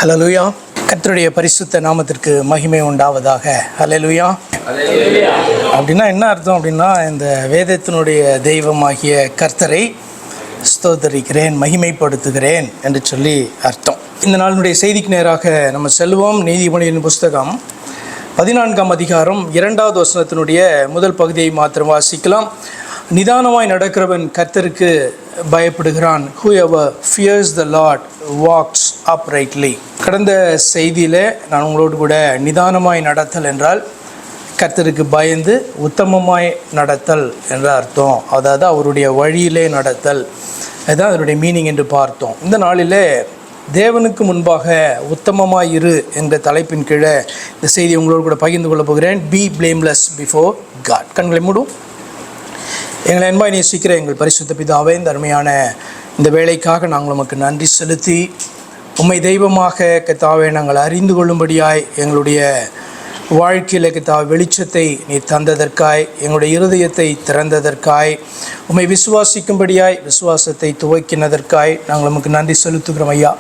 ஹல்லேலூயா. கர்த்தருடைய பரிசுத்த நாமத்திற்கு மகிமை உண்டாவதாக. ஹல்லேலூயா. அப்படின்னா என்ன அர்த்தம் அப்படின்னா, இந்த வேதத்தினுடைய தெய்வமாகிய கர்த்தரை ஸ்தோத்தரிக்கிறேன், மகிமைப்படுத்துகிறேன் என்று சொல்லி அர்த்தம். இந்த நாளினுடைய செய்திக்கு நேராக நம்ம செல்வோம். நீதிமொழியின் புஸ்தகம் 14ஆம் அதிகாரம் 2வது வசனத்தினுடைய முதல் பகுதியை மாத்திரம் வாசிக்கலாம். நிதானமாய் நடக்கிறவன் கர்த்தருக்கு பயப்படுகிறான். Whoever fears the Lord walks uprightly. கடந்த செய்தியில் நான் உங்களோடு கூட நிதானமாய் நடத்தல் என்றால் கர்த்தருக்கு பயந்து உத்தமமாய் நடத்தல் என்ற அர்த்தம். அதாவது அவருடைய வழியிலே நடத்தல், அதுதான் அதனுடைய மீனிங் என்று பார்த்தோம். இந்த நாளிலே தேவனுக்கு முன்பாக உத்தமமாய் இரு என்ற தலைப்பின் கீழே இந்த செய்தியை உங்களோடு கூட பகிர்ந்து கொள்ளப் போகிறேன். Be blameless before God. கண்களை மூடும். எங்களை அன்பாய் நேசிக்கிற எங்கள் பரிசுத்த பிதாவே, இந்த அருமையான இந்த வேலைக்காக நாங்கள் உமக்கு நன்றி செலுத்தி, உம்மை தெய்வமாக கர்த்தாவே நாங்கள் அறிந்து கொள்ளும்படியாய் எங்களுடைய வாழ்க்கையில் கர்த்தாவே வெளிச்சத்தை நீ தந்ததற்காய், எங்களுடைய இருதயத்தை திறந்ததற்காய், உம்மை விசுவாசிக்கும்படியாய் விசுவாசத்தை துவக்கினதற்காய் நாங்கள் உமக்கு நன்றி செலுத்துகிறோம் ஐயா.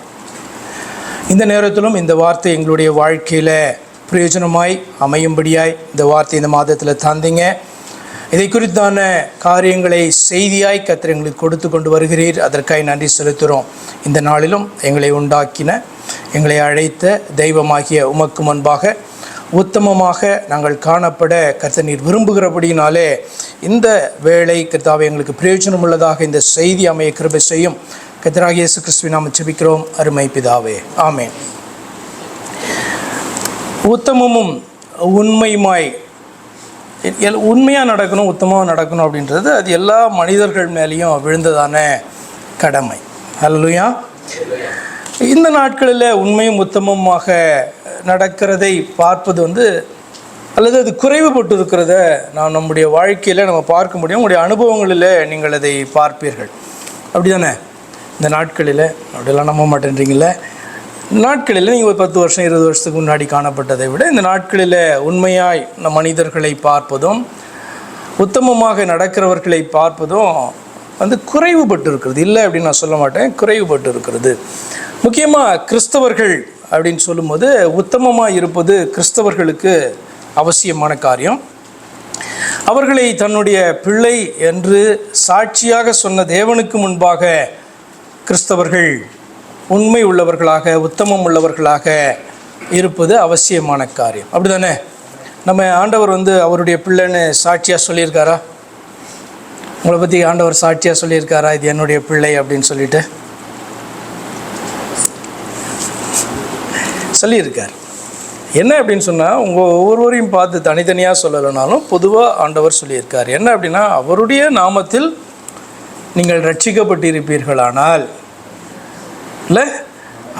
இந்த நேரத்திலும் இந்த வார்த்தை எங்களுடைய வாழ்க்கையில் பிரயோஜனமாய் அமையும்படியாய் இந்த வார்த்தை இந்த மாதத்தில் தந்தீங்க. இதை குறித்தான காரியங்களை செய்தியாய் கர்த்தர் எங்களுக்கு கொடுத்து கொண்டு வருகிறீர். அதற்காக நன்றி செலுத்துகிறோம். இந்த நாளிலும் எங்களை உண்டாக்கின, எங்களை அழைத்த தெய்வமாகிய உமக்கு முன்பாக உத்தமமாக நாங்கள் காணப்பட கர்த்தர் நீர் விரும்புகிறபடினாலே இந்த வேளை கர்த்தாவே எங்களுக்கு பிரயோஜனம் உள்ளதாக இந்த செய்தி அமைய கிருபை செய்யும். கர்த்தராகிய இயேசு கிறிஸ்துவின் நாமத்தில் ஜெபிக்கிறோம் அருமை பிதாவே, ஆமென். உத்தமமும் உண்மையுமாய் உண்மையாக நடக்கணும், உத்தமமாக நடக்கணும் அப்படின்றது அது எல்லா மனிதர்கள் மேலேயும் விழுந்ததான கடமை. ஹல்லேலூயா. இந்த நாட்களில் உண்மையும் உத்தமமாக நடக்கிறதை பார்ப்பது அல்லது அது குறைவுபட்டு இருக்கிறத நாம் நம்முடைய வாழ்க்கையில் நம்ம பார்க்க முடியும். உங்களுடைய அனுபவங்களில் நீங்கள் அதை பார்ப்பீர்கள். அப்படி தானே? இந்த நாட்களில் அப்படியெல்லாம் நம்ப மாட்டேன்றீங்களே. நாட்களில் நீங்கள் ஒரு 10 வருஷம் 20 வருஷத்துக்கு முன்னாடி காணப்பட்டதை விட இந்த நாட்களில் உண்மையாய் மனிதர்களை பார்ப்பதும் உத்தமமாக நடக்கிறவர்களை பார்ப்பதும் குறைவுபட்டு இருக்கிறது. இல்லை அப்படின்னு நான் சொல்ல மாட்டேன், குறைவுபட்டு இருக்கிறது. முக்கியமாக கிறிஸ்தவர்கள் அப்படின்னு சொல்லும்போது உத்தமமாக இருப்பது கிறிஸ்தவர்களுக்கு அவசியமான காரியம். அவர்களை தன்னுடைய பிள்ளை என்று சாட்சியாக சொன்ன தேவனுக்கு முன்பாக கிறிஸ்தவர்கள் உண்மை உள்ளவர்களாக உத்தமம் உள்ளவர்களாக இருப்பது அவசியமான காரியம். அப்படி தானே? நம்ம ஆண்டவர் அவருடைய பிள்ளைன்னு சாட்சியாக சொல்லியிருக்காரா? உங்களை பற்றி ஆண்டவர் சாட்சியாக சொல்லியிருக்காரா, இது என்னுடைய பிள்ளை அப்படின்னு சொல்லிட்டு? சொல்லியிருக்கார். என்ன அப்படின்னு சொன்னால், உங்கள் ஒவ்வொருவரையும் பார்த்து தனித்தனியாக சொல்லலைனாலும் பொதுவாக ஆண்டவர் சொல்லியிருக்கார். என்ன அப்படின்னா, அவருடைய நாமத்தில் நீங்கள் ரட்சிக்கப்பட்டிருப்பீர்களானால், இல்லை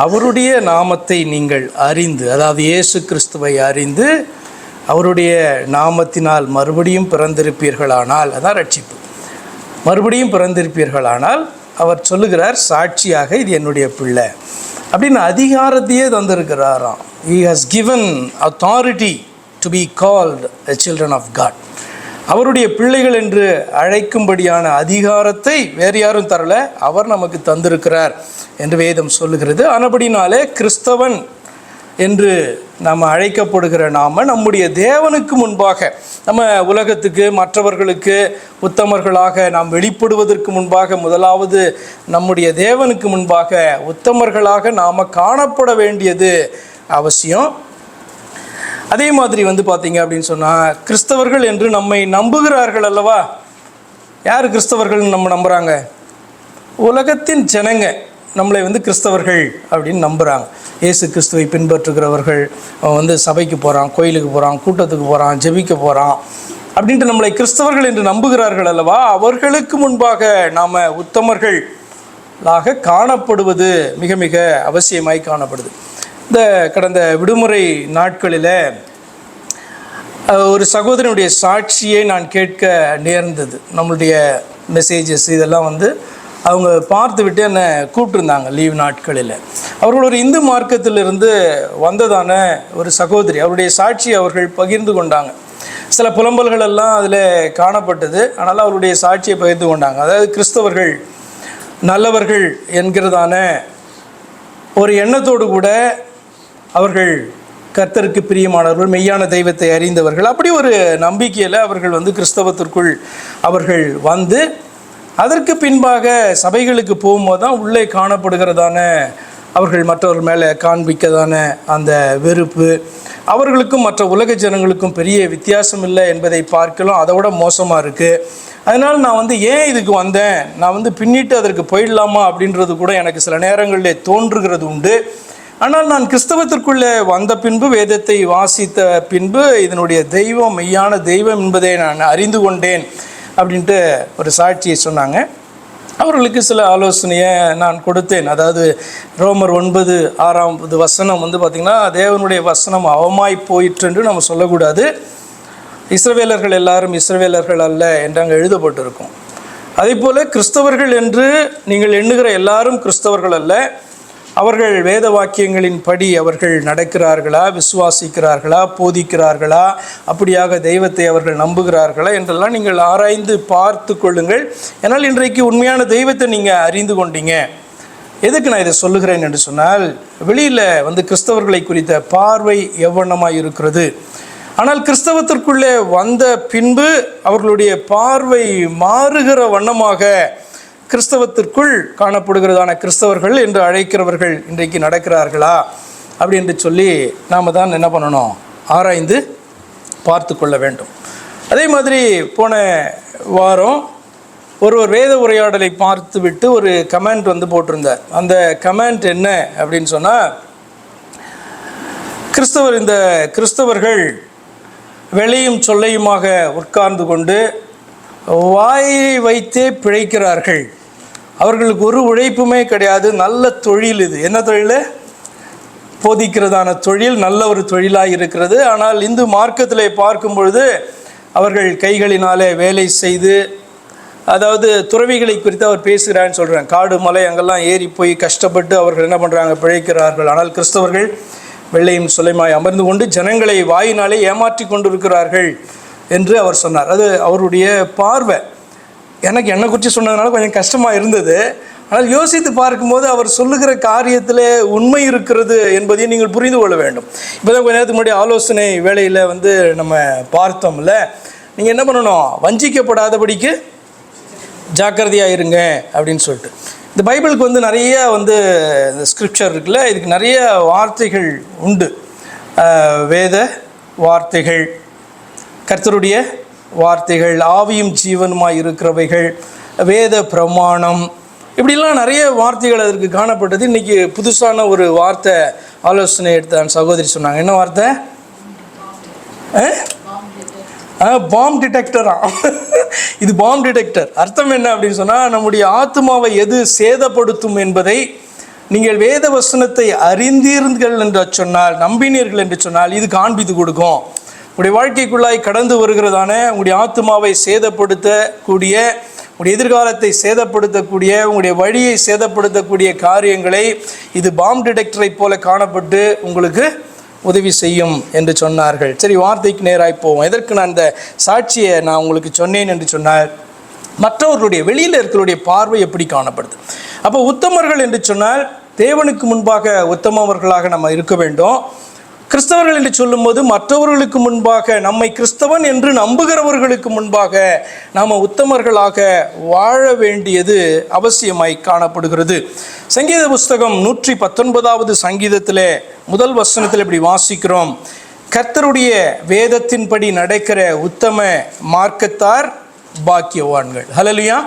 அவருடைய நாமத்தை நீங்கள் அறிந்து, அதாவது இயேசு கிறிஸ்துவை அறிந்து அவருடைய நாமத்தினால் மறுபடியும் பிறந்திருப்பீர்களானால், அதான் ரட்சிப்பு. மறுபடியும் பிறந்திருப்பீர்களானால் அவர் சொல்லுகிறார் சாட்சியாக இது என்னுடைய பிள்ளை அப்படின்னு அதிகாரத்தையே தந்திருக்கிறாராம். He has given authority to be called the children of God. அவருடைய பிள்ளைகள் என்று அழைக்கும்படியான அதிகாரத்தை வேறு யாரும் தரல, அவர் நமக்கு தந்திருக்கிறார் என்று வேதம் சொல்லுகிறது. ஆனபடினாலே கிறிஸ்தவன் என்று நாம் அழைக்கப்படுகிற நாம நம்முடைய தேவனுக்கு முன்பாக, நம்ம உலகத்துக்கு மற்றவர்களுக்கு உத்தமர்களாக நாம் வெளிப்படுவதற்கு முன்பாக முதலாவது நம்முடைய தேவனுக்கு முன்பாக உத்தமர்களாக நாம் காணப்பட வேண்டியது அவசியம். அதே மாதிரி பார்த்தீங்க அப்படின்னு சொன்னால், கிறிஸ்தவர்கள் என்று நம்மை நம்புகிறார்கள் அல்லவா? யார் கிறிஸ்தவர்கள் நம்ம நம்புகிறாங்க? உலகத்தின் ஜனங்க நம்மளை கிறிஸ்தவர்கள் அப்படின்னு நம்புகிறாங்க. இயேசு கிறிஸ்துவை பின்பற்றுகிறவர்கள். அவன் சபைக்கு போகிறான், கோயிலுக்கு போகிறான், கூட்டத்துக்கு போகிறான், ஜெபிக்க போகிறான் அப்படின்ட்டு நம்மளை கிறிஸ்தவர்கள் என்று நம்புகிறார்கள் அல்லவா? அவர்களுக்கு முன்பாக நாம் உத்தமர்களாக காணப்படுவது மிக மிக அவசியமாய் காணப்படுது. இந்த கடந்த விடுமுறை நாட்களில் ஒரு சகோதரனுடைய சாட்சியை நான் கேட்க நேர்ந்தது. நம்மளுடைய மெசேஜஸ் இதெல்லாம் அவங்க பார்த்து விட்டு என்னை கூப்பிட்டுருந்தாங்க லீவ் நாட்களில். அவர்கள் ஒரு இந்து மார்க்கத்திலிருந்து வந்ததான ஒரு சகோதரி, அவருடைய சாட்சியை அவர்கள் பகிர்ந்து கொண்டாங்க. சில புலம்பல்கள் எல்லாம் அதில் காணப்பட்டது. ஆனால் அவருடைய சாட்சியை பகிர்ந்து கொண்டாங்க. அதாவது கிறிஸ்தவர்கள் நல்லவர்கள் என்கிறதான ஒரு எண்ணத்தோடு கூட அவர்கள் கர்த்தருக்கு பிரியமானவர்கள், மெய்யான தெய்வத்தை அறிந்தவர்கள். அப்படி ஒரு நம்பிக்கையில் அவர்கள் வந்து கிறிஸ்தவத்திற்குள் அவர்கள் வந்து அதற்கு பின்பாக சபைகளுக்கு போகும்போது தான் உள்ளே காணப்படுகிறதான அவர்கள் மற்றவர்கள் மேலே காண்பிக்கதான அந்த வெறுப்பு, அவர்களுக்கும் மற்ற உலக ஜனங்களுக்கும் பெரிய வித்தியாசம் இல்லை என்பதை பார்க்கலாம். அதை விட மோசமாக இருக்குது. அதனால் நான் வந்து ஏன் இதுக்கு வந்தேன், நான் வந்து பின்னிட்டு அதற்கு போயிடலாமா அப்படின்றது கூட எனக்கு சில நேரங்களில் தோன்றுகிறது உண்டு. ஆனால் நான் கிறிஸ்தவத்திற்குள்ளே வந்த பின்பு, வேதத்தை வாசித்த பின்பு, இதனுடைய தெய்வம் மெய்யான தெய்வம் என்பதை நான் அறிந்து கொண்டேன் அப்படின்ட்டு ஒரு சாட்சியை சொன்னாங்க. அவர்களுக்கு சில ஆலோசனையை நான் கொடுத்தேன். அதாவது ரோமர் 9:6 வந்து பார்த்திங்கன்னா, தேவனுடைய வசனம் அவமாய் போயிற்று என்று நம்ம சொல்லக்கூடாது. இஸ்ரவேலர்கள் எல்லாரும் இஸ்ரவேலர்கள் அல்ல என்று அங்கே எழுதப்பட்டிருக்கும். அதே போல் கிறிஸ்தவர்கள் என்று நீங்கள் எண்ணுகிற எல்லாரும் கிறிஸ்தவர்கள் அல்ல. அவர்கள் வேத வாக்கியங்களின் படி அவர்கள் நடக்கிறார்களா, விசுவாசிக்கிறார்களா, போதிக்கிறார்களா, அப்படியாக தெய்வத்தை அவர்கள் நம்புகிறார்களா என்றெல்லாம் நீங்கள் ஆராய்ந்து பார்த்து கொள்ளுங்கள். ஏன்னால் இன்றைக்கு உண்மையான தெய்வத்தை நீங்கள் அறிந்து கொண்டீங்க. எதுக்கு நான் இதை சொல்லுகிறேன் என்று சொன்னால், வெளியில் வந்து கிறிஸ்தவர்களை குறித்த பார்வை எவ்வண்ணமாக இருக்கிறது. ஆனால் கிறிஸ்தவத்திற்குள்ளே வந்த பின்பு அவர்களுடைய பார்வை மாறுகிற வண்ணமாக கிறிஸ்தவத்திற்குள் காணப்படுகிறதான கிறிஸ்தவர்கள் என்று அழைக்கிறவர்கள் இன்றைக்கு நடக்கிறார்களா அப்படி என்று சொல்லி நாம் தான் என்ன பண்ணணும், ஆராய்ந்து பார்த்து கொள்ள வேண்டும். அதே மாதிரி போன வாரம் ஒரு வேத உரையாடலை பார்த்து விட்டு ஒரு கமெண்ட் வந்து போட்டிருந்தார். அந்த கமெண்ட் என்ன அப்படின்னு சொன்னால், இந்த கிறிஸ்தவர்கள் வெளியும் சொல்லையுமாக உட்கார்ந்து கொண்டு வாயை வைத்தே பிழைக்கிறார்கள், அவர்களுக்கு ஒரு உழைப்புமே கிடையாது, நல்ல தொழில் இது. என்ன தொழில்? போதிக்கிறதான தொழில் நல்ல ஒரு தொழிலாக இருக்கிறது. ஆனால் இந்து மார்க்கத்தில் பார்க்கும் பொழுது அவர்கள் கைகளினாலே வேலை செய்து, அதாவது துறவிகளை குறித்து அவர் பேசுகிறான்னு சொல்கிறேன். காடு மலை அங்கெல்லாம் ஏறி போய் கஷ்டப்பட்டு அவர்கள் என்ன பண்ணுறாங்க, பிழைக்கிறார்கள். ஆனால் கிறிஸ்தவர்கள் வெள்ளையும் சொல்லையுமாய் அமர்ந்து கொண்டு ஜனங்களை வாயினாலே ஏமாற்றி கொண்டிருக்கிறார்கள் என்று அவர் சொன்னார். அது அவருடைய பார்வை. எனக்கு என்னை குறித்து சொன்னதுனால கொஞ்சம் கஷ்டமாக இருந்தது. ஆனால் யோசித்து பார்க்கும்போது அவர் சொல்லுகிற காரியத்தில் உண்மை இருக்கிறது என்பதையும் நீங்கள் புரிந்து கொள்ள வேண்டும். இப்போ தான் கொஞ்ச நேரத்துக்கு முன்னாடி ஆலோசனை வேளையில் வந்து நம்ம பார்த்தோம்ல, நீங்கள் என்ன பண்ணணும், வஞ்சிக்கப்படாதபடிக்கு ஜாக்கிரதையாக இருங்க அப்படின்னு சொல்லிட்டு. இந்த பைபிளுக்கு வந்து நிறைய வந்து இந்த ஸ்கிரிப்சர் இருக்குல்ல, இதுக்கு நிறைய வார்த்தைகள் உண்டு. வேத வார்த்தைகள், கர்த்தருடைய வார்த்தைகள், ஆவியும் ஜீவனுமாய் இருக்கிறவைகள், வேத பிரமாணம், இப்படிலாம் நிறைய வார்த்தைகள் அதற்கு காணப்பட்டது. இன்றைக்கி புதுசான ஒரு வார்த்தை ஆலோசனை எடுத்தான் சகோதரி சொன்னாங்க. என்ன வார்த்தை? பாம் டிடெக்டரா? இது பாம் டிடெக்டர். அர்த்தம் என்ன அப்படின்னு சொன்னால், நம்முடைய ஆத்மாவை எது சேதப்படுத்தும் என்பதை நீங்கள் வேத வசனத்தை அறிந்தீர்கள் என்று சொன்னால், நம்பினீர்கள் என்று சொன்னால், இது காண்பித்து கொடுக்கும். உங்களுடைய வாழ்க்கைக்குள்ளாய் கடந்து வருகிறதான உங்களுடைய ஆத்மாவை சேதப்படுத்தக்கூடிய, உங்களுடைய எதிர்காலத்தை சேதப்படுத்தக்கூடிய, உங்களுடைய வழியை சேதப்படுத்தக்கூடிய காரியங்களை இது பாம் டிடெக்டரை போல காணப்பட்டு உங்களுக்கு உதவி செய்யும் என்று சொன்னார்கள். சரி, வார்த்தைக்கு நேராக போவோம். எதற்கு நான் இந்த சாட்சியை நான் உங்களுக்கு சொன்னேன் என்று சொன்னால், மற்றவர்களுடைய வெளியில் இருக்கிறவருடைய பார்வை எப்படி காணப்படுது. அப்போ உத்தமர்கள் என்று சொன்னால் தேவனுக்கு முன்பாக உத்தமவர்களாக நம்ம இருக்க வேண்டும். கிறிஸ்தவர்கள் என்று சொல்லும்போது மற்றவர்களுக்கு முன்பாக, நம்மை கிறிஸ்தவன் என்று நம்புகிறவர்களுக்கு முன்பாக நாம் உத்தமர்களாக வாழ வேண்டியது அவசியமாய் காணப்படுகிறது. சங்கீத புஸ்தகம் 119வது சங்கீதத்தில் முதல் வசனத்தில் இப்படி வாசிக்கிறோம், கர்த்தருடைய வேதத்தின்படி நடக்கிற உத்தம மார்க்கத்தார் பாக்கியவான்கள். ஹல்லேலூயா.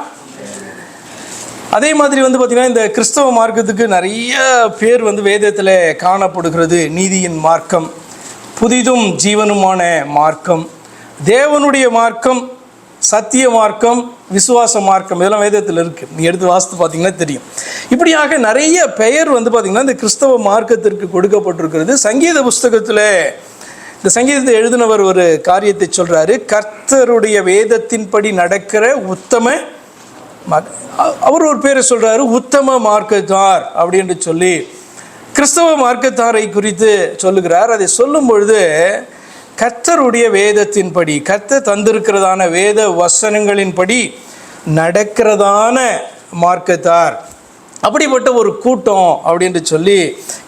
அதே மாதிரி வந்து பார்த்திங்கன்னா, இந்த கிறிஸ்தவ மார்க்கத்துக்கு நிறைய பேர் வந்து வேதத்தில் காணப்படுகிறது. நீதியின் மார்க்கம், புதிதும் ஜீவனுமான மார்க்கம், தேவனுடைய மார்க்கம், சத்திய மார்க்கம், விசுவாச மார்க்கம், இதெல்லாம் வேதத்தில் இருக்குது. நீங்கள் எடுத்து வாசித்து பார்த்தீங்கன்னா தெரியும். இப்படியாக நிறைய பெயர் வந்து பார்த்திங்கன்னா இந்த கிறிஸ்தவ மார்க்கத்திற்கு கொடுக்கப்பட்டிருக்கிறது. சங்கீத புஸ்தகத்தில் இந்த சங்கீதத்தை எழுதினவர் ஒரு காரியத்தை சொல்கிறாரு, கர்த்தருடைய வேதத்தின்படி நடக்கிற உத்தம, அவர் ஒரு பேரை சொல்கிறாரு, உத்தம மார்க்கத்தார் அப்படி என்று சொல்லி கிறிஸ்தவ மார்க்கத்தாரை குறித்து சொல்லுகிறார். அதை சொல்லும் பொழுது கர்த்தருடைய வேதத்தின்படி, கர்த்தர் தந்திருக்கிறதான வேத வசனங்களின்படி நடக்கிறதான மார்க்கத்தார் அப்படிப்பட்ட ஒரு கூட்டம் அப்படின்னு சொல்லி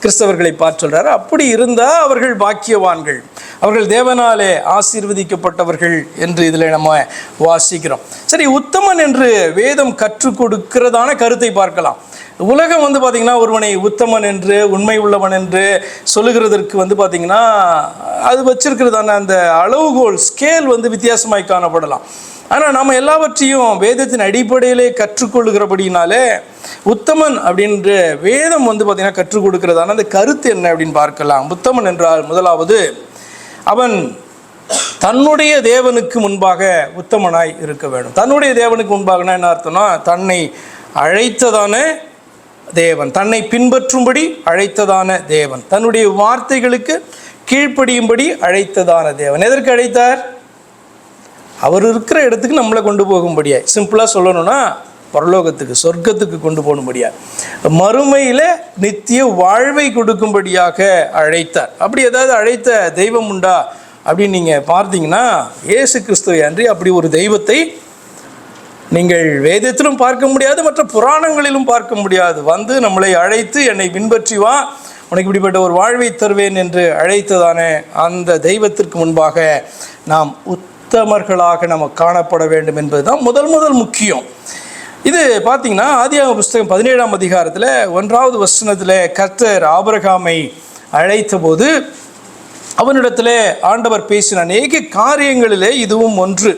கிறிஸ்தவர்களை பார்த்து சொல்கிறார். அப்படி இருந்தால் அவர்கள் பாக்கியவான்கள், அவர்கள் தேவனாலே ஆசீர்வதிக்கப்பட்டவர்கள் என்று இதில் நம்ம வாசிக்கிறோம். சரி, உத்தமன் என்று வேதம் கற்றுக் கொடுக்கிறதான கருத்தை பார்க்கலாம். உலகம் பார்த்திங்கன்னா ஒருவனை உத்தமன் என்று, உண்மை உள்ளவன் என்று சொல்லுகிறதற்கு பார்த்திங்கன்னா அது வச்சிருக்கிறதான அந்த அளவுகோல் ஸ்கேல் வித்தியாசமாய் காணப்படலாம். ஆனால் நம்ம எல்லாவற்றையும் வேதத்தின் அடிப்படையிலே கற்றுக்கொள்ளுகிறபடினாலே உத்தமன் அப்படின்ற வேதம் பார்த்திங்கன்னா கற்றுக் கொடுக்கிறதான அந்த கருத்து என்ன அப்படின்னு பார்க்கலாம். உத்தமன் என்றால் முதலாவது அவன் தன்னுடைய தேவனுக்கு முன்பாக உத்தமனாய் இருக்க வேண்டும். தன்னுடைய தேவனுக்கு முன்பாகனா என்ன அர்த்தம்னா, தன்னை அழைத்ததான தேவன், தன்னை பின்பற்றும்படி அழைத்ததான தேவன், தன்னுடைய வார்த்தைகளுக்கு கீழ்ப்படியும்படி அழைத்ததான தேவன். எதற்கு அழைத்தார்? அவர் இருக்கிற இடத்துக்கு நம்மளை கொண்டு போகும்படியா, சிம்பிளாக சொல்லணும்னா பரலோகத்துக்கு, சொர்க்கத்துக்கு கொண்டு போகும்படியா, மறுமையில் நித்திய வாழ்வை கொடுக்கும்படியாக அழைத்தார். அப்படி ஏதாவது அழைத்த தெய்வம் உண்டா அப்படின்னு நீங்கள் பார்த்தீங்கன்னா இயேசு கிறிஸ்துவை அன்றி அப்படி ஒரு தெய்வத்தை நீங்கள் வேதத்திலும் பார்க்க முடியாது, மற்ற புராணங்களிலும் பார்க்க முடியாது. நம்மளை அழைத்து என்னை பின்பற்றி வா, உனக்கு இப்படிப்பட்ட ஒரு வாழ்வை தருவேன் என்று அழைத்ததான அந்த தெய்வத்திற்கு முன்பாக நாம் உத்தமர்களாக நம்ம காணப்பட வேண்டும் என்பது தான் முதல் முக்கியம். இது பார்த்தீங்கன்னா ஆதியாகம புஸ்தகம் 17ஆம் அதிகாரத்தில் 1வது வசனத்தில் கர்த்தர் ஆபிரகாமை அழைத்த போது அவனிடத்தில் ஆண்டவர் பேசின அநேக காரியங்களிலே இதுவும் ஒன்று.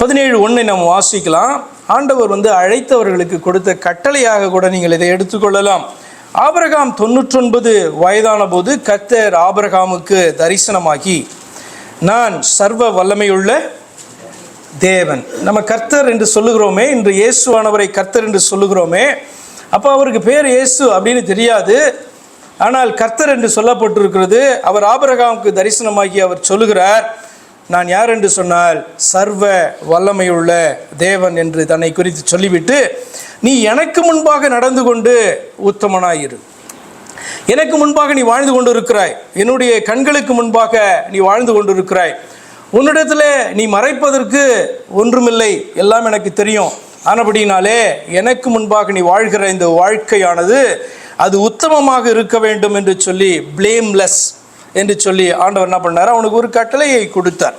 17:1 நம்ம வாசிக்கலாம். ஆண்டவர் அழைத்தவர்களுக்கு கொடுத்த கட்டளையாக கூட நீங்கள் இதை எடுத்துக்கொள்ளலாம். ஆபிரகாம் 99 வயதான போது கர்த்தர் ஆபிரகாமுக்கு தரிசனமாகி, நான் சர்வ வல்லமையுள்ள தேவன். நம்ம கர்த்தர் என்று சொல்லுகிறோமே, இன்று இயேசுவானவரை கர்த்தர் என்று சொல்லுகிறோமே, அப்போ அவருக்கு பேர் இயேசு அப்படின்னு தெரியாது, ஆனால் கர்த்தர் என்று சொல்லப்பட்டிருக்கிறது. அவர் ஆபிரகாமுக்கு தரிசனமாகி அவர் சொல்லுகிறார், நான் யார் என்று சொன்னால் சர்வ வல்லமையுள்ள தேவன் என்று தன்னை குறித்து சொல்லிவிட்டு, நீ எனக்கு முன்பாக நடந்து கொண்டு உத்தமனாயிரு, எனக்கு முன்பாக நீ வாழ்ந்து கொண்டு இருக்கிறாய், என்னுடைய கண்களுக்கு முன்பாக நீ வாழ்ந்து கொண்டு இருக்கிறாய், உன்னிடத்தில் நீ மறைப்பதற்கு ஒன்றுமில்லை, எல்லாம் எனக்கு தெரியும், ஆனபடினாலே எனக்கு முன்பாக நீ வாழ்கிற இந்த வாழ்க்கையானது அது உத்தமமாக இருக்க வேண்டும் என்று சொல்லி, பிளேம்லெஸ் என்று சொல்லி ஆண்டவர் என்ன பண்ணார், அவனுக்கு ஒரு கட்டளையை கொடுத்தார்.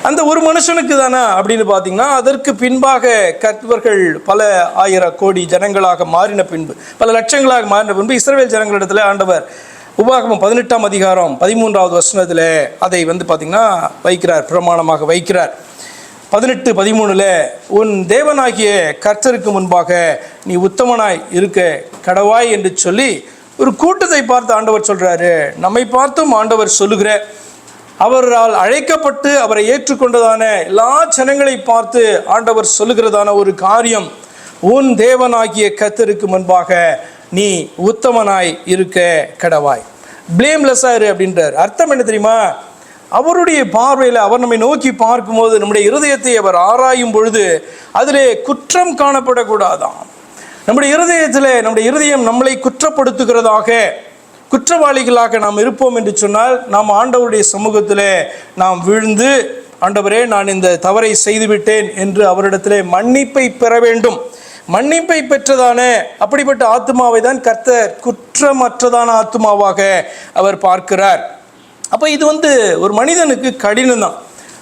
அந்த ஒரு மனுஷனுக்கு தானே அப்படின்னு பார்த்தீங்கன்னா, அதற்கு பின்பாக கர்த்தர்கள் பல ஆயிரம் கோடி ஜனங்களாக மாறின பின்பு, பல லட்சங்களாக மாறின பின்பு இஸ்ரவேல் ஜனங்களிடத்தில் ஆண்டவர் உபாகமம் 18ஆம் அதிகாரம் 13வது வசனத்தில் அதை பார்த்தீங்கன்னா வைக்கிறார், பிரமாணமாக வைக்கிறார். 18:13 உன் தேவனாகிய கர்த்தருக்கு முன்பாக நீ உத்தமனாய் இருக்க கடவாய் என்று சொல்லி ஒரு கூட்டத்தை பார்த்து ஆண்டவர் சொல்கிறாரு. நம்மை பார்த்தும் ஆண்டவர் சொல்லுகிற, அவரால் அழைக்கப்பட்டு அவரை ஏற்றுக்கொண்டதான எல்லா ஜனங்களை பார்த்து ஆண்டவர் சொல்லுகிறதான ஒரு காரியம், உன் தேவனாகிய கர்த்தருக்கு முன்பாக நீ உத்தமனாய் இருக்க கடவாய், பிளேம்லெஸ்ஸாக இரு அப்படின்றார். அர்த்தம் என்ன தெரியுமா? அவருடைய பார்வையில் அவர் நம்மை நோக்கி பார்க்கும்போது நம்முடைய இருதயத்தை அவர் ஆராயும் பொழுது அதிலே குற்றம் காணப்படக்கூடாதான். நம்முடைய இருதயத்தில் நம்முடைய இருதயம் நம்மளை குற்றப்படுத்துகிறதாக, குற்றவாளிகளாக நாம் இருப்போம் என்று சொன்னால், நாம் ஆண்டவருடைய சமூகத்தில் நாம் விழுந்து, ஆண்டவரே நான் இந்த தவறை செய்துவிட்டேன் என்று அவரிடத்திலே மன்னிப்பை பெற வேண்டும். மன்னிப்பை பெற்றதான அப்படிப்பட்ட ஆத்மாவை தான் கர்த்தர் குற்றமற்றதான ஆத்மாவாக அவர் பார்க்கிறார். அப்போ இது ஒரு மனிதனுக்கு கடினம் தான்.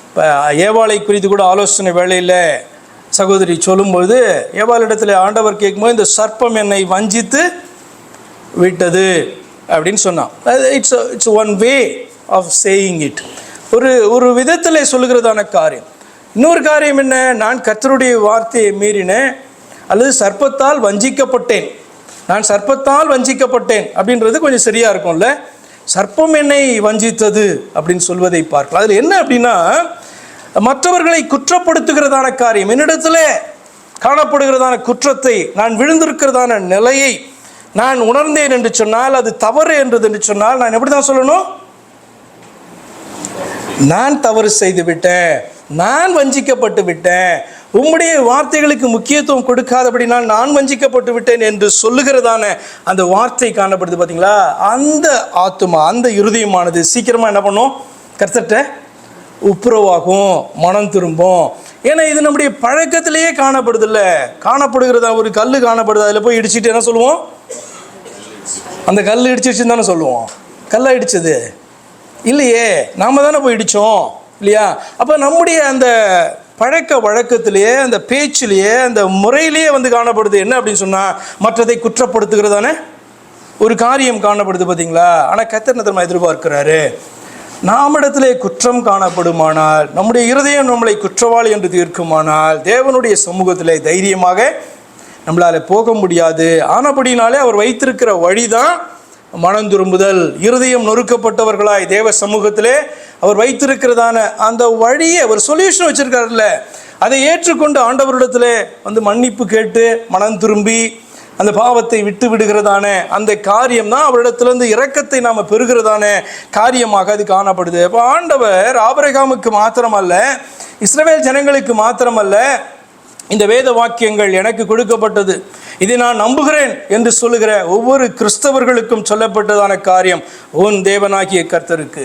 இப்போ ஏவாளை குறித்து கூட ஆலோசனை வேளையில் சகோதரி சொல்லும்போது, ஏவாளிடத்தில் ஆண்டவர் கேட்கும்போது, இந்த சர்ப்பம் என்னை வஞ்சித்து விட்டது அப்படின்னு சொன்னான். It's one way of saying it, ஒரு விதத்தில் சொல்லுகிறதான காரியம். இன்னொரு காரியம் என்ன, நான் கர்த்தருடைய வார்த்தையை மீறினேன் அல்லது சர்ப்பத்தால் வஞ்சிக்கப்பட்டேன், நான் சர்ப்பத்தால் வஞ்சிக்கப்பட்டேன் அப்படின்றது கொஞ்சம் சரியாக இருக்கும்ல. சர்ப்பம் என்னை வஞ்சித்தது அப்படின்னு சொல்வதை பார்க்கலாம். அதில் என்ன அப்படின்னா, மற்றவர்களை குற்றப்படுத்துகிறதான காரியம், என்னிடத்துல காணப்படுகிறதான குற்றத்தை, நான் விழுந்திருக்கிறதான நிலையை நான் உணர்ந்தேன் என்று சொன்னால், அது தவறு என்று சொன்னால், நான் எப்படி தான் சொல்லணும், நான் தவறு செய்து விட்டேன், நான் வஞ்சிக்கப்பட்டு விட்டேன், உம்முடைய வார்த்தைகளுக்கு முக்கியத்துவம் கொடுக்காதபடினால் நான் வஞ்சிக்கப்பட்டு விட்டேன் என்று சொல்லுகிறதான அந்த வார்த்தை காணப்படுது பார்த்தீங்களா. அந்த ஆத்துமா, அந்த இருதயமானது சீக்கிரமாக என்ன பண்ணும், கர்த்தர்ட்ட உப்புரவாகும், மனம் திரும்பும். ஏன்னா இது நம்முடைய பழக்கத்திலேயே காணப்படுது. இல்லை, காணப்படுகிறதா ஒரு கல் காணப்படுது, அதில் போய் இடிச்சிட்டு என்ன சொல்லுவோம்? அந்த கல் இடிச்சிருச்சுன்னு தானே சொல்லுவோம். கல்லை இடிச்சது இல்லையே, நாம் தானே போய் இடித்தோம் இல்லையா? அப்போ நம்முடைய அந்த பழக்க வழக்கத்திலேயே, அந்த பேச்சிலேயே, அந்த முறையிலேயே காணப்படுது. என்ன அப்படின்னு சொன்னால், மற்றதை குற்றப்படுத்துகிறதானே ஒரு காரியம் காணப்படுது, பார்த்தீங்களா? ஆனால் கர்த்தர் என்ன தெரியுமா எதிர்பார்க்கிறாரு? நாமிடத்திலே குற்றம் காணப்படுமானால், நம்முடைய இருதயம் நம்மளை குற்றவாளி என்று தீர்க்குமானால், தேவனுடைய சமூகத்திலே தைரியமாக நம்மளால் போக முடியாது. ஆனபடினாலே அவர் வைத்திருக்கிற வழிதான் மனம் திரும்புதல். இருதயம் நொறுக்கப்பட்டவர்களாய் தேவ சமூகத்திலே அவர் வைத்திருக்கிறதான அந்த வழியை, ஒரு சொல்யூஷன் வச்சிருக்காருல்ல, அதை ஏற்றுக்கொண்டு ஆண்டவரிடத்திலே மன்னிப்பு கேட்டு மனம் திரும்பி அந்த பாவத்தை விட்டு விடுகிறதான அந்த காரியம் தான் அவரிடத்திலிருந்து இரக்கத்தை நாம் பெறுகிறதான காரியமாக அது காணப்படுது. இப்போ ஆண்டவர் ஆபிரகாமுக்கு மாத்திரமல்ல, இஸ்ரவேல் ஜனங்களுக்கு மாத்திரமல்ல, இந்த வேத வாக்கியங்கள் எனக்கு கொடுக்கப்பட்டது, இதை நான் நம்புகிறேன் என்று சொல்லுகிற ஒவ்வொரு கிறிஸ்தவர்களுக்கும் சொல்லப்பட்டதான காரியம், உன் தேவனாகிய கர்த்தருக்கு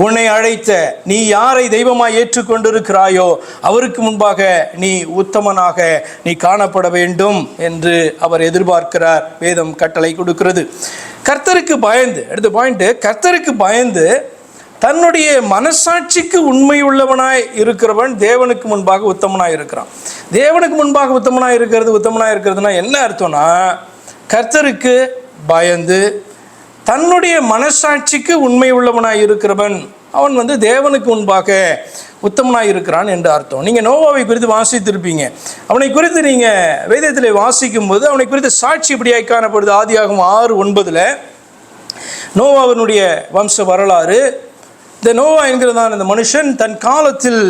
உன்னை அழைத்த நீ யாரை தெய்வமாய் ஏற்றுக்கொண்டிருக்கிறாயோ அவருக்கு முன்பாக நீ உத்தமனாக நீ காணப்பட வேண்டும் என்று அவர் எதிர்பார்க்கிறார். வேதம் கட்டளை கொடுக்கிறது. கர்த்தருக்கு பயந்து, அடுத்த பாயிண்ட், கர்த்தருக்கு பயந்து தன்னுடைய மனசாட்சிக்கு உண்மை உள்ளவனாய் இருக்கிறவன் தேவனுக்கு முன்பாக உத்தமனாய் இருக்கிறான். தேவனுக்கு முன்பாக உத்தமனாய் இருக்கிறதுனா என்ன அர்த்தம்னா, கர்த்தருக்கு பயந்து தன்னுடைய மனசாட்சிக்கு உண்மை உள்ளவனாய் இருக்கிறவன் அவன் தேவனுக்கு முன்பாக உத்தமனாய் இருக்கிறான் என்று அர்த்தம். நீங்கள் நோவாவை குறித்து வாசித்திருப்பீங்க. அவனை குறித்து நீங்கள் வேதத்தில் வாசிக்கும் போது அவனை குறித்து சாட்சி இப்படியாய் காணப்படுது. ஆதியாகமம் 6:9 நோவாவினுடைய வம்ச வரலாறு. இந்த நோவா என்கிறதான இந்த மனுஷன் தன் காலத்தில்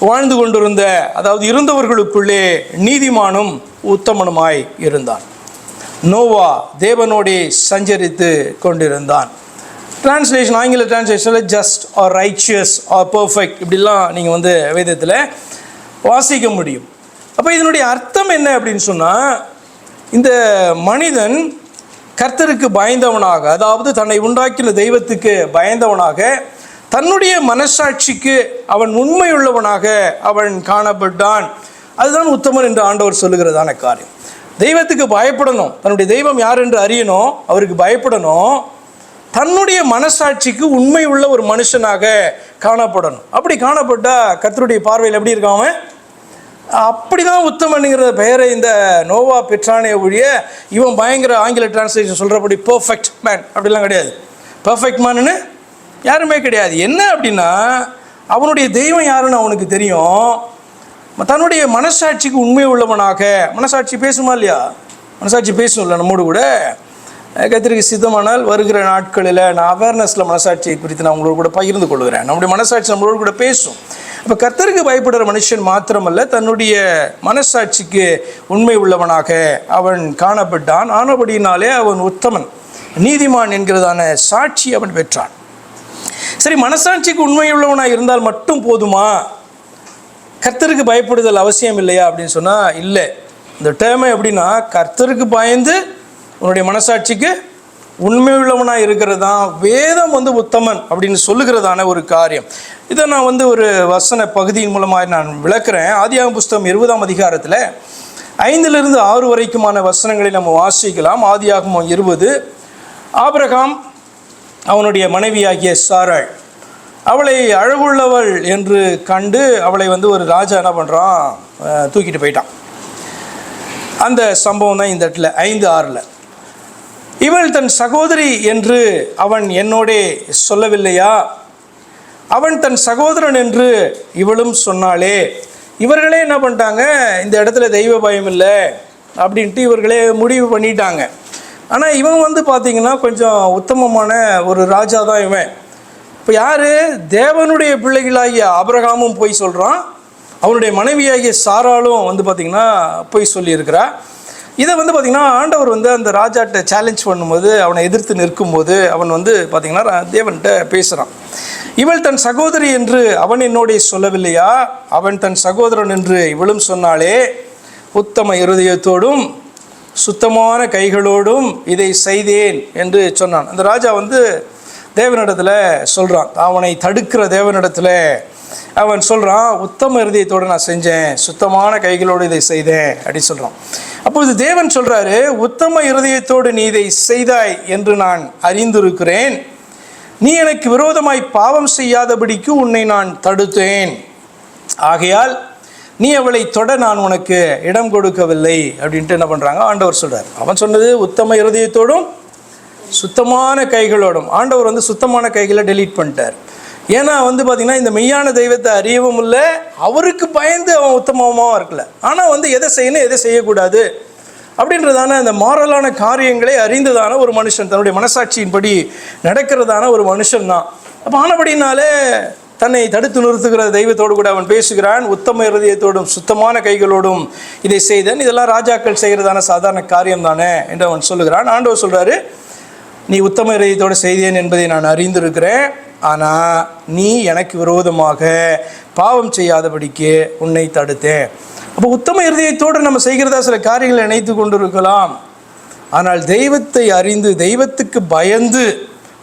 வாழ்ந்து கொண்டிருந்த, அதாவது இருந்தவர்களுக்குள்ளே நீதிமானும் உத்தமனுமாய் இருந்தான். நோவா தேவனோடே சஞ்சரித்து கொண்டிருந்தான். டிரான்ஸ்லேஷன், ஆங்கில டிரான்ஸ்லேஷனில் just or righteous or perfect இப்படிலாம் நீங்கள் வேதத்தில் வாசிக்க முடியும். அப்போ இதனுடைய அர்த்தம் என்ன அப்படின்னு சொன்னால், இந்த மனிதன் கர்த்தருக்கு பயந்தவனாக, அதாவது தன்னை உண்டாக்கின தெய்வத்துக்கு பயந்தவனாக, தன்னுடைய மனசாட்சிக்கு அவன் உண்மையுள்ளவனாக அவன் காணப்பட்டான். அதுதான் உத்தமன் என்று ஆண்டவர் சொல்லுகிறதான காரியம். தெய்வத்துக்கு பயப்படணும், தன்னுடைய தெய்வம் யார் என்று அறியணும், அவருக்கு பயப்படணும், தன்னுடைய மனசாட்சிக்கு உண்மை உள்ள ஒரு மனுஷனாக காணப்படணும். அப்படி காணப்பட்டால் கர்த்தருடைய பார்வையில் எப்படி இருக்காம, அப்படிதான் உத்தமனுங்கிற பெயரை இந்த நோவா பெற்றானே ஒழிய இவன் பயங்கர ஆங்கில டிரான்ஸ்லேஷன் சொல்கிறபடி பர்ஃபெக்ட் மேன் அப்படிலாம் கிடையாது. பர்ஃபெக்ட் மேனுன்னு யாருமே கிடையாது. என்ன அப்படின்னா, அவனுடைய தெய்வம் யாருன்னு அவனுக்கு தெரியும், தன்னுடைய மனசாட்சிக்கு உண்மை உள்ளவனாக. மனசாட்சி பேசுமா இல்லையா? மனசாட்சி பேசும் இல்லை நம்மோடு கூட. கர்த்தருக்கு சித்தமானால் வருகிற நாட்களில் நான் அவேர்னஸில் மனசாட்சியை குறித்து நான் உங்களோட கூட பகிர்ந்து கொள்கிறேன். நம்முடைய மனசாட்சி நம்மளோட கூட பேசும். இப்போ கர்த்தருக்கு பயப்படுற மனுஷன் மாத்திரமல்ல, தன்னுடைய மனசாட்சிக்கு உண்மை உள்ளவனாக அவன் காணப்பட்டான். ஆனபடினாலே அவன் உத்தமன், நீதிமான் என்கிறதான சாட்சி அவன் பெற்றான். சரி, மனசாட்சிக்கு உண்மை உள்ளவனாக இருந்தால் மட்டும் போதுமா? கர்த்தருக்கு பயப்படுதல் அவசியம் இல்லையா அப்படின்னு சொன்னால் இல்லை. இந்த டேர்மை எப்படின்னா, கர்த்தருக்கு பயந்து உன்னுடைய மனசாட்சிக்கு உண்மை உள்ளவனாக இருக்கிறது தான் வேதம் உத்தமன் அப்படின்னு சொல்லுகிறதான ஒரு காரியம். இதை நான் ஒரு வசன பகுதியின் மூலமாக நான் விளக்குறேன். ஆதியாகமம் புஸ்தகம் 20ஆம் அதிகாரத்தில் 5 to 6 வரைக்குமான வசனங்களை நம்ம வாசிக்கலாம். ஆதியாகமம் 20. ஆபிரகாம் அவனுடைய மனைவியாகிய சாராள், அவளை அழகுள்ளவள் என்று கண்டு அவளை ஒரு ராஜா என்ன பண்ணுறான், தூக்கிட்டு போயிட்டான். அந்த சம்பவம் தான் இந்த இடத்துல 5:6. இவள் தன் சகோதரி என்று அவன் என்னோடே சொல்லவில்லையா? அவன் தன் சகோதரன் என்று இவளும் சொன்னாளே. இவர்களே என்ன பண்ணிட்டாங்க, இந்த இடத்துல தெய்வ பயம் இல்லை அப்படின்ட்டு இவர்களே முடிவு பண்ணிட்டாங்க. ஆனால் இவன் பார்த்திங்கன்னா கொஞ்சம் உத்தமமான ஒரு ராஜா தான் இவன். இப்போ யார்? தேவனுடைய பிள்ளைகளாகிய ஆபிரகாமும் போய் சொல்கிறான், அவனுடைய மனைவியாகிய சாராளும் பார்த்திங்கன்னா போய் சொல்லியிருக்கிறா. இதை பார்த்திங்கன்னா ஆண்டவர் அந்த ராஜாட்ட சேலஞ்ச் பண்ணும்போது, அவனை எதிர்த்து நிற்கும்போது அவன் பார்த்திங்கன்னா தேவன்கிட்ட பேசுகிறான். இவள் தன் சகோதரி என்று அவன் என்னோட சொல்லவில்லையா? அவன் தன் சகோதரன் என்று இவளும் சொன்னாலே. உத்தம இருதயத்தோடும் சுத்தமான கைகளோடும் இதை செய்தேன் என்று சொன்னான். அந்த ராஜா தேவனிடத்தில் சொல்கிறான். அவனை தடுக்கிற தேவனிடத்தில் அவன் சொல்கிறான், உத்தம இருதயத்தோடு நான் செஞ்சேன், சுத்தமான கைகளோடு இதை செய்தேன் அப்படின்னு சொல்கிறான். அப்போது தேவன் சொல்கிறாரு, உத்தம இருதயத்தோடு நீ இதை செய்தாய் என்று நான் அறிந்திருக்கிறேன். நீ எனக்கு விரோதமாய் பாவம் செய்யாதபடிக்கு உன்னை நான் தடுத்தேன். ஆகையால் நீ அவளை தொட நான் உனக்கு இடம் கொடுக்கவில்லை அப்படின்ட்டு என்ன பண்ணுறாங்க, ஆண்டவர் சொல்கிறார். அவன் சொன்னது உத்தம இருதயத்தோடும் சுத்தமான கைகளோடும். ஆண்டவர் சுத்தமான கைகளை டெலீட் பண்ணிட்டார். ஏன்னா பார்த்திங்கன்னா இந்த மெய்யான தெய்வத்தை அறியவும் இல்லை, அவருக்கு பயந்து அவன் உத்தமமாக இருக்கல. ஆனால் எதை செய்யணும் எதை செய்யக்கூடாது அப்படின்றதான அந்த மாரலான காரியங்களை அறிந்ததான ஒரு மனுஷன், தன்னுடைய மனசாட்சியின்படி நடக்கிறதான ஒரு மனுஷன் தான். அப்போ ஆனபடினாலே தன்னை தடுத்து நிறுத்துகிற தெய்வத்தோடு கூட அவன் பேசுகிறான். உத்தம இருதயத்தோடும் சுத்தமான கைகளோடும் இதை செய்தேன். இதெல்லாம் ராஜாக்கள் செய்கிறதான சாதாரண காரியம் தானே என்று அவன் சொல்லுகிறான். ஆண்டவர் சொல்கிறாரு, நீ உத்தம இருதயத்தோடு செய்தேன் என்பதை நான் அறிந்திருக்கிறேன். ஆனால் நீ எனக்கு விரோதமாக பாவம் செய்யாதபடிக்கு உன்னை தடுத்தேன். அப்போ உத்தம இருதயத்தோடு நம்ம செய்கிறதா சில காரியங்களை நினைத்து கொண்டு இருக்கலாம். ஆனால் தெய்வத்தை அறிந்து தெய்வத்துக்கு பயந்து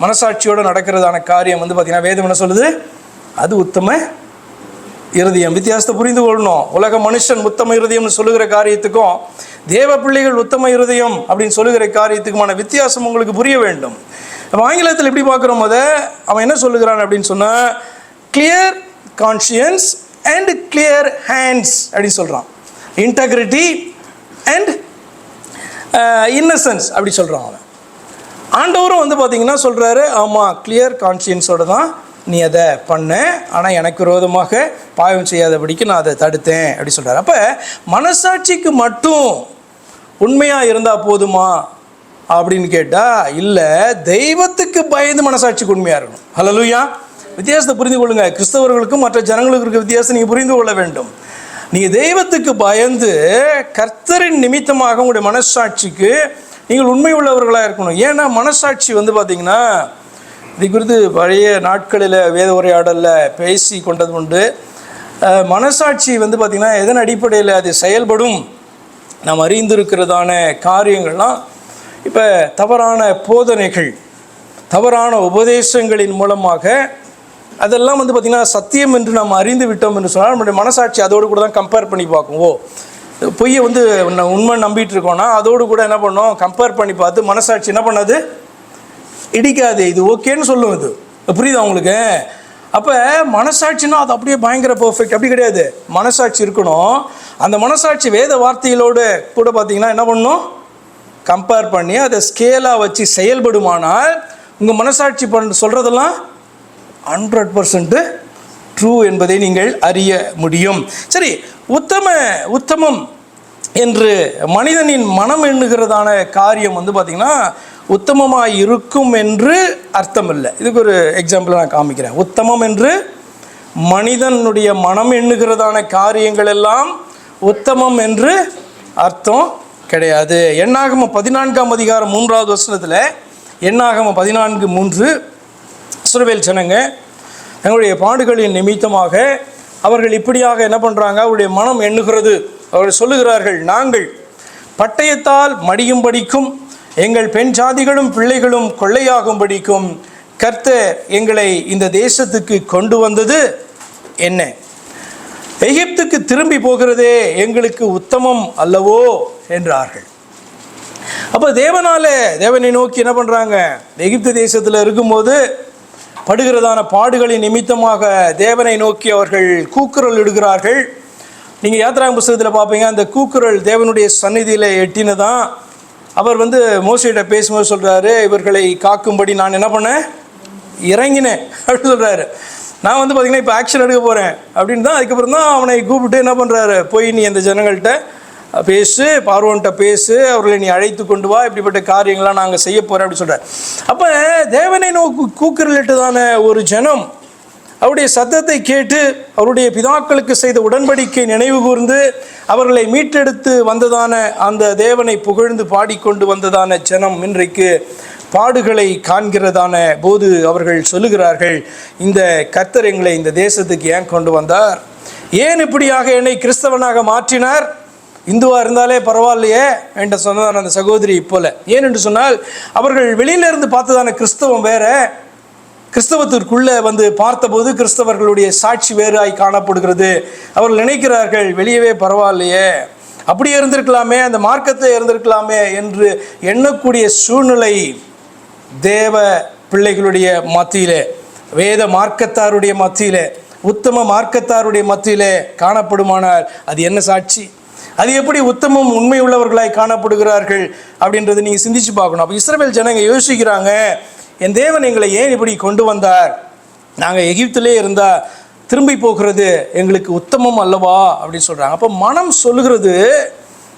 மனசாட்சியோடு நடக்கிறதான காரியம் பார்த்திங்கன்னா வேதம் என்ன சொல்லுது, அது உத்தம இருதயம். வித்தியாசத்தை புரிந்து கொள்ளணும். உலக மனுஷன் உத்தம இருதயம்னு சொல்லுகிற காரியத்துக்கும் தேவ பிள்ளைகள் உத்தம இருதயம் அப்படின்னு சொல்லுகிற காரியத்துக்குமான வித்தியாசம் உங்களுக்கு புரிய வேண்டும். நம்ம ஆங்கிலத்தில் எப்படி பார்க்குறோம், அவன் என்ன சொல்லுகிறான் அப்படின்னு சொன்னால், clear conscience and clear hands அப்படின்னு சொல்கிறான். இன்டெகிரிட்டி அண்ட் இன்னசென்ஸ் அப்படி சொல்கிறான் அவன். ஆண்டவரும் பார்த்திங்கன்னா சொல்கிறாரு, ஆமாம் கிளியர் கான்ஷியன்ஸோடு தான் நீ அதை பண்ண, ஆனால் எனக்கு விரோதமாக பாவம் செய்யாதபடிக்கு நான் அதை தடுத்தேன் அப்படி சொல்கிறார். அப்போ மனசாட்சிக்கு மட்டும் உண்மையாக இருந்தால் போதுமா அப்படின்னு கேட்டால் இல்லை, தெய்வத்துக்கு பயந்து மனசாட்சிக்கு உண்மையாக இருக்கணும். ஹல்லேலூயா. வித்தியாசத்தை புரிந்து கொள்ளுங்க. கிறிஸ்தவர்களுக்கும் மற்ற ஜனங்களுக்கு இருக்க வித்தியாசத்தை நீங்கள் புரிந்து கொள்ள வேண்டும். நீங்கள் தெய்வத்துக்கு பயந்து கர்த்தரின் நிமித்தமாக உங்களுடைய மனசாட்சிக்கு நீங்கள் உண்மை உள்ளவர்களாக இருக்கணும். ஏன்னா மனசாட்சி பார்த்திங்கன்னா இது குறித்து பழைய நாட்களில் வேத உரையாடலில் பேசி கொண்டது உண்டு. மனசாட்சி பார்த்திங்கன்னா எதன் அடிப்படையில் அது செயல்படும் நாம் அறிந்திருக்கிறதான காரியங்கள்லாம், இப்போ தவறான போதனைகள், தவறான உபதேசங்களின் மூலமாக அதெல்லாம் பார்த்திங்கன்னா சத்தியம் என்று நாம் அறிந்து விட்டோம் என்று சொன்னால் நம்முடைய மனசாட்சி அதோடு கூட தான் கம்பேர் பண்ணி பார்க்கும். பொய்யை உண்மை நம்பிட்டு இருக்கோன்னா அதோடு கூட என்ன பண்ணோம், கம்பேர் பண்ணி பார்த்து மனசாட்சி என்ன பண்ணாது, இடிக்காது, இது ஓகேன்னு சொல்லும். இது புரியுதா உங்களுக்கு? அப்போ மனசாட்சினா அது அப்படியே பயங்கர பர்ஃபெக்ட் அப்படி கிடையாது. மனசாட்சி இருக்கணும். அந்த மனசாட்சி வேத வார்த்தைகளோடு கூட பார்த்திங்கன்னா என்ன பண்ணணும், கம்பேர் பண்ணி அதை ஸ்கேலாக வச்சு செயல்படுமானால் உங்கள் மனசாட்சி சொல்கிறதெல்லாம் 100% ட்ரூ என்பதை நீங்கள் அறிய முடியும். சரி, உத்தமம் என்று மனிதனின் மனம் எண்ணுகிறதான காரியம் பார்த்திங்கன்னா உத்தமமாக இருக்கும் என்று அர்த்தம் இல்லை. இதுக்கு ஒரு எக்ஸாம்பிள் நான் காமிக்கிறேன். உத்தமம் என்று மனிதனுடைய மனம் எண்ணுகிறதான காரியங்கள் எல்லாம் உத்தமம் என்று அர்த்தம் கிடையாது. எண்ணாகமம் 14ஆம் அதிகாரம் 3வது வசனத்தில், எண்ணாகமம் 14:3, இஸ்ரவேல் ஜனங்க தங்களுடைய பாடுகளின் நிமித்தமாக அவர்கள் இப்படியாக என்ன பண்ணுறாங்க, அவருடைய மனம் எண்ணுகிறது. அவர்கள் சொல்லுகிறார்கள், நாங்கள் பட்டயத்தால் மடியும்படிக்கும் எங்கள் பெண் ஜாதிகளும் பிள்ளைகளும் கொள்ளையாகும்படிக்கும் கர்த்தர் எங்களை இந்த தேசத்துக்கு கொண்டு வந்தது என்ன? எகிப்துக்கு திரும்பி போகிறதே எங்களுக்கு உத்தமம் அல்லவோ என்றார்கள். அப்போ தேவனை நோக்கி என்ன பண்ணுறாங்க, எகிப்து தேசத்தில் இருக்கும்போது படுகிறதான பாடுகளின் நிமித்தமாக தேவனை நோக்கி அவர்கள் கூக்குரல் இடுகிறார்கள். நீங்கள் யாத்திராகம புத்தகத்தில் பார்ப்பீங்க, அந்த கூக்குரல் தேவனுடைய சந்நிதியில் எட்டினதான். அவர் மோசேயிட்ட பேசும்போது சொல்கிறாரு, இவர்களை காக்கும்படி நான் என்ன பண்ணேன், இறங்கினேன் அப்படின்னு சொல்கிறாரு. நான் பார்த்திங்கன்னா இப்போ ஆக்ஷன் எடுக்க போகிறேன் அப்படின்னு தான். அதுக்கப்புறம் தான் அவனை கூப்பிட்டு என்ன பண்ணுறாரு, போய் நீ அந்த ஜனங்கள்கிட்ட பேசு, பார்வோன்கிட்ட பேசு, அவர்களை நீ அழைத்து கொண்டு வா, இப்படிப்பட்ட காரியங்கள்லாம் நாங்கள் செய்ய போகிறேன் அப்படின்னு சொல்கிறார். அப்போ தேவனை நோக்கி கூக்குரலிட்டதான ஒரு ஜனம் அவருடைய சத்தத்தை கேட்டு அவருடைய பிதாக்களுக்கு செய்த உடன்படிக்கை நினைவு கூர்ந்து அவர்களை மீட்டெடுத்து வந்ததான அந்த தேவனை புகழ்ந்து பாடிக்கொண்டு வந்ததான ஜனம் இன்றைக்கு பாடுகளை காண்கிறதான போது அவர்கள் சொல்லுகிறார்கள், இந்த கர்த்தர் எங்களை இந்த தேசத்துக்கு ஏன் கொண்டு வந்தார், ஏன் இப்படியாக என்னை கிறிஸ்தவனாக மாற்றினார், இந்துவாக இருந்தாலே பரவாயில்லையே என்று சொன்னதான அந்த சகோதரி போல. ஏன் என்று சொன்னால் அவர்கள் வெளியிலிருந்து பார்த்ததான கிறிஸ்தவம் வேற, கிறிஸ்தவத்திற்குள்ளே வந்து பார்த்தபோது கிறிஸ்தவர்களுடைய சாட்சி வேறாய் காணப்படுகிறது. அவர்கள் நினைக்கிறார்கள், வெளியவே பரவாயில்லையே, அப்படியே இருந்திருக்கலாமே, அந்த மார்க்கத்தில் இருந்திருக்கலாமே என்று எண்ணக்கூடிய சூழ்நிலை தேவ பிள்ளைகளுடைய மத்தியிலே, வேத மார்க்கத்தாருடைய மத்தியிலே, உத்தம மார்க்கத்தாருடைய மத்தியிலே காணப்படுமானால் அது என்ன சாட்சி? அது எப்படி உத்தமம் உண்மை உள்ளவர்களாய் காணப்படுகிறார்கள் அப்படின்றத நீங்கள் சிந்திச்சு பார்க்கணும். அப்போ இஸ்ரவேல் ஜனங்க யோசிக்கிறாங்க, என் தேவன் எங்களை ஏன் இப்படி கொண்டு வந்தார்? நாங்கள் எகிப்திலே இருந்தால் திரும்பி போகிறது எங்களுக்கு உத்தமம் அல்லவா அப்படின்னு சொல்கிறாங்க. அப்போ மனம் சொல்லுகிறது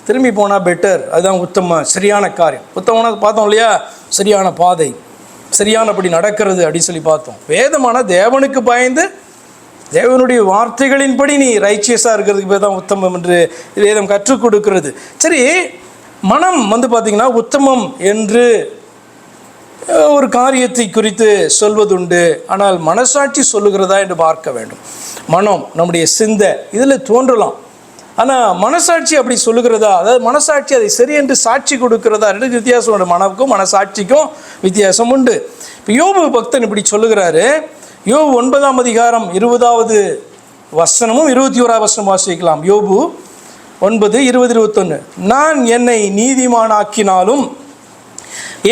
திரும்பி போனால் பெட்டர், அதுதான் உத்தமம், சரியான காரியம். உத்தமம்னா பார்த்தோம் இல்லையா, சரியான பாதை, சரியானபடி நடக்கிறது அப்படின்னு சொல்லி பார்த்தோம். வேதமான தேவனுக்கு பயந்து தேவனுடைய வார்த்தைகளின்படி நீ ரைச்சியஸாக இருக்கிறதுக்கு பேர் தான் உத்தமம் என்று வேதம் கற்றுக் கொடுக்கிறது. சரி, மனம் வந்து பார்த்திங்கன்னா உத்தமம் என்று ஒரு காரியத்தை குறித்து சொல்வதுண்டு, ஆனால் மனசாட்சி சொல்லுகிறதா என்று பார்க்க வேண்டும். மனம் நம்முடைய சிந்தை இதில் தோன்றலாம், ஆனால் மனசாட்சி அப்படி சொல்லுகிறதா, அதாவது மனசாட்சி அதை சரி என்று சாட்சி கொடுக்கிறதா, ரெண்டு வித்தியாசம் உண்டு. மனவுக்கும் மனசாட்சிக்கும் வித்தியாசம் உண்டு. இப்போ யோபு பக்தன் இப்படி சொல்லுகிறாரு. யோபு 9ஆம் அதிகாரம் 20வது வசனமும் 21வது வசனம் வாசிக்கலாம். யோபு 9, 20, 21. நான் என்னை நீதிமானாக்கினாலும்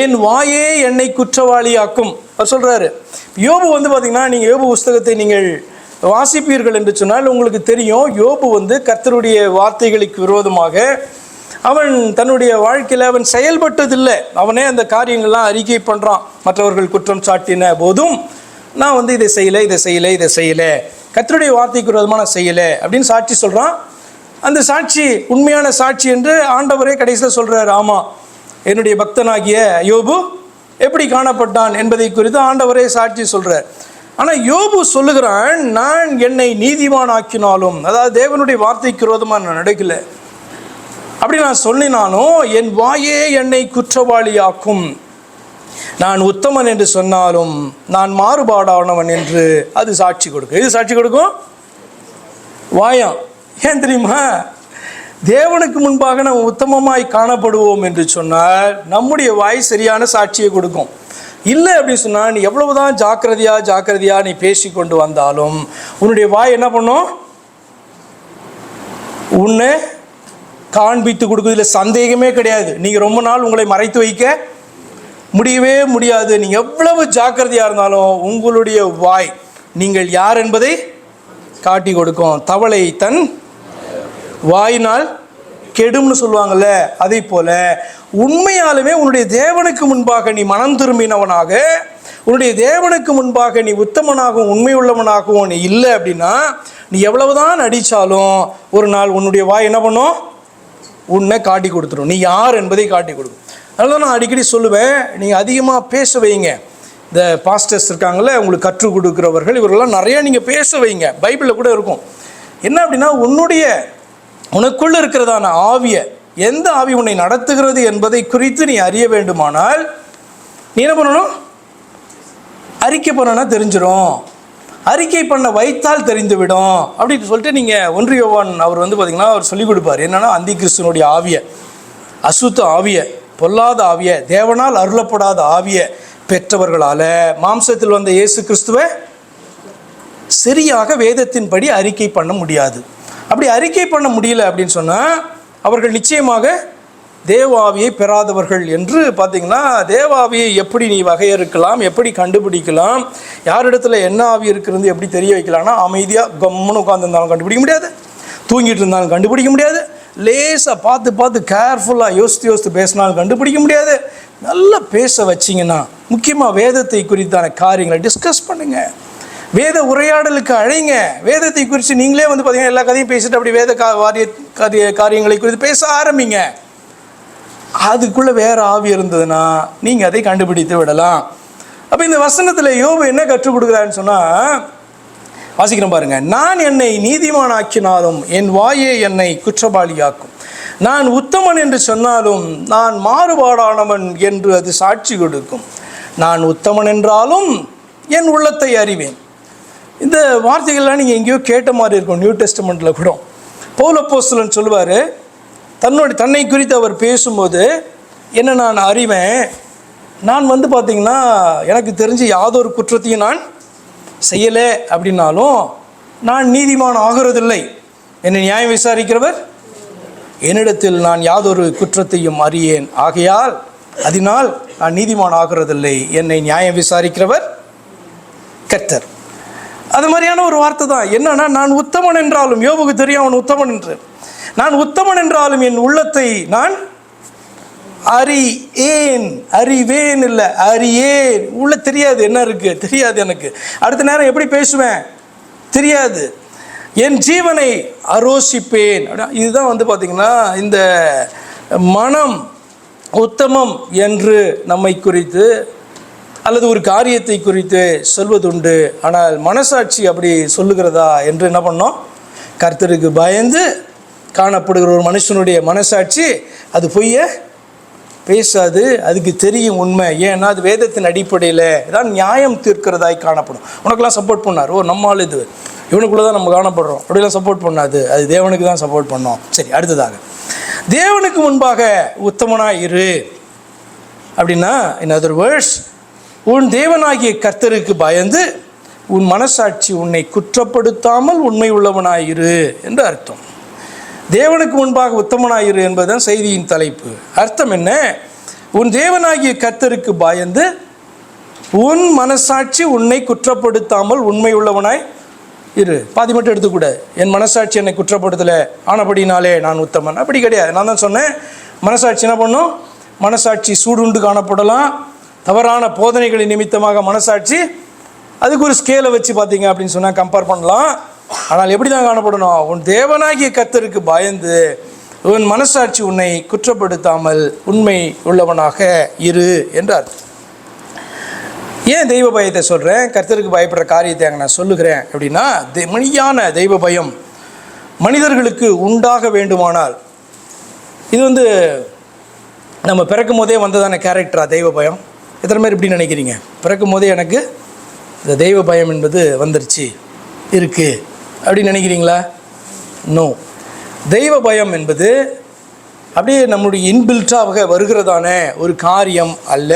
என் வாயே என்னை குற்றவாளியாக்கும். அவர் சொல்கிறாரு. யோபு வந்து பார்த்திங்கன்னா, நீங்கள் யோபு புஸ்தகத்தை நீங்கள் வாசிப்பீர்கள் என்று சொன்னால் உங்களுக்கு தெரியும், யோபு வந்து கர்த்தருடைய வார்த்தைகளுக்கு விரோதமாக அவன் தன்னுடைய வாழ்க்கையில் அவன் செயல்பட்டதில்லை. அவனே அந்த காரியங்கள்லாம் அறிக்கை பண்ணுறான். மற்றவர்கள் குற்றம் சாட்டின போதும் நான் வந்து இதை செய்யலை, கர்த்தருடைய வார்த்தைக்கு விரோதமாக நான் செய்யலை அப்படின்னு சாட்சி சொல்கிறான். அந்த சாட்சி உண்மையான சாட்சி என்று ஆண்டவரே கடைசியில் சொல்கிறார். ஆமாம், என்னுடைய பக்தனாகிய யோபு எப்படி காணப்பட்டான் என்பதை குறித்து ஆண்டவரே சாட்சி சொல்கிறார். ஆனால் யோபு சொல்லுகிறான், நான் என்னை நீதிமான் ஆக்கினாலும், அதாவது தேவனுடைய வார்த்தைக்கு விரோதமாக நான் நடக்கலை, அப்படி நான் சொன்னினாலும் என் வாயே என்னை குற்றவாளியாக்கும். நான் உத்தமன் என்று சொன்னாலும் நான் மாறுபாடானவன் என்று அது சாட்சி கொடுக்கும். இது சாட்சி கொடுக்கும் வாயம். ஏன் தெரியுமா? தேவனுக்கு முன்பாக நம்ம உத்தமமாய் காணப்படுவோம் என்று சொன்னால் நம்முடைய வாய் சரியான சாட்சியை கொடுக்கும். இல்லை அப்படின்னு சொன்னால் நீ எவ்வளவுதான் ஜாக்கிரதையா நீ பேசி கொண்டு வந்தாலும் உன்னுடைய வாய் என்ன பண்ணும்? உன்னை காண்பித்து கொடுக்குறதுல சந்தேகமே கிடையாது. நீங்கள் ரொம்ப நாள் உங்களை மறைத்து வைக்க முடியவே முடியாது. நீங்கள் எவ்வளவு ஜாக்கிரதையாக இருந்தாலும் உங்களுடைய வாய் நீங்கள் யார் என்பதை காட்டி கொடுக்கும். தவளை தன் வாயினால் கெடும்னு சொல்லுவாங்கள்ல, அதே போல உண்மையாலுமே உன்னுடைய தேவனுக்கு முன்பாக நீ மனம் திரும்பினவனாக, உன்னுடைய தேவனுக்கு முன்பாக நீ உத்தமனாகவும் உண்மையுள்ளவனாகவும் நீ இல்லை அப்படின்னா நீ எவ்வளவுதான் அடித்தாலும் ஒரு நாள் உன்னுடைய வாய் என்ன பண்ணும்? உன்னை காட்டி கொடுத்துரும், நீ யார் என்பதை காட்டி கொடுக்கும். அதனால நான் அடிக்கடி சொல்லுவேன், நீங்கள் அதிகமாக பேச வைங்க. இந்த பாஸ்டர்ஸ் இருக்காங்களே, உங்களுக்கு கற்றுக் கொடுக்குறவர்கள், இவர்களெல்லாம் நிறையா நீங்கள் பேச வைங்க. பைபிளில் கூட இருக்கும். என்ன அப்படின்னா, உனக்குள்ளே இருக்கிறதான ஆவியை, எந்த ஆவி உன்னை நடத்துகிறது என்பதை குறித்து நீ அறிய வேண்டுமானால் நீ என்ன பண்ணணும்? அறிக்கை பண்ணனா தெரிஞ்சிடும். அறிக்கை பண்ண வைத்தால் தெரிந்துவிடும் அப்படின்னு சொல்லிட்டு நீங்கள் 1 யோவான் அவர் வந்து பார்த்திங்கன்னா அவர் சொல்லிக் கொடுப்பார். என்னென்னா, அந்தி கிறிஸ்துவனுடைய ஆவியை, அசுத்த ஆவியை, பொல்லாத ஆவியை, தேவனால் அருளப்படாத ஆவியை பெற்றவர்களால் மாம்சத்தில் வந்த இயேசு கிறிஸ்துவை சரியாக வேதத்தின்படி அறிக்கை பண்ண முடியாது. அப்படி அறிக்கை பண்ண முடியல அப்படின்னு சொன்னால் அவர்கள் நிச்சயமாக தேவாவியை பெறாதவர்கள் என்று பார்த்திங்கன்னா, தேவாவியை எப்படி நீ வகையறுக்கலாம், எப்படி கண்டுபிடிக்கலாம், யாரிடத்துல என்ன ஆவி இருக்கிறது எப்படி தெரிய வைக்கலாம்னா, அமைதியாக கம்முன்னு உட்காந்துருந்தாலும் கண்டுபிடிக்க முடியாது, தூங்கிட்டு இருந்தாலும் கண்டுபிடிக்க முடியாது, லேசாக பார்த்து கேர்ஃபுல்லாக யோசித்து பேசினாலும் கண்டுபிடிக்க முடியாது. நல்லா பேச வச்சிங்கன்னா, முக்கியமாக வேதத்தை குறித்தான காரியங்களை டிஸ்கஸ் பண்ணுங்கள், வேத உரையாடலுக்கு அழைங்க. வேதத்தை குறித்து நீங்களே வந்து பார்த்தீங்கன்னா எல்லா கதையும் பேசிட்டு அப்படி வேத காரியங்களை குறித்து பேச ஆரம்பிங்க. அதுக்குள்ளே வேறு ஆவி இருந்ததுன்னா நீங்கள் அதை கண்டுபிடித்து விடலாம். அப்போ இந்த வசனத்தில் யோபு என்ன கற்றுக் கொடுக்குறாருன்னு சொன்னால், வாசிக்கிறேன் பாருங்கள். நான் என்னை நீதிமானாக்கினாலும் என் வாயே என்னை குற்றவாளியாக்கும். நான் உத்தமன் என்று சொன்னாலும் நான் மாறுபாடானவன் என்று அது சாட்சி கொடுக்கும். நான் உத்தமன் என்றாலும் என் உள்ளத்தை அறிவேன். இந்த வார்த்தைகள்லாம் நீங்கள் எங்கேயோ கேட்ட மாதிரி இருக்கும். நியூ டெஸ்டமெண்ட்டில் கூட பவுல் அப்போஸ்தலன் சொல்லுவார், தன்னை குறித்து அவர் பேசும்போது, என்ன நான் அறிவேன், நான் பார்த்திங்கன்னா எனக்கு தெரிஞ்சு யாதொரு குற்றத்தையும் நான் செய்யலை அப்படின்னாலும் நான் நீதிமான் ஆகிறதில்லை. என்னை நியாயம் விசாரிக்கிறவர் என்னிடத்தில் நான் யாதொரு குற்றத்தையும் அறியேன், ஆகையால் அதனால் நான் நீதிமான் ஆகிறதில்லை, என்னை நியாயம் விசாரிக்கிறவர் கர்த்தர். அது மாதிரியான ஒரு வார்த்தை தான். என்னன்னா, நான் உத்தமன் என்றாலும், யோபுக்கு தெரியும் அவன் உத்தமன் என்று, நான் உத்தமன் என்றாலும் என் உள்ளத்தை நான் அறிவேன் இல்லை அறியேன். உள்ள தெரியாது என்ன இருக்கு, தெரியாது எனக்கு. அடுத்த நேரம் எப்படி பேசுவேன் தெரியாது. என் ஜீவனை அரோசிப்பேன். இதுதான் பார்த்தீங்கன்னா இந்த மனம் உத்தமம் என்று நம்மை குறித்து அல்லது ஒரு காரியத்தை குறித்து சொல்வதுண்டு. ஆனால் மனசாட்சி அப்படி சொல்லுகிறதா என்று என்ன பண்ணோம்? கர்த்தருக்கு பயந்து காணப்படுகிற ஒரு மனுஷனுடைய மனசாட்சி அது பொய்ய பேசாது, அதுக்கு தெரியும் உண்மை. ஏன்னா அது வேதத்தின் அடிப்படையில் தான் நியாயம் தீர்க்கிறதாய் காணப்படும். உனக்கெல்லாம் சப்போர்ட் பண்ணார், ஓ நம்மால் இது இவனுக்குள்ளே தான் நம்ம காணப்படுறோம், அப்படிலாம் சப்போர்ட் பண்ணாது, அது தேவனுக்கு தான் சப்போர்ட் பண்ணோம். சரி, அடுத்ததாக தேவனுக்கு முன்பாக உத்தமனாக இரு அப்படின்னா, இன் அதர் வேர்ட்ஸ், உன் தேவனாகிய கர்த்தருக்கு பயந்து உன் மனசாட்சி உன்னை குற்றப்படுத்தாமல் உண்மை உள்ளவனாயிரு என்று அர்த்தம். தேவனுக்கு முன்பாக உத்தமனாயிரு என்பதுதான் செய்தியின் தலைப்பு. அர்த்தம் என்ன? உன் தேவனாகிய கர்த்தருக்கு பயந்து உன் மனசாட்சி உன்னை குற்றப்படுத்தாமல் உண்மை உள்ளவனாய் இரு. பாதி மட்டும் எடுத்துக்கூட, என் மனசாட்சி என்னை குற்றப்படுத்தலை ஆனபடினாலே நான் உத்தமன், அப்படி கிடையாது. நான் தான் சொன்னேன், மனசாட்சி என்ன பண்ணும்? மனசாட்சி சூடுண்டு காணப்படலாம். தவறான போதனைகளின் நிமித்தமாக மனசாட்சி அதுக்கு ஒரு ஸ்கேலை வச்சு பார்த்தீங்க அப்படின்னு சொன்னால் கம்பேர் பண்ணலாம். ஆனால் எப்படி தான் காணப்படணும்? உன் தேவனாகிய கர்த்தருக்கு பயந்து உன் மனசாட்சி உன்னை குற்றப்படுத்தாமல் உண்மை உள்ளவனாக இரு என்று அர்த்தம். ஏன் தெய்வ பயத்தை சொல்கிறேன், கர்த்தருக்கு பயப்படுற காரியத்தை அங்கே நான் சொல்லுகிறேன் அப்படின்னா, மெய்யான தெய்வ பயம் மனிதர்களுக்கு உண்டாக வேண்டுமானால், இது நம்ம பிறக்கும் போதே வந்ததான கேரக்டரா தெய்வ பயம்? எத்தனை பேர் இப்படி நினைக்கிறீங்க? பிறக்கும் போதே எனக்கு இந்த தெய்வ பயம் என்பது வந்துருச்சு இருக்குது அப்படின்னு நினைக்கிறீங்களா? நோ. தெய்வ பயம் என்பது அப்படியே நம்முடைய இன்பில்ட்டாக வருகிறதான ஒரு காரியம் அல்ல.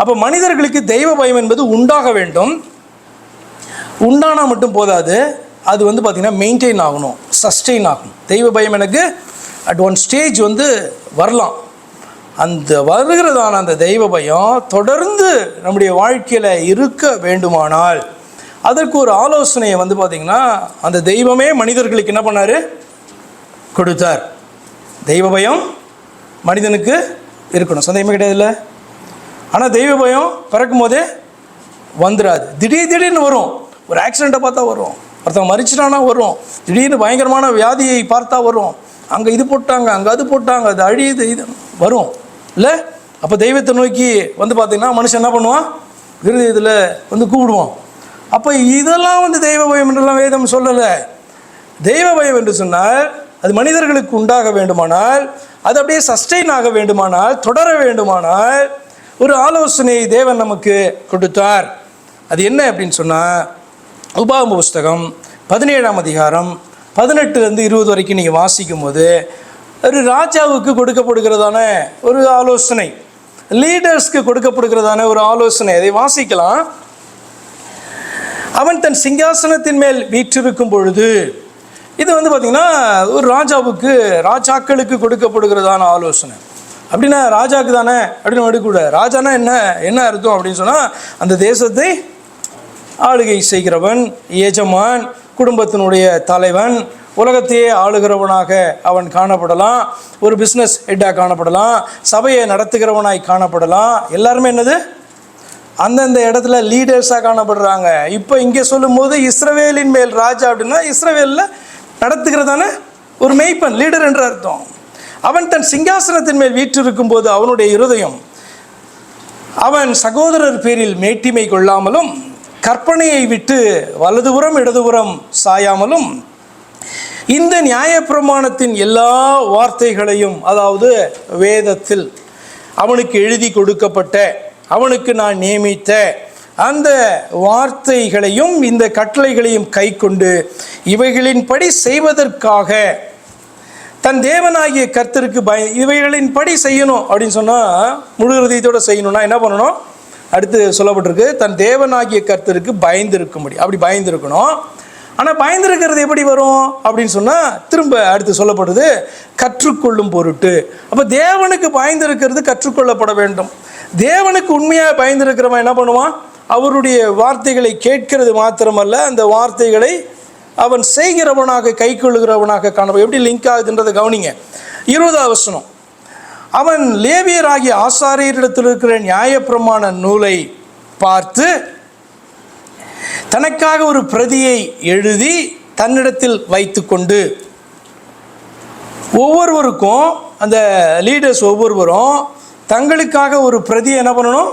அப்போ மனிதர்களுக்கு தெய்வ பயம் என்பது உண்டாக வேண்டும். உண்டானால் மட்டும் போதாது, அது பார்த்திங்கன்னா மெயின்டைன் ஆகணும், சஸ்டெயின் ஆகணும். தெய்வ பயம் எனக்கு அட் ஒன் ஸ்டேஜ் வரலாம். அந்த வருகிறதான அந்த தெய்வ பயம் தொடர்ந்து நம்முடைய வாழ்க்கையில் இருக்க வேண்டுமானால் அதற்கு ஒரு ஆலோசனையை பார்த்திங்கன்னா அந்த தெய்வமே மனிதர்களுக்கு என்ன பண்ணார்? கொடுத்தார். தெய்வ பயம் மனிதனுக்கு இருக்கணும், சந்தேகமே கிடையாதுல்ல. ஆனால் தெய்வ பயம் பிறக்கும் போதே வந்துடாது. திடீர்னு வரும். ஒரு ஆக்சிடெண்ட்டை பார்த்தா வரும், ஒருத்தவங்க மறிச்சிட்டானா வரும், திடீர்னு பயங்கரமான வியாதியை பார்த்தா வரும், அங்கே இது போட்டாங்க அங்கே அது போட்டாங்க, அது அழியுது, இது வரும் இல்லை. அப்போ தெய்வத்தை நோக்கி பார்த்திங்கன்னா மனுஷன் என்ன பண்ணுவான்? இருதயத்தில் கூப்பிடுவான். அப்போ இதெல்லாம் தெய்வ பயம் என்றெல்லாம் வேதம் சொல்லலை. தெய்வ பயம் என்று சொன்னால் அது மனிதர்களுக்கு உண்டாக வேண்டுமானால், அது அப்படியே சஸ்டெயின் ஆக வேண்டுமானால், தொடர வேண்டுமானால் ஒரு ஆலோசனை தேவன் நமக்கு கொடுத்தார். அது என்ன அப்படின்னு சொன்னால், உபாகம புஸ்தகம் 17ஆம் அதிகாரம் 18-20 வரைக்கும் நீங்கள் வாசிக்கும் போது ஒரு ராஜாவுக்கு கொடுக்கப்படுகிறதான ஒரு ஆலோசனை, லீடர்ஸ்க்கு கொடுக்கப்படுகிறதான ஒரு ஆலோசனை, அதை வாசிக்கலாம். அவன் தன் சிங்காசனத்தின் மேல் வீற்றிருக்கும் பொழுது, இது பார்த்திங்கன்னா ஒரு ராஜாக்களுக்கு கொடுக்கப்படுகிறதான ஆலோசனை. அப்படின்னா ராஜாவுக்கு தானே அப்படின்னு எடுக்கக்கூடாது. ராஜானா என்ன அர்த்தம் அப்படின்னு சொன்னால், அந்த தேசத்தை ஆளுகை செய்கிறவன், எஜமான், குடும்பத்தினுடைய தலைவன், உலகத்தையே ஆளுகிறவனாக அவன் காணப்படலாம், ஒரு பிஸ்னஸ் ஹெட்டாக காணப்படலாம், சபையை நடத்துகிறவனாய் காணப்படலாம். எல்லாருமே அந்தந்த இடத்துல லீடர்ஸாக காணப்படுறாங்க. இப்போ இங்கே சொல்லும்போது இஸ்ரவேலின் மேல் ராஜா அப்படின்னா இஸ்ரவேலில் நடத்துகிறதான ஒரு மெய்ப்பன், லீடர் என்ற அர்த்தம். அவன் தன் சிங்காசனத்தின் மேல் வீற்றிருக்கும் போது அவனுடைய இருதயம் அவன் சகோதரர் பேரில் மேட்டிமை கொள்ளாமலும் கற்பனையை விட்டு வலதுபுறம் இடதுபுறம் சாயாமலும் இந்த நியாயப்பிரமாணத்தின் எல்லா வார்த்தைகளையும், அதாவது வேதத்தில் அவனுக்கு எழுதி கொடுக்கப்பட்ட, அவனுக்கு நான் நியமித்த அந்த வார்த்தைகளையும் இந்த கட்டளைகளையும் கை கொண்டு இவைகளின்படி செய்வதற்காக தன் தேவனாகிய கர்த்தருக்கு இவைகளின் படி செய்யணும் அப்படின்னு சொன்னால் முழு ஹൃதயத்தோட செய்யணும்னா என்ன பண்ணணும்? அடுத்து சொல்லப்பட்டிருக்கு, தன் தேவனாகிய கர்த்தருக்கு பயந்திருக்கும்படி. அப்படி பயந்திருக்கணும். ஆனால் பயந்திருக்கிறது எப்படி வரும் அப்படின்னு சொன்னால் திரும்ப அடுத்து சொல்லப்படுது, கற்றுக்கொள்ளும் பொருட்டு. அப்போ தேவனுக்கு பயந்திருக்கிறது கற்றுக்கொள்ளப்பட வேண்டும். தேவனுக்கு உண்மையாக பயந்திருக்கிறவன் என்ன பண்ணுவான்? அவருடைய வார்த்தைகளை கேட்கிறது மாத்திரமல்ல, அந்த வார்த்தைகளை அவன் செய்கிறவனாக, கை கொள்ளுகிறவனாக காணப்படும். எப்படி லிங்க் ஆகுதுன்றதை கவனிங்க. 20வது வசனம், அவன் லேவியராகிய ஆசாரியரிடத்தில் இருக்கிற நியாயப்பிரமாண நூலை பார்த்து தனக்காக ஒரு பிரதியை எழுதி தன்னிடத்தில் வைத்து கொண்டு. ஒவ்வொருவருக்கும் அந்த லீடர்ஸ் ஒவ்வொருவரும் தங்களுக்காக ஒரு பிரதியை என்ன பண்ணணும்?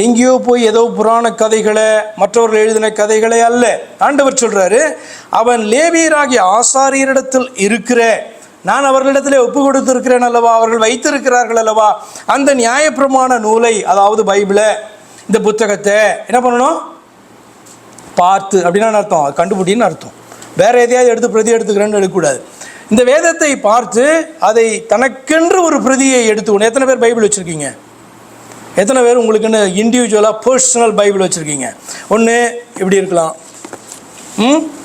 எங்கேயோ போய் ஏதோ புராண கதைகளை, மற்றவர்கள் எழுதின கதைகளை அல்ல. ஆண்டவர் சொல்றாரு, அவன் லேவியராகிய ஆசாரியரிடத்தில் இருக்கிற, நான் அவர்களிடத்தில் ஒப்பு கொடுத்திருக்கிறேன் அல்லவா, அவர்கள் வைத்திருக்கிறார்கள் அல்லவா, அந்த நியாயப்பிரமாண நூலை, அதாவது பைபிளை, இந்த புத்தகத்தை என்ன பண்ணணும்? பார்த்து. அப்படின்னா அர்த்தம் கண்டுபிடின்னு அர்த்தம். வேற எதையாவது எடுத்து பிரதி எடுத்துக்கிறேன்னு எடுக்கக்கூடாது. இந்த வேதத்தை பார்த்து அதை தனக்கென்று ஒரு பிரதியை எடுத்துக்கணும். எத்தனை பேர் பைபிள் வச்சுருக்கீங்க? எத்தனை பேர் உங்களுக்குன்னு இண்டிவிஜுவலாக பர்சனல் பைபிள் வச்சுருக்கீங்க? ஒன்று இப்படி இருக்கலாம்,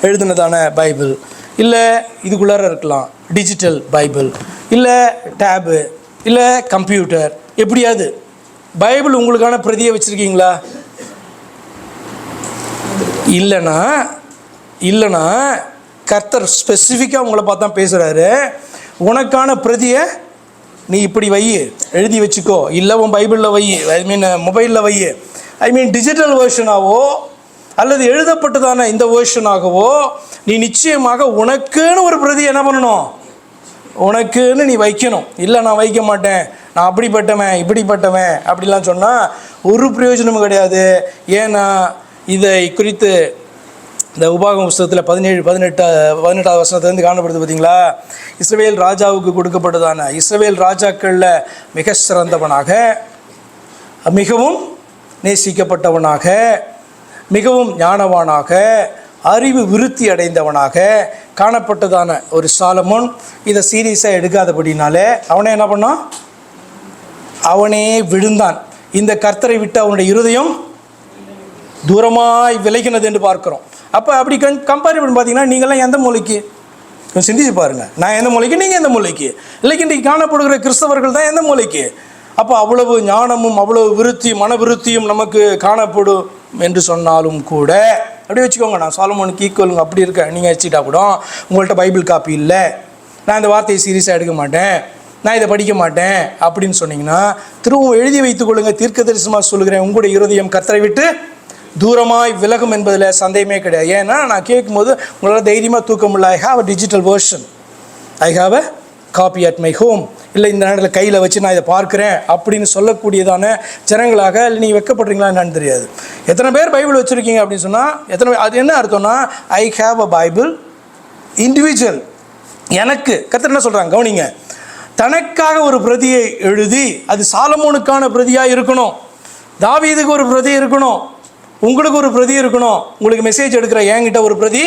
எழுதுனதான பைபிள், இல்லை இதுக்குள்ளார இருக்கலாம் டிஜிட்டல் பைபிள், இல்லை டேபு, இல்லை கம்ப்யூட்டர். எப்படியாவது பைபிள் உங்களுக்கான பிரதியை வச்சுருக்கீங்களா? இல்லைனா கர்த்தர் ஸ்பெசிஃபிக்காக உங்களை பார்த்தா பேசுகிறாரு, உனக்கான பிரதியை நீ இப்படி வை, எழுதி வச்சுக்கோ, இல்லை உன் பைபிளில் வை, மொபைலில் வை, டிஜிட்டல் வேர்ஷனாகவோ அல்லது எழுதப்பட்டதான இந்த வேர்ஷனாகவோ நீ நிச்சயமாக உனக்குன்னு ஒரு பிரதி என்ன பண்ணணும்? உனக்குன்னு நீ வைக்கணும். இல்லை நான் வைக்க மாட்டேன், நான் அப்படிப்பட்டவன் இப்படிப்பட்டவன் அப்படிலாம் சொன்னால் ஒரு பிரயோஜனமும் கிடையாது. ஏன்னா இதை குறித்து இந்த உபாகம புஸ்தகத்தில் 18வது வசனத்திலேருந்து காணப்படுது பார்த்தீங்களா? இஸ்ரவேல் ராஜாவுக்கு கொடுக்கப்பட்டதான, இஸ்ரவேல் ராஜாக்களில் மிக சிறந்தவனாக, மிகவும் நேசிக்கப்பட்டவனாக, மிகவும் ஞானவானாக, அறிவு விருத்தி அடைந்தவனாக காணப்பட்டதான ஒரு சாலமோன் இதை சீரியஸாக எடுக்காதபடினாலே அவனே என்ன பண்ணான்? அவனே விழுந்தான். இந்த கர்த்தரை விட்டு அவனுடைய இருதயம் தூரமாய் விலகினது என்று பார்க்கிறோம். அப்போ அப்படி கம்பேர் பண்ணி பார்த்தீங்கன்னா நீங்கள்லாம் எந்த மூலைக்கு? கொஞ்சம் சிந்திச்சு பாருங்கள். நான் எந்த மூலைக்கு, நீங்கள் எந்த மூலைக்கு? இல்லைக்கு இன்றைக்கு காணப்படுகிற கிறிஸ்தவர்கள் தான் எந்த மூலைக்கு? அப்போ அவ்வளவு ஞானமும் அவ்வளவு விருத்தியும் மன விருத்தியும் நமக்கு காணப்படும் என்று சொன்னாலும் கூட, அப்படி வச்சுக்கோங்க, நான் சாலமோனுக்கு ஈக்குவலுங்க அப்படி இருக்கேன், நீங்கள் வச்சுக்கிட்டா கூட உங்கள்கிட்ட பைபிள் காப்பி இல்லை, நான் இந்த வார்த்தையை சீரியஸாக எடுக்க மாட்டேன், நான் இதை படிக்க மாட்டேன் அப்படின்னு சொன்னீங்கன்னா திரும்பவும் எழுதி வைத்துக் கொள்ளுங்க. தீர்க்க தரிசனமாக சொல்லுகிறேன், உங்களுடைய இருதயம் கர்த்தரை விட்டு தூரமாய் விலகும் என்பதில் சந்தேகமே கிடையாது. ஏன்னா நான் கேட்கும்போது உங்களால் தைரியமாக தூக்க முடியல. I have a digital version, I have a copy at my home, இல்லை இந்த நேரத்தில் கையில் வச்சு நான் இதை பார்க்குறேன் அப்படின்னு சொல்லக்கூடியதான ஜனங்களாக இல்லை நீங்கள் வைக்கப்படுறீங்களா என்னன்னு தெரியாது. எத்தனை பேர் பைபிள் வச்சுருக்கீங்க அப்படின்னு சொன்னால் எத்தனை பேர்? அது என்ன அர்த்தம்னா ஐ ஹாவ் அ பைபிள் இண்டிவிஜுவல். எனக்கு கர்த்தர் என்ன சொல்கிறாங்க கவனிங்க, தனக்காக ஒரு பிரதியை எழுதி, அது சாலமோனுக்கான பிரதியாக இருக்கணும், தாவீதுக்கு ஒரு பிரதி இருக்கணும், உங்களுக்கு ஒரு பிரதி இருக்கணும், உங்களுக்கு மெசேஜ் எடுக்கிற என்கிட்ட ஒரு பிரதி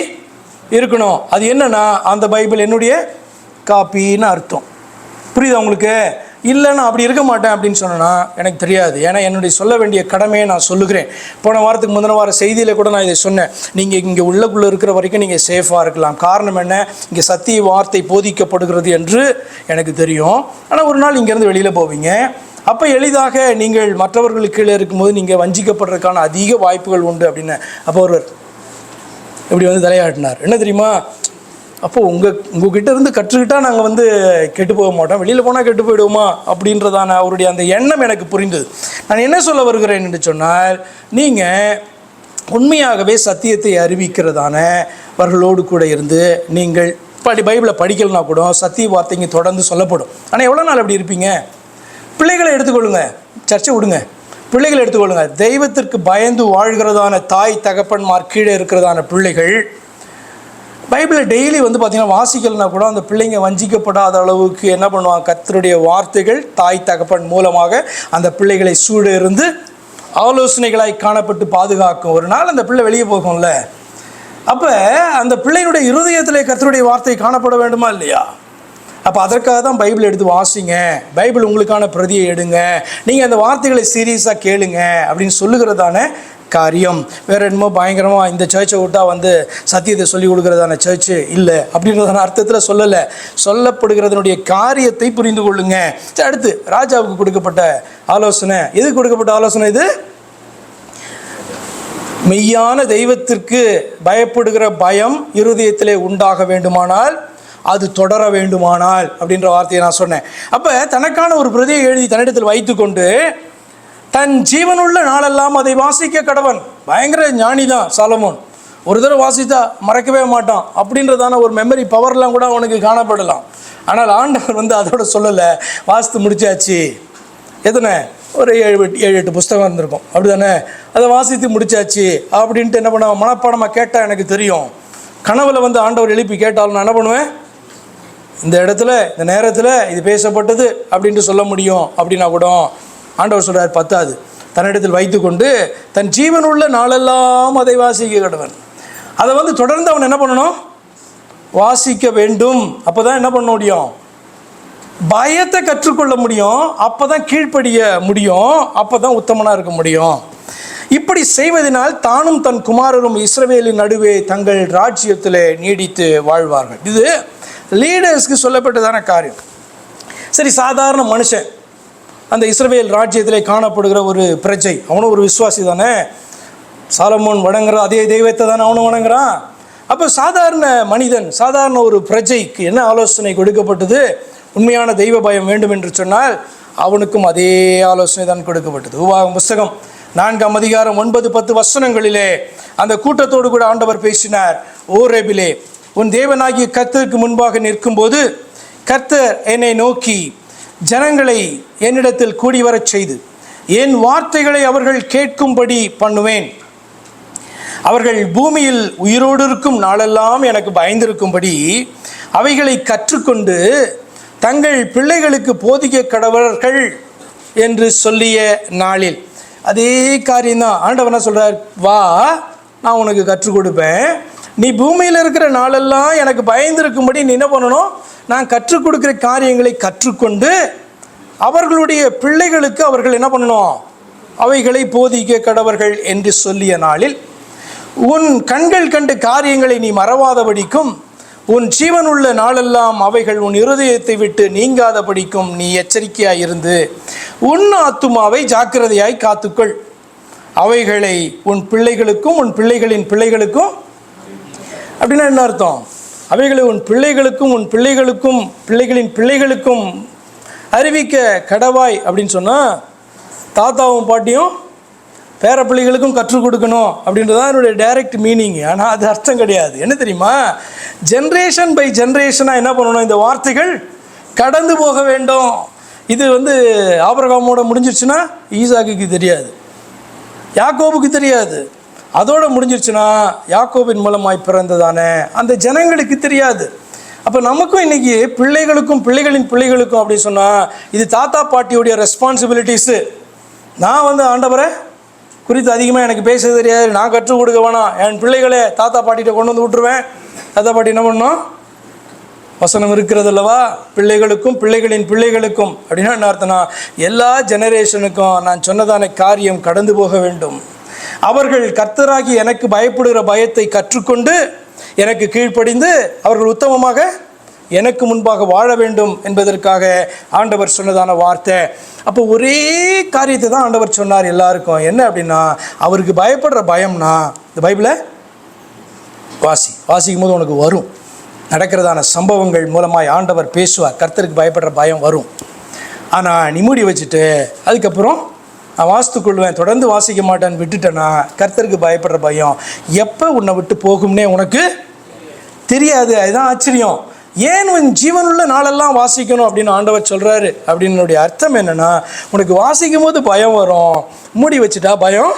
இருக்கணும். அது என்னன்னா அந்த பைபிள் என்னுடைய காப்பின்னு அர்த்தம். புரியுதா உங்களுக்கு? இல்லைன்னா அப்படி இருக்க மாட்டேன் அப்படின்னு சொன்னேன்னா எனக்கு தெரியாது. ஏன்னா என்னுடைய சொல்ல வேண்டிய கடமையை நான் சொல்லுகிறேன். போன வாரத்துக்கு முந்தின வார செய்தியில் கூட நான் இதை சொன்னேன். நீங்கள் இங்கே உள்ளக்குள்ளே இருக்கிற வரைக்கும் நீங்கள் சேஃபாக இருக்கலாம். காரணம் என்ன? இங்கே சத்திய வார்த்தை போதிக்கப்படுகிறது என்று எனக்கு தெரியும். ஆனால் ஒரு நாள் இங்கேருந்து வெளியில் போவீங்க. அப்போ எளிதாக நீங்கள் மற்றவர்களுக்கு கீழே இருக்கும்போது நீங்கள் வஞ்சிக்கப்படுறதுக்கான அதிக வாய்ப்புகள் உண்டு அப்படின்னு அப்போ ஒருவர் இப்படி வந்து தலையாட்டினார். என்ன தெரியுமா? அப்போது உங்ககிட்ட இருந்து கற்றுக்கிட்டால் நாங்கள் கெட்டு போக மாட்டோம், வெளியில் போனால் கெட்டு போயிடுவோமா அப்படின்றதான அவருடைய அந்த எண்ணம் எனக்கு புரிந்தது. நான் என்ன சொல்ல வருகிறேன் என்று சொன்னால், நீங்கள் உண்மையாகவே சத்தியத்தை அறிவிக்கிறதானவர்களோடு கூட இருந்து நீங்கள் பைபிளை படிக்கலனா கூட சத்திய வார்த்தைங்க தொடர்ந்து சொல்லப்படும். ஆனால் எவ்வளோ நாள் அப்படி இருப்பீங்க? பிள்ளைகளை எடுத்துக்கொள்ளுங்க, சர்ச்சை விடுங்க, பிள்ளைகளை எடுத்துக்கொள்ளுங்க. தெய்வத்திற்கு பயந்து வாழ்கிறதான தாய் தகப்பன்மார் கீழே இருக்கிறதான பிள்ளைகள் பைபிளை டெய்லி பார்த்தீங்கன்னா வாசிக்கலனா கூட அந்த பிள்ளைங்க வஞ்சிக்கப்படாத அளவுக்கு என்ன பண்ணுவாங்க? கர்த்தருடைய வார்த்தைகள் தாய் தகப்பன் மூலமாக அந்த பிள்ளைகளை சூழ இருந்து ஆலோசனைகளாய் காணப்பட்டு பாதுகாக்கும். ஒரு நாள் அந்த பிள்ளை வெளியே போகும்ல, அப்போ அந்த பிள்ளையினுடைய இருதயத்திலே கர்த்தருடைய வார்த்தை காணப்பட வேண்டுமா இல்லையா? அப்போ அதற்காக தான் பைபிள் எடுத்து வாசிங்க, பைபிள் உங்களுக்கான பிரதியை எடுங்க, நீங்கள் அந்த வார்த்தைகளை சீரியஸாக கேளுங்க அப்படின்னு சொல்லுகிறதான காரியம். வேறு என்னமோ பயங்கரமாக இந்த சர்ச்சை விட்டால் சத்தியத்தை சொல்லிக் கொடுக்குறதான சர்ச்சு இல்லை அப்படின்றதான அர்த்தத்தில் சொல்லலை. சொல்லப்படுகிறதனுடைய காரியத்தை புரிந்து கொள்ளுங்க. அடுத்து ராஜாவுக்கு கொடுக்கப்பட்ட ஆலோசனை. எதுக்கு கொடுக்கப்பட்ட ஆலோசனை இது? மெய்யான தெய்வத்திற்கு பயப்படுகிற பயம் இருதயத்திலே உண்டாக வேண்டுமானால், அது தொடர வேண்டுமானால் அப்படின்ற வார்த்தையை நான் சொன்னேன். அப்போ தனக்கான ஒரு பிரதியை எழுதி தன்னிடத்தில் வைத்து கொண்டு தன் ஜீவனுள்ள நாளெல்லாம் அதை வாசிக்க கடவன். பயங்கர ஞானி தான் சாலமோன். ஒரு தடவை வாசித்தா மறக்கவே மாட்டான் அப்படின்றதான ஒரு மெமரி பவர்லாம் கூட அவனுக்கு காணப்படலாம். ஆனால் ஆண்டவர் அதோட சொல்லலை, வாசித்து முடிச்சாச்சு. எத்தனை? ஒரு 7-8 புஸ்தகம் இருந்திருக்கும், அப்படி தானே? அதை வாசித்து முடிச்சாச்சு அப்படின்ட்டு என்ன பண்ண, மனப்பாடமாக கேட்டால் எனக்கு தெரியும். கனவுல ஆண்டவர் எழுப்பி கேட்டாலும் நான் என்ன பண்ணுவேன், இந்த இடத்துல இந்த நேரத்தில் இது பேசப்பட்டது அப்படின்ட்டு சொல்ல முடியும். அப்படின்னா கூட ஆண்டவர் சொல்கிறார், பத்தாது, தன்னிடத்தில் வைத்து கொண்டு தன் ஜீவனுள்ள நாளெல்லாம் அதை வாசிக்க கடவன். அதை தொடர்ந்து அவன் என்ன பண்ணணும், வாசிக்க வேண்டும். அப்போ தான் என்ன பண்ண முடியும், பயத்தை கற்றுக்கொள்ள முடியும். அப்போ தான் கீழ்ப்படிய முடியும். அப்போ தான் உத்தமனாக இருக்க முடியும். இப்படி செய்வதனால் தானும் தன் குமாரரும் இஸ்ரவேலின் நடுவே தங்கள் ராஜ்யத்தில் நீடித்து வாழ்வார்கள். இது லீடர்ஸ்க்கு சொல்லப்பட்டதான காரியம். சரி, சாதாரண மனுஷன் அந்த இஸ்ரவேல் ராஜ்யத்தில் காணப்படுகிற ஒரு பிரஜை, அவனும் ஒரு விசுவாசி தானே. சாலமோன் வணங்குறான், அதே தெய்வத்தை தானே அவனும் வணங்குறான். அப்போ சாதாரண மனிதன், சாதாரண ஒரு பிரஜைக்கு என்ன ஆலோசனை கொடுக்கப்பட்டது? உண்மையான தெய்வ பயம் வேண்டும் என்று சொன்னால் அவனுக்கும் அதே ஆலோசனை தான் கொடுக்கப்பட்டது. உபாகமம் புஸ்தகம் 4ஆம் அதிகாரம் 9-10 வசனங்களிலே அந்த கூட்டத்தோடு கூட ஆண்டவர் பேசினார். ஓரேபிலே உன் தேவனாகிய கர்த்தருக்கு முன்பாக நிற்கும்போது கர்த்தர் என்னை நோக்கி ஜனங்களை என்னிடத்தில் கூடி வரச் செய்து என் வார்த்தைகளை அவர்கள் கேட்கும்படி பண்ணுவேன். அவர்கள் பூமியில் உயிரோடு இருக்கும் நாளெல்லாம் எனக்கு பயந்திருக்கும்படி அவைகளை கற்றுக்கொண்டு தங்கள் பிள்ளைகளுக்கு போதிக்க கடவர்கள் என்று சொல்லிய நாளில். அதே காரியம்தான் ஆண்டவர் என்ன சொல்கிறார், வா நான் உனக்கு கற்றுக் கொடுப்பேன். நீ பூமியில் இருக்கிற நாளெல்லாம் எனக்கு பயந்திருக்கும்படி நீ என்ன பண்ணணும், நான் கற்றுக் கொடுக்குற காரியங்களை கற்றுக்கொண்டு அவர்களுடைய பிள்ளைகளுக்கு அவர்கள் என்ன பண்ணணும், அவைகளை போதிக்க கடவர்கள் என்று சொல்லிய நாளில் உன் கண்கள் கண்டு காரியங்களை நீ மறவாதபடிக்கும் உன் ஜீவனுள்ள நாளெல்லாம் அவைகள் உன் இருதயத்தை விட்டு நீங்காதபடிக்கும் நீ எச்சரிக்கையாய் இருந்து உன் ஆத்துமாவை ஜாக்கிரதையாய் காத்துக்கொள். அவைகளை உன் பிள்ளைகளுக்கும் உன் பிள்ளைகளின் பிள்ளைகளுக்கும். அப்படின்னா என்ன அர்த்தம்? அவைகளை உன் பிள்ளைகளுக்கும் உன் பிள்ளைகளுக்கும் பிள்ளைகளின் பிள்ளைகளுக்கும் அறிவிக்க கடவாய் அப்படின்னு சொன்னால் தாத்தாவும் பாட்டியும் பேர பிள்ளைகளுக்கும் கற்றுக் கொடுக்கணும் அப்படின்றதான் என்னுடைய டைரக்ட் மீனிங். ஆனால் அது அர்த்தம் கிடையாது. என்ன தெரியுமா, ஜென்ரேஷன் பை ஜென்ரேஷனாக என்ன பண்ணணும், இந்த வார்த்தைகள் கடந்து போக வேண்டும். இது ஆபிரகாமோட முடிஞ்சிருச்சுன்னா ஈசாக்குக்கு தெரியாது, யாக்கோபுக்கு தெரியாது. அதோடு முடிஞ்சிருச்சுன்னா யாக்கோபின் மூலமாய் பிறந்ததான அந்த ஜனங்களுக்கு தெரியாது. அப்போ நமக்கும் இன்றைக்கி பிள்ளைகளுக்கும் பிள்ளைகளின் பிள்ளைகளுக்கும் அப்படின்னு சொன்னால் இது தாத்தா பாட்டியுடைய ரெஸ்பான்சிபிலிட்டிஸு. நான் ஆண்டவரை குறித்து அதிகமாக எனக்கு பேச தெரியாது, நான் கற்றுக் கொடுக்க வேணாம், என் பிள்ளைகளே தாத்தா பாட்டிகிட்ட கொண்டு விட்டுருவேன். தாத்தா பாட்டி என்ன பண்ணணும், வசனம் இருக்கிறது அல்லவா, பிள்ளைகளுக்கும் பிள்ளைகளின் பிள்ளைகளுக்கும். அப்படின்னா என்ன அர்த்தம்னா எல்லா ஜெனரேஷனுக்கும் நான் சொன்னதான காரியம் கடந்து போக வேண்டும். அவர்கள் கர்த்தராகி எனக்கு பயப்படுகிற பயத்தை கற்றுக்கொண்டு எனக்கு கீழ்ப்படிந்து அவர்கள் உத்தமமாக எனக்கு முன்பாக வாழ வேண்டும் என்பதற்காக ஆண்டவர் சொன்னதான வார்த்தை. அப்போ ஒரே காரியத்தை தான் ஆண்டவர் சொன்னார் எல்லாருக்கும். என்ன அப்படின்னா, அவருக்கு பயப்படுற பயம்னா இந்த பைபிளை வாசிக்கும் போது உனக்கு வரும். நடக்கிறதான சம்பவங்கள் மூலமாக ஆண்டவர் பேசுவார். கர்த்தருக்கு பயப்படுற பயம் வரும். ஆனால் நீ மூடி வச்சுட்டு அதுக்கப்புறம் நான் வாசித்துக்கொள்வேன், தொடர்ந்து வாசிக்க மாட்டேன்னு விட்டுட்டேன்னா கர்த்தருக்கு பயப்படுற பயம் எப்போ உன்னை விட்டு போகும்னே உனக்கு தெரியாது. அதுதான் ஆச்சரியம். ஏன் உன் ஜீவனுள்ள நாளெல்லாம் வாசிக்கணும் அப்படின்னு ஆண்டவர் சொல்கிறாரு அப்படின்னுடைய அர்த்தம் என்னென்னா, உனக்கு வாசிக்கும் போது பயம் வரும், மூடி வச்சுட்டா பயம்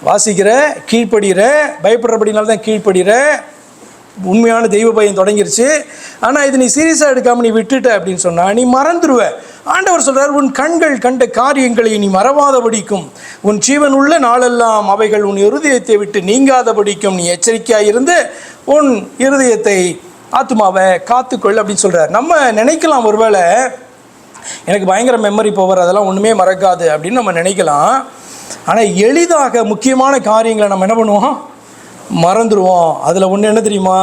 வாசிக்கிற, கீழ்ப்படுகிற, பயப்படுறபடினால தான் கீழ்ப்படுகிற, உண்மையான தெய்வ பயம் தொடங்கிருச்சு. ஆனால் இது நீ சீரியஸாக எடுக்காமல் நீ விட்டுட்ட அப்படின்னு சொன்னால் நீ மறந்துடுவ. ஆண்டவர் சொல்கிறார், உன் கண்கள் கண்ட காரியங்களை நீ மறவாதபடிக்கும், உன் ஜீவன் உள்ள நாளெல்லாம் அவைகள் உன் இருதயத்தை விட்டு நீங்காதபடிக்கும் நீ எச்சரிக்கையாக இருந்து உன் இருதயத்தை ஆத்துமாவை காத்துக்கொள் அப்படின்னு சொல்கிறார். நம்ம நினைக்கலாம் ஒருவேளை எனக்கு பயங்கர மெமரி பவர், அதெல்லாம் ஒன்றுமே மறக்காது அப்படின்னு நம்ம நினைக்கலாம். ஆனால் எளிதாக முக்கியமான காரியங்களை நம்ம என்ன பண்ணுவோம், மறந்துடுவோம். அதில் ஒன்று என்ன தெரியுமா,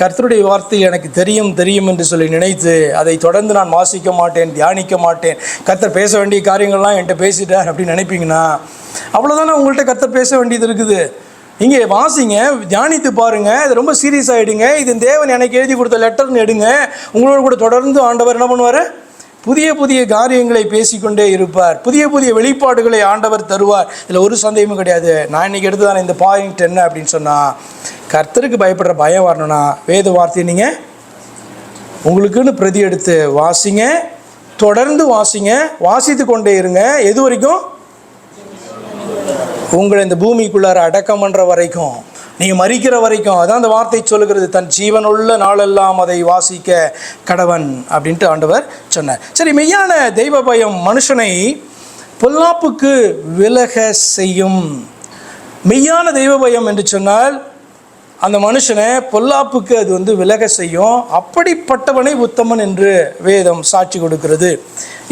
கர்த்தருடைய வார்த்தை எனக்கு தெரியும் என்று சொல்லி நினைத்து அதை தொடர்ந்து நான் வாசிக்க மாட்டேன், தியானிக்க மாட்டேன். கர்த்தர் பேச வேண்டிய காரியங்கள்லாம் என்கிட்ட பேசிட்டார் அப்படின்னு நினைப்பீங்கன்னா அவ்வளோதானே உங்கள்கிட்ட கர்த்தர் பேச வேண்டியது இருக்குது. இங்கே வாசிங்க, தியானித்து பாருங்கள், இது ரொம்ப சீரியஸ் ஆகிடுங்க. இது தேவன் எனக்கு எழுதி கொடுத்த லெட்டர்னு எடுங்க. உங்களோட கூட தொடர்ந்து ஆண்டவர் என்ன பண்ணுவார், புதிய புதிய காரியங்களை பேசிக்கொண்டே இருப்பார். புதிய புதிய வெளிப்பாடுகளை ஆண்டவர் தருவார். இதில் ஒரு சந்தேகமும் கிடையாது. நான் இன்றைக்கி எடுத்ததான இந்த பாயிண்ட் என்ன அப்படின்னு சொன்னால், கர்த்தருக்கு பயப்படுற பயம் வரணும்னா வேத வார்த்தையை நீங்கள் உங்களுக்குன்னு பிரதி எடுத்து வாசிங்க, தொடர்ந்து வாசிங்க, வாசித்து கொண்டே இருங்க. எது வரைக்கும்? உங்களை இந்த பூமிக்குள்ளார அடக்கம் பண்ணுற வரைக்கும், நீங்கள் மரிக்கிற வரைக்கும். அதான் அந்த வார்த்தை சொல்லுகிறது, தன் ஜீவனுள்ள நாளெல்லாம் அதை வாசிக்க கடவன் அப்படின்ட்டு ஆண்டவர் சொன்னார். சரி, மெய்யான தெய்வ பயம் மனுஷனை பொல்லாப்புக்கு விலக செய்யும். மெய்யான தெய்வ பயம் என்று சொன்னால் அந்த மனுஷனை பொல்லாப்புக்கு அது விலக செய்யும். அப்படிப்பட்டவனை உத்தமன் என்று வேதம் சாட்சி கொடுக்கிறது.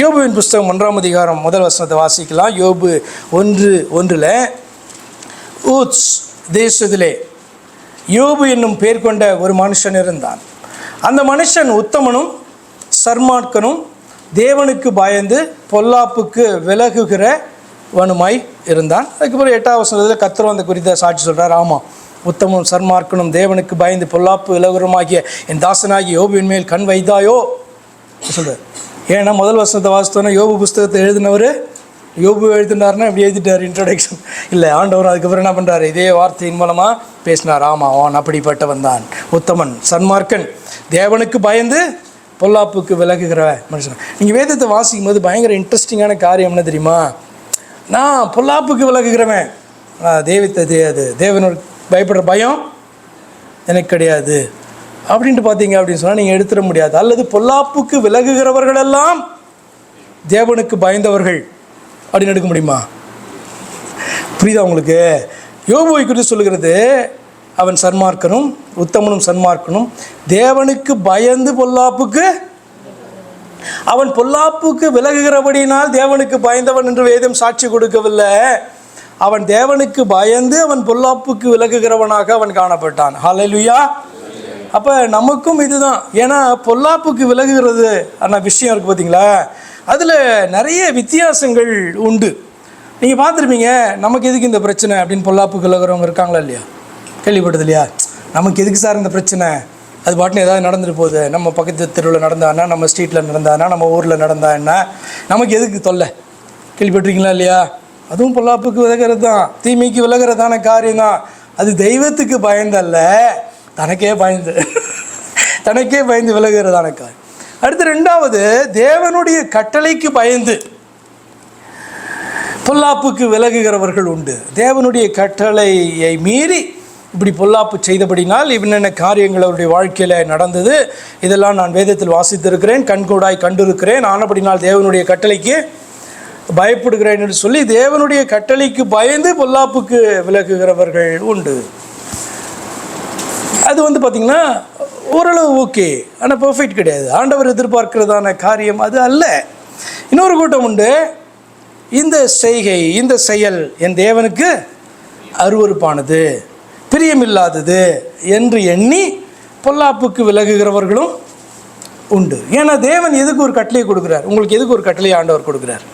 யோபுவின் புஸ்தகம் 1ஆம் அதிகாரம் 1 வசனத்தை வாசிக்கலாம். யோபு 1:1 ஊத்ஸ் தேசத்திலே யோபு என்னும் பேர் கொண்ட ஒரு மனுஷன் இருந்தான். அந்த மனுஷன் உத்தமனும் சர்மார்க்கனும் தேவனுக்கு பயந்து பொல்லாப்புக்கு விலகுகிறவனுமாய் இருந்தான். அதுக்கப்புறம் 8ஆம் வசனத்தில் கர்த்தர் அந்த குறித்த சாட்சி சொல்கிறார். ஆமாம், உத்தமனும் சர்மார்க்கனும் தேவனுக்கு பயந்து பொல்லாப்பு விலகுறமாகிய என் தாசனாகிய யோபுவின் மேல் கண் வைத்தாயோ சொல்கிறார். ஏன்னா முதல் வசனத்தை வாசித்தோன்னா யோபு புஸ்தகத்தை எழுதினவர் யோபு எழுதினார்னா இப்படி எழுதிட்டார் இன்ட்ரடக்ஷன் இல்லை. ஆண்டவர் அதுக்கப்புறம் என்ன பண்ணுறாரு, இதே வார்த்தையின் மூலமாக பேசினார். ஆமாம், அவன் அப்படிப்பட்டவன் தான் உத்தமன் சன்மார்க்கன், தேவனுக்கு பயந்து பொல்லாப்புக்கு விலகுகிற மனுஷன். நீங்கள் வேதத்தை வாசிக்கும் போது பயங்கர இன்ட்ரெஸ்டிங்கான காரியம் என்ன தெரியுமா, நான் பொல்லாப்புக்கு விலகுகிறவன், நான் அது தேவனோட பயப்படுற பயம் எனக்கு கிடையாது அப்படின்ட்டு பார்த்தீங்க அப்படின்னு சொன்னால் நீங்கள் எடுத்துட முடியாது. அல்லது பொல்லாப்புக்கு விலகுகிறவர்களெல்லாம் தேவனுக்கு பயந்தவர்கள் அப்படின்னு எடுக்க முடியுமா? புரியுதா உங்களுக்கு? யோபுவை குறித்து சொல்லுகிறது, அவன் சன்மார்க்கனும் உத்தமனும் சன்மார்க்கனும் தேவனுக்கு பயந்து பொல்லாப்புக்கு, அவன் பொல்லாப்புக்கு விலகுகிறபடியினால் தேவனுக்கு பயந்தவன் என்று வேதம் சாட்சி கொடுக்கவில்லை. அவன் தேவனுக்கு பயந்து அவன் பொல்லாப்புக்கு விலகுகிறவனாக அவன் காணப்பட்டான். ஹல்லேலூயா. அப்போ நமக்கும் இதுதான். ஏன்னா பொல்லாப்புக்கு விலகுகிறது அந்த விஷயம் இருக்குது பார்த்தீங்களா, அதில் நிறைய வித்தியாசங்கள் உண்டு. நீங்கள் பார்த்துருப்பீங்க, நமக்கு எதுக்கு இந்த பிரச்சனை அப்படின்னு பொல்லாப்புக்கு விலகுறவங்க இருக்காங்களா இல்லையா? கேள்விப்பட்டது இல்லையா? நமக்கு எதுக்கு சார் இந்த பிரச்சனை, அது பாட்டுன்னு ஏதாவது நடந்துட்டு போகுது, நம்ம பக்கத்து தெருவில் நடந்தான்னா, நம்ம ஸ்ட்ரீட்டில் நடந்தான்னா, நம்ம ஊரில் நடந்தா என்ன, நமக்கு எதுக்கு தொல்லை? கேள்விப்பட்டிருக்கீங்களா இல்லையா? அதுவும் பொல்லாப்புக்கு விலகிறது தான், தீமைக்கு விலகிறதான காரியம் தான். அது தெய்வத்துக்கு பயந்தல்ல, தனக்கே பயந்து விலகிறதான காரியம். அடுத்து 2வது, தேவனுடைய கட்டளைக்கு பயந்து பொல்லாப்புக்கு விலகுகிறவர்கள் உண்டு. தேவனுடைய கட்டளையை மீறி இப்படி பொல்லாப்பு செய்தபடினால் என்னென்ன காரியங்கள் அவருடைய வாழ்க்கையில் நடந்தது, இதெல்லாம் நான் வேதத்தில் வாசித்திருக்கிறேன், கண்கூடாய் கண்டிருக்கிறேன், ஆனபடினால் தேவனுடைய கட்டளைக்கு பயப்படுகிறேன் என்று சொல்லி தேவனுடைய கட்டளைக்கு பயந்து பொல்லாப்புக்கு விலகுகிறவர்கள் உண்டு. அது பார்த்திங்கன்னா ஓரளவு ஓகே, ஆனால் பெர்ஃபெக்ட் கிடையாது. ஆண்டவர் எதிர்பார்க்கிறதான காரியம் அது அல்ல. இன்னொரு கூட்டம் உண்டு, இந்த செய்கை இந்த செயல் என் தேவனுக்கு அருவருப்பானது பிரியமில்லாதது என்று எண்ணி பொல்லாப்புக்கு விலகுகிறவர்களும் உண்டு. ஏன்னா தேவன் எதுக்கு ஒரு கட்டளையை கொடுக்குறார், உங்களுக்கு எதுக்கு ஒரு கட்டளையை ஆண்டவர் கொடுக்குறார்,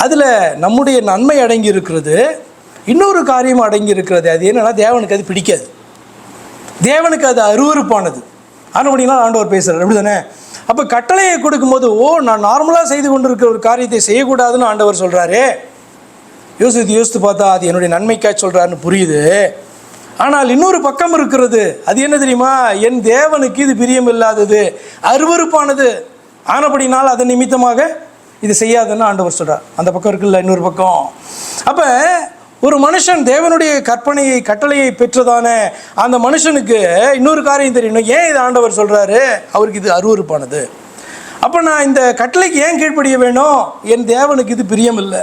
அதில் நம்முடைய நன்மை அடங்கி இருக்கிறது, இன்னொரு காரியம் அடங்கி இருக்கிறது. அது என்னென்னா தேவனுக்கு அது பிடிக்காது, தேவனுக்கு அது அருவருப்பானது. ஆனபடினா ஆண்டவர் பேசுகிறார், அப்படி தானே? அப்போ கட்டளையை கொடுக்கும்போது நான் நார்மலாக செய்து கொண்டு இருக்கிற ஒரு காரியத்தை செய்யக்கூடாதுன்னு ஆண்டவர் சொல்கிறாரு. யோசித்து பார்த்தா அது என்னுடைய நன்மைக்காக சொல்கிறாருன்னு புரியுது. ஆனால் இன்னொரு பக்கம் இருக்கிறது, அது என்ன தெரியுமா, என் தேவனுக்கு இது பிரியமில்லாதது அருவருப்பானது, ஆனபடினால் அதன் நிமித்தமாக இது செய்யாதுன்னு ஆண்டவர் சொல்கிறார். அந்த பக்கம் இருக்குல்ல இன்னொரு பக்கம். அப்போ ஒரு மனுஷன் தேவனுடைய கற்பனையை கட்டளையை பெற்றதான அந்த மனுஷனுக்கு இன்னொரு காரியம் தெரியணும். ஏன் இது ஆண்டவர் சொல்கிறாரு? அவருக்கு இது அருவருப்பானது. அப்போ நான் இந்த கட்டளைக்கு ஏன் கீழ்ப்படிய வேணும்? என் தேவனுக்கு இது பிரியம் இல்லை.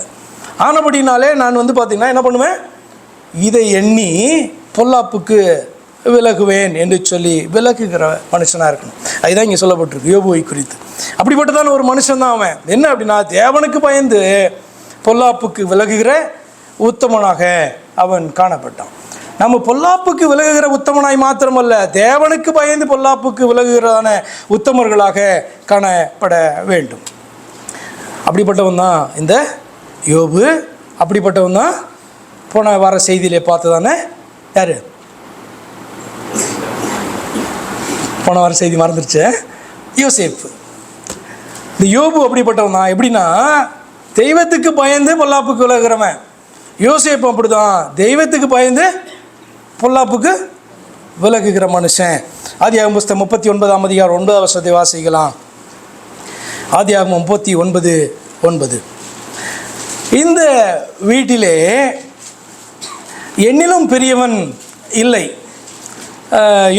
ஆனபடினாலே நான் பார்த்திங்கன்னா என்ன பண்ணுவேன்? இதை எண்ணி பொல்லாப்புக்கு விலகுவேன் என்று சொல்லி விலகுகிற மனுஷனாக இருக்கணும். அதுதான் இங்கே சொல்லப்பட்டிருக்கு யோபுவை குறித்து. அப்படிப்பட்டதான ஒரு மனுஷன் தான் அவன். என்ன அப்படின்னா, தேவனுக்கு பயந்து பொல்லாப்புக்கு விலகுகிற உத்தமனாக அவன் காணப்பட்டான். நம்ம பொல்லாப்புக்கு விலகுகிற உத்தமனாய் மாத்திரமல்ல, தேவனுக்கு பயந்து பொல்லாப்புக்கு விலகுகிறதான உத்தமர்களாக காணப்பட வேண்டும். அப்படிப்பட்டவன் தான் இந்த யோபு. அப்படிப்பட்டவன் தான் போன வார செய்தியிலே பார்த்ததானே யார்? போன வார செய்தி மறந்துருச்சு. யோசேப்பு. இந்த யோபு அப்படிப்பட்டவன் தான். எப்படின்னா, தெய்வத்துக்கு பயந்து பொல்லாப்புக்கு விலகுறவன். யோசேப்பு அப்படிதான், தெய்வத்துக்கு பயந்து பொல்லாப்புக்கு விலகுகிற மனுஷன். ஆதியாகமம் புஸ்தகம் 39ஆம் அதிகாரம் 9ஆம் வசனத்தை வாசிக்கலாம். ஆதியாகமம் 39:9. இந்த வீட்டிலே என்னிலும் பெரியவன் இல்லை.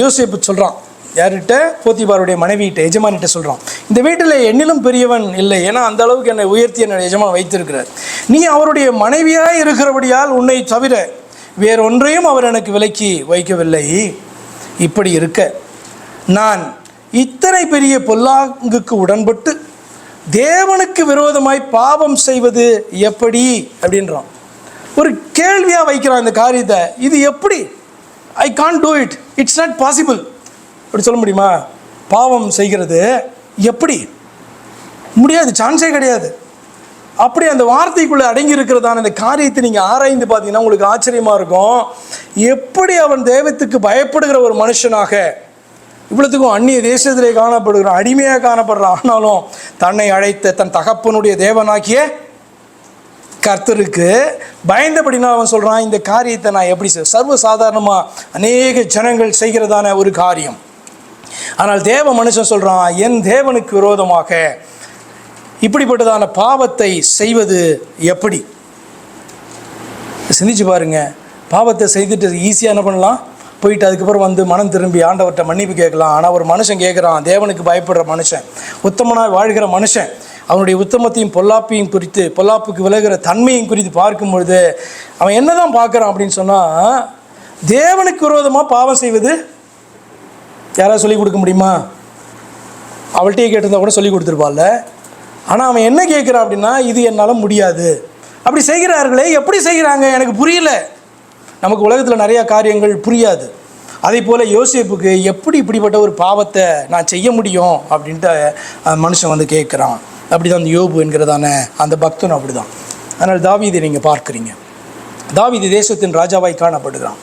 யோசேப்பு சொல்கிறான். யார்கிட்ட? போத்திபாருடைய மனைவியிட்ட, எஜமானிட்ட சொல்கிறான், இந்த வீட்டில் என்னிலும் பெரியவன் இல்லை. ஏன்னா அந்த அளவுக்கு என்னை உயர்த்தி என்னுடைய எஜமான் வைத்திருக்கிறார். நீ அவருடைய மனைவியாக இருக்கிறபடியால் உன்னை தவிர வேறொன்றையும் அவர் எனக்கு விலக்கி வைக்கவில்லை. இப்படி இருக்க நான் இத்தனை பெரிய பொல்லாங்குக்கு உடன்பட்டு தேவனுக்கு விரோதமாய் பாவம் செய்வது எப்படி அப்படின்றான். ஒரு கேள்வியாக வைக்கிறான் இந்த காரியத்தை. இது எப்படி? I can't do it, it's not possible அப்படி சொல்ல முடியுமா? பாவம் செய்கிறது எப்படி முடியாது, சான்ஸே கிடையாது. அப்படி அந்த வார்த்தைக்குள்ளே அடங்கி இருக்கிறதான இந்த காரியத்தை நீங்கள் ஆராய்ந்து பார்த்தீங்கன்னா உங்களுக்கு ஆச்சரியமாக இருக்கும். எப்படி அவன் தெய்வத்துக்கு பயப்படுகிற ஒரு மனுஷனாக, இவ்வளோத்துக்கும் அந்நிய தேசத்திலே காணப்படுகிறான், அடிமையாக காணப்படுறான், ஆனாலும் தன்னை அழைத்த தன் தகப்பனுடைய தேவனாகிய கர்த்தருக்கு பயந்தபடினா அவன் சொல்கிறான், இந்த காரியத்தை நான் எப்படி சர்வசாதாரணமாக அநேக ஜனங்கள் செய்கிறதான ஒரு காரியம். ஆனால் தேவ மனுஷன் சொல்கிறான், என் தேவனுக்கு விரோதமாக இப்படிப்பட்டதான பாவத்தை செய்வது எப்படி? சிந்திச்சு பாருங்க. பாவத்தை செய்துட்டு ஈஸியாக என்ன பண்ணலாம்? போயிட்டு அதுக்கப்புறம் மனம் திரும்பி ஆண்டவர்கிட்ட மன்னிப்பு கேட்கலாம். ஆனால் ஒரு மனுஷன் கேட்குறான், தேவனுக்கு பயப்படுற மனுஷன், உத்தமனாய் வாழ்கிற மனுஷன், அவனுடைய உத்தமத்தையும் பொல்லாப்பையும் குறித்து, பொல்லாப்புக்கு விலகிற தன்மையும் குறித்து பார்க்கும்பொழுது அவன் என்ன தான் பார்க்குறான் அப்படின்னு சொன்னால், தேவனுக்கு விரோதமாக பாவம் செய்வது யாராவது சொல்லிக் கொடுக்க முடியுமா? அவள்கிட்டயே கேட்டிருந்தா கூட சொல்லி கொடுத்துருப்பாள்ல. ஆனால் அவன் என்ன கேட்குறான் அப்படின்னா, இது என்னால் முடியாது. அப்படி செய்கிறார்களே, எப்படி செய்கிறாங்க எனக்கு புரியல. நமக்கு உலகத்தில் நிறையா காரியங்கள் புரியாது. அதே போல் யோசேப்புக்கு எப்படி இப்படிப்பட்ட ஒரு பாவத்தை நான் செய்ய முடியும் அப்படின்ட்டு மனுஷன் கேட்குறான். அப்படி தான் அந்த யோபு என்கிறதான அந்த பக்தன் அப்படி தான். அதனால் தாவீதை நீங்கள் பார்க்குறீங்க. தாவீது தேசத்தின் ராஜாவாய் காணப்படுகிறான்.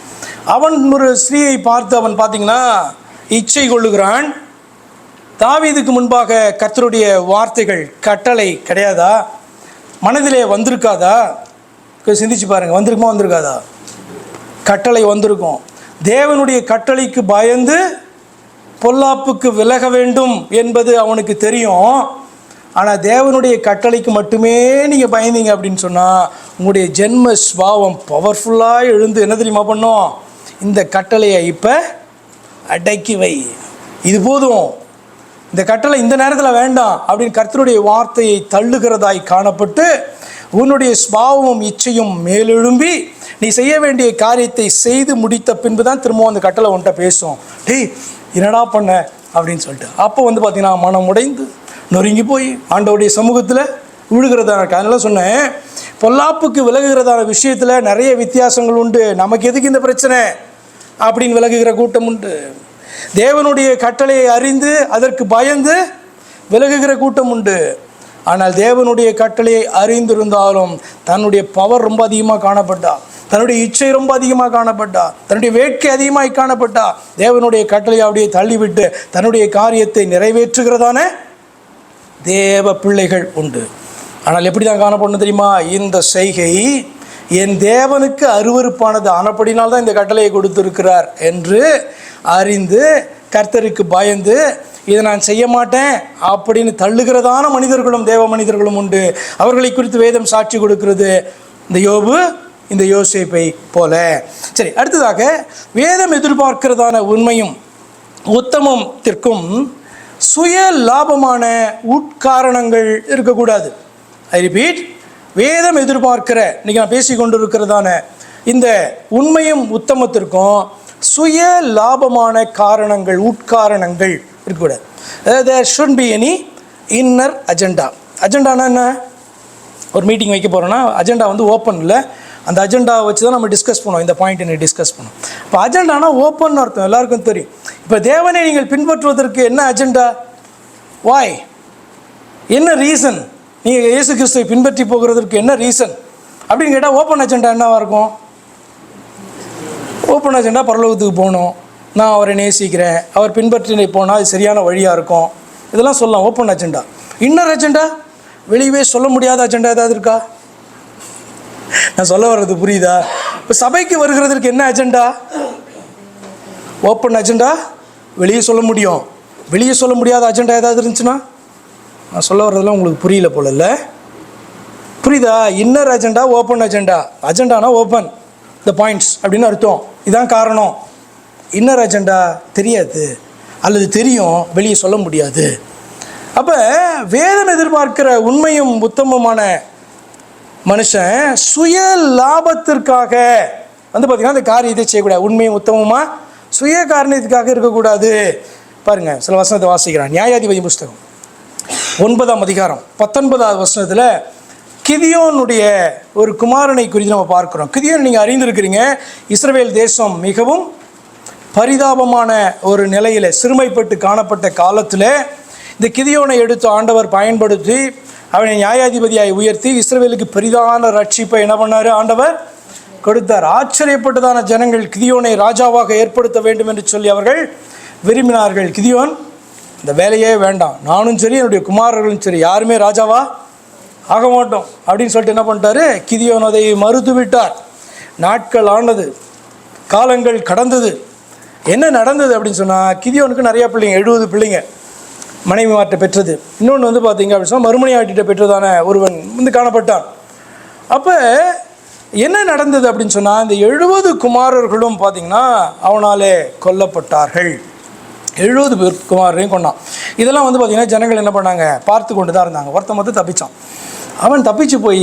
அவன் ஒரு ஸ்திரீயை பார்த்து அவன் பார்த்திங்கன்னா இச்சை கொள்ளுகிறான். தாவீதுக்கு முன்பாக கர்த்தருடைய வார்த்தைகள் கட்டளை கிடையாதா? மனதிலே வந்திருக்காதா? சிந்திச்சு பாருங்கள், வந்திருக்குமா வந்திருக்காதா? கட்டளை வந்திருக்கும். தேவனுடைய கட்டளைக்கு பயந்து பொல்லாப்புக்கு விலக வேண்டும் என்பது அவனுக்கு தெரியும். ஆனால் தேவனுடைய கட்டளைக்கு மட்டுமே நீங்கள் பயந்தீங்க அப்படின்னு சொன்னால் உங்களுடைய ஜென்ம ஸ்வாவம் பவர்ஃபுல்லாக எழுந்து என்ன தெரியுமா பண்ணும்? இந்த கட்டளையை இப்போ அடக்கி வை, இது போதும், இந்த கட்டளை இந்த நேரத்தில் வேண்டாம் அப்படின்னு கர்த்தருடைய வார்த்தையை தள்ளுகிறதாய் காணப்பட்டு உன்னுடைய ஸ்வாவமும் இச்சையும் மேலெழும்பி நீ செய்ய வேண்டிய காரியத்தை செய்து முடித்த பின்பு தான் திரும்பவும் அந்த கட்டளை உன்கிட்ட பேசும். டேய் என்னடா பண்ண அப்படின்னு சொல்லிட்டு அப்போ பார்த்தீங்கன்னா மனம் உடைந்து நொறுங்கி போய் ஆண்டவருடைய சமூகத்தில் விழுகிறதான. அதனால சொன்னேன், பொல்லாப்புக்கு விலகுகிறதான விஷயத்தில் நிறைய வித்தியாசங்கள் உண்டு. நமக்கு எதுக்கு இந்த பிரச்சனை அப்படின்னு விலகுகிற கூட்டம் உண்டு. தேவனுடைய கட்டளையை அறிந்து அதற்கு பயந்து விலகுகிற கூட்டம் உண்டு. ஆனால் தேவனுடைய கட்டளையை அறிந்திருந்தாலும் தன்னுடைய பவர் ரொம்ப அதிகமாக காணப்பட்டா, தன்னுடைய இச்சை ரொம்ப அதிகமாக காணப்பட்டா, தன்னுடைய வேட்கை அதிகமாக காணப்பட்டா, தேவனுடைய கட்டளையை அப்படியே தள்ளிவிட்டு தன்னுடைய காரியத்தை நிறைவேற்றுகிறதான தேவ பிள்ளைகள் உண்டு. ஆனால் எப்படி தான் காணப்படணும் தெரியுமா? இந்த செய்கை என் தேவனுக்கு அருவருப்பானது, ஆனப்படினால்தான் இந்த கட்டளையை கொடுத்திருக்கிறார் என்று அறிந்து கர்த்தருக்கு பயந்து இதை நான் செய்ய மாட்டேன் அப்படின்னு தள்ளுகிறதான மனிதர்களும் தேவ மனிதர்களும் உண்டு. அவர்களை குறித்து வேதம் சாட்சி கொடுக்கிறது. இந்த யோபு இந்த யோசேப்பை போல. சரி, அடுத்ததாக வேதம் எதிர்பார்க்கிறதான உண்மையும் உத்தமத்திற்கும் சுய லாபமான உட்காரணங்கள் இருக்கக்கூடாது. ஐ ரிப்பீட், வேதம் எதிர்பார்க்கிற இன்னைக்கு நான் பேசி கொண்டு இருக்கிறதான இந்த உண்மையும் உத்தமத்திற்கும் சுய லாபமான காரணங்கள் உட்காரணங்கள் இருக்கக்கூடாது. there shouldn't be any inner agenda. அஜெண்டானா என்ன? ஒரு மீட்டிங் வைக்க போகிறோன்னா அஜெண்டா வந்து ஓப்பன் இல்லை, அந்த அஜெண்டாவை வச்சு தான் நம்ம டிஸ்கஸ் பண்ணுவோம், இந்த பாயிண்ட் என்ன டிஸ்கஸ் பண்ணுவோம். இப்போ அஜெண்டானா ஓப்பன் அர்த்தம் எல்லாருக்கும் தெரியும். இப்போ தேவனை நீங்கள் பின்பற்றுவதற்கு என்ன அஜெண்டா? வாய்? என்ன ரீசன்? நீங்கள் இயேசு கிறிஸ்துவை பின்பற்றி போகிறதற்கு என்ன ரீசன் அப்படின்னு கேட்டால் ஓப்பன் அஜெண்டா என்னவாக இருக்கும்? ஓப்பன் அஜெண்டா பரலோகத்துக்கு போகணும், நான் அவரை நேசிக்கிறேன், அவர் பின்பற்றி போனால் அது சரியான வழியாக இருக்கும், இதெல்லாம் சொல்லலாம் ஓப்பன் அஜெண்டா. இன்னர் அஜெண்டா, வெளியவே சொல்ல முடியாத அஜெண்டா ஏதாவது இருக்கா? நான் சொல்ல வர்றது புரியுதா? இப்போ சபைக்கு வருகிறதுக்கு என்ன அஜெண்டா? ஓப்பன் அஜெண்டா, வெளியே சொல்ல முடியும். வெளியே சொல்ல முடியாத அஜெண்டா ஏதாவது இருந்துச்சுன்னா, நான் சொல்ல வர்றதெல்லாம் உங்களுக்கு புரியல போல இல்லை, புரியுதா? Inner agenda, open agenda. அஜெண்டானா ஓப்பன் த பாயிண்ட்ஸ் அப்படின்னு அர்த்தம், இதான் காரணம். இன்னர் அஜெண்டா தெரியாது அல்லது தெரியும், வெளியே சொல்ல முடியாது. அப்போ வேதம் எதிர்பார்க்கிற உண்மையும் உத்தமமான மனுஷன் சுய லாபத்திற்காக வந்து பார்த்திங்கன்னா அந்த காரியத்தை செய்யக்கூடாது. உண்மையும் உத்தமமாக சுய காரணத்துக்காக இருக்கக்கூடாது. பாருங்கள், சில வசனத்தை வாசிக்கிறான். நியாயாதிபதி புஸ்தகம் 9ஆம் அதிகாரம் 19வது வசனத்தில் கிதியோனுடைய ஒரு குமாரனை குறித்து நம்ம பார்க்குறோம். கிதியோன் நீங்கள் அறிந்திருக்கிறீங்க, இஸ்ரவேல் தேசம் மிகவும் பரிதாபமான ஒரு நிலையில் சிறுமைப்பட்டு காணப்பட்ட காலத்தில் இந்த கிதியோனை எடுத்து ஆண்டவர் பயன்படுத்தி அவனை நியாயாதிபதியாய் உயர்த்தி இஸ்ரவேலுக்கு பெரிதான ரட்சிப்பை என்ன பண்ணார்? ஆண்டவர் கொடுத்தார். ஆச்சரியப்பட்டதான ஜனங்கள் கிதியோனை ராஜாவாக ஏற்படுத்த வேண்டும் என்று சொல்லி அவர்கள் விரும்பினார்கள். கிதியோன் இந்த வேலையே வேண்டாம், நானும் சரி என்னுடைய குமாரர்களும் சரி யாருமே ராஜாவா ஆக மாட்டோம் அப்படின்னு சொல்லிட்டு என்ன பண்ணிட்டாரு? கிதியோன் அதை மறுத்து விட்டார். நாட்கள் ஆனது, காலங்கள் கடந்தது. என்ன நடந்தது அப்படின்னு சொன்னால், கிதியோனுக்கு நிறையா பிள்ளைங்க, 70 பிள்ளைங்க மனைவி மாற்ற பெற்றது. இன்னொன்று வந்து பார்த்தீங்க அப்படின்னு சொன்னால் மறுமணி ஆட்டிட்ட பெற்றதான ஒருவன் வந்து காணப்பட்டான். அப்போ என்ன நடந்தது அப்படின்னு சொன்னால், இந்த 70 குமாரர்களும் பார்த்திங்கன்னா அவனாலே கொல்லப்பட்டார்கள். 70 பேர் குமாரரையும் கொண்டான். இதெல்லாம் வந்து பார்த்திங்கன்னா ஜனங்கள் என்ன பண்ணாங்க? பார்த்து கொண்டு தான் இருந்தாங்க. ஒருத்தன் மட்டும் தப்பிச்சான். அவன் தப்பிச்சு போய்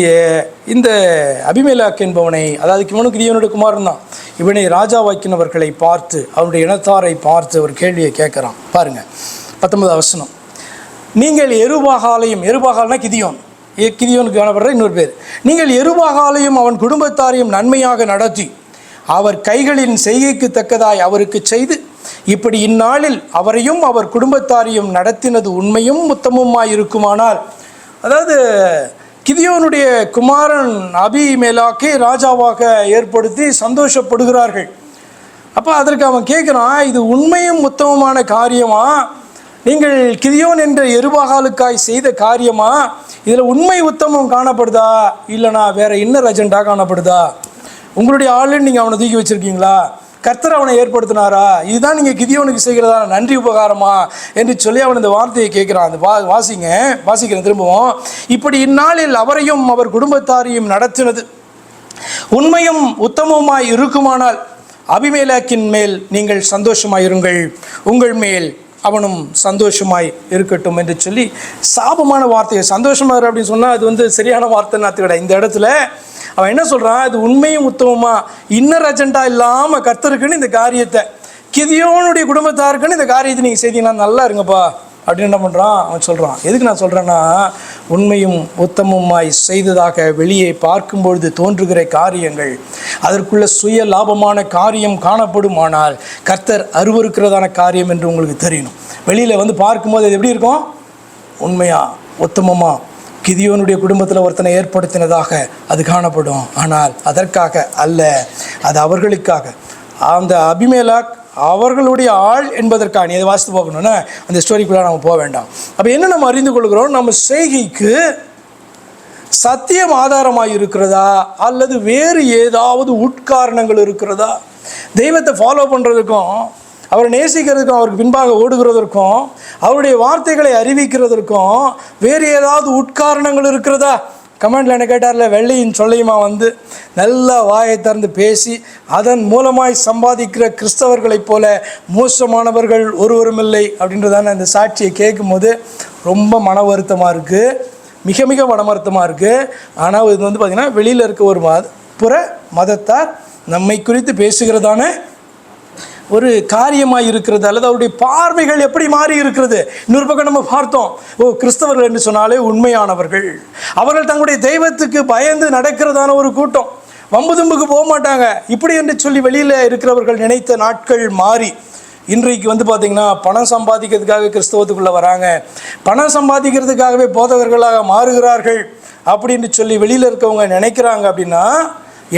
இந்த அபிமெலேக் என்பவனை, அதாவது இவனுக்கு கிதியோனுடைய குமாரன் தான், இவனை ராஜாவாக்கினவர்களை பார்த்து அவனுடைய இனத்தாரை பார்த்து ஒரு கேள்வியை கேட்குறான். பாருங்கள் 19வது வசனம். நீங்கள் எருபாகாலையும், எருபாகால்னா கிதியோன், கிதியோனுக்கு காணப்படுற இன்னொரு பேர். நீங்கள் எருபாகாலையும் அவன் குடும்பத்தாரையும் நன்மையாக நடத்தி அவர் கைகளின் செய்கைக்கு தக்கதாய் அவருக்கு செய்து இப்படி இந்நாளில் அவரையும் அவர் குடும்பத்தாரையும் நடத்தினது உண்மையும் உத்தமமாய் இருக்குமானால், அதாவது கிதியோனுடைய குமாரன் அபிமெலேக்கை ராஜாவாக ஏற்படுத்தி சந்தோஷப்படுகிறார்கள். அப்போ அதற்கு அவன் கேட்குறான், இது உண்மையும் உத்தமமான காரியமா? நீங்கள் கிதியோன் என்ற எருபாகாலுக்காய் செய்த காரியமா? இதில் உண்மை உத்தமம் காணப்படுதா, இல்லைனா வேற இன்னர் அஜெண்டா காணப்படுதா? உங்களுடைய ஆளுன்னு நீங்கள் அவனை தூக்கி வச்சுருக்கீங்களா? கர்த்தர் அவனை ஏற்படுத்தினாரா? இதுதான் நீங்கள் கிதியோனுக்கு செய்கிறதா நன்றி உபகாரமா என்று சொல்லி அவன் இந்த வார்த்தையை கேட்குறான். அந்த வாசிக்கிறேன் திரும்பவும். இப்படி இந்நாளில் அவரையும் அவர் குடும்பத்தாரையும் நடத்தினது உண்மையும் உத்தமமாய் இருக்குமானால் அபிமெலேக்கின் மேல் நீங்கள் சந்தோஷமாயிருங்கள், உங்கள் மேல் அவனும் சந்தோஷமாய் இருக்கட்டும் என்று சொல்லி சாபமான வார்த்தையை. சந்தோஷமாக அப்படின்னு சொன்னால் அது வந்து சரியான வார்த்தைன்னு அத்துக்கிட. இந்த இடத்துல அவன் என்ன சொல்கிறான்? இது உண்மையும் உத்தமமா, இன்னர் அஜெண்டா இல்லாமல் கர்த்தருக்குன்னு இந்த காரியத்தை, கிதியோனுடைய குடும்பத்தாருக்குன்னு இந்த காரியத்தை நீங்கள் செய்தீங்கன்னா நல்லா இருங்கப்பா அப்படின்னு என்ன பண்ணுறான்? அவன் சொல்கிறான். எதுக்கு நான் சொல்கிறேன்னா, உண்மையும் உத்தமமாய் செய்ததாக வெளியே பார்க்கும்பொழுது தோன்றுகிற காரியங்கள் அதற்குள்ள சுய லாபமான காரியம் காணப்படுமானால் கர்த்தர் அருவருக்கிறதான காரியம் என்று உங்களுக்கு தெரியணும். வெளியில் வந்து பார்க்கும்போது அது எப்படி இருக்கும்? உண்மையா உத்தமமா கிதியோனுடைய குடும்பத்தில் ஒருத்தனை ஏற்படுத்தினதாக அது காணப்படும். ஆனால் அதற்காக அல்ல, அது அவர்களுக்காக. அந்த அபிமெலேக் அவர்களுடைய ஆள் என்பதற்காக. நீ அதை வாசித்து பார்க்கணுன்னா அந்த ஸ்டோரிக்குள்ளே நம்ம போக வேண்டாம். அப்போ என்ன நம்ம அறிந்து கொள்கிறோம்? நம்ம செய்கைக்கு சத்தியம் ஆதாரமாக இருக்கிறதா அல்லது வேறு ஏதாவது உட்காரணங்கள் இருக்கிறதா? தெய்வத்தை ஃபாலோ பண்ணுறதுக்கும் அவரை நேசிக்கிறதுக்கும் அவருக்கு பின்பாக ஓடுகிறதற்கும் அவருடைய வார்த்தைகளை அறிவிக்கிறதற்கும் வேறு ஏதாவது உட்காரணங்கள் இருக்கிறதா? கமெண்டில் என்ன கேட்டார்ல, வெள்ளையும் சொல்லையுமா வந்து நல்லா வாயை திறந்து பேசி அதன் மூலமாய் சம்பாதிக்கிற கிறிஸ்தவர்களைப் போல மோசமானவர்கள் ஒருவரும் இல்லை அப்படின்றதான அந்த சாட்சியை கேட்கும்போது ரொம்ப மன வருத்தமாக இருக்குது, மிக மிக மன வருத்தமாக இருக்குது. ஆனால் இது வந்து பார்த்திங்கன்னா வெளியில் இருக்க ஒரு புற மதத்தார் நம்மை குறித்து பேசுகிறதான ஒரு காரியமாக இருக்கிறது, அல்லது அவருடைய பார்வைகள் எப்படி மாறி இருக்கிறது. இன்னொரு பக்கம் நம்ம பார்த்தோம், கிறிஸ்தவர்கள் என்று சொன்னாலே உண்மையானவர்கள், அவர்கள் தங்களுடைய தெய்வத்துக்கு பயந்து நடக்கிறதான ஒரு கூட்டம், வம்பு தும்புக்கு போக மாட்டாங்க இப்படி என்று சொல்லி வெளியில் இருக்கிறவர்கள் நினைத்த நாட்கள் மாறி இன்றைக்கு வந்து பார்த்திங்கன்னா பணம் சம்பாதிக்கிறதுக்காக கிறிஸ்தவத்துக்குள்ளே வராங்க, பணம் சம்பாதிக்கிறதுக்காகவே போதகர்களாக மாறுகிறார்கள் அப்படின்னு சொல்லி வெளியில் இருக்கவங்க நினைக்கிறாங்க. அப்படின்னா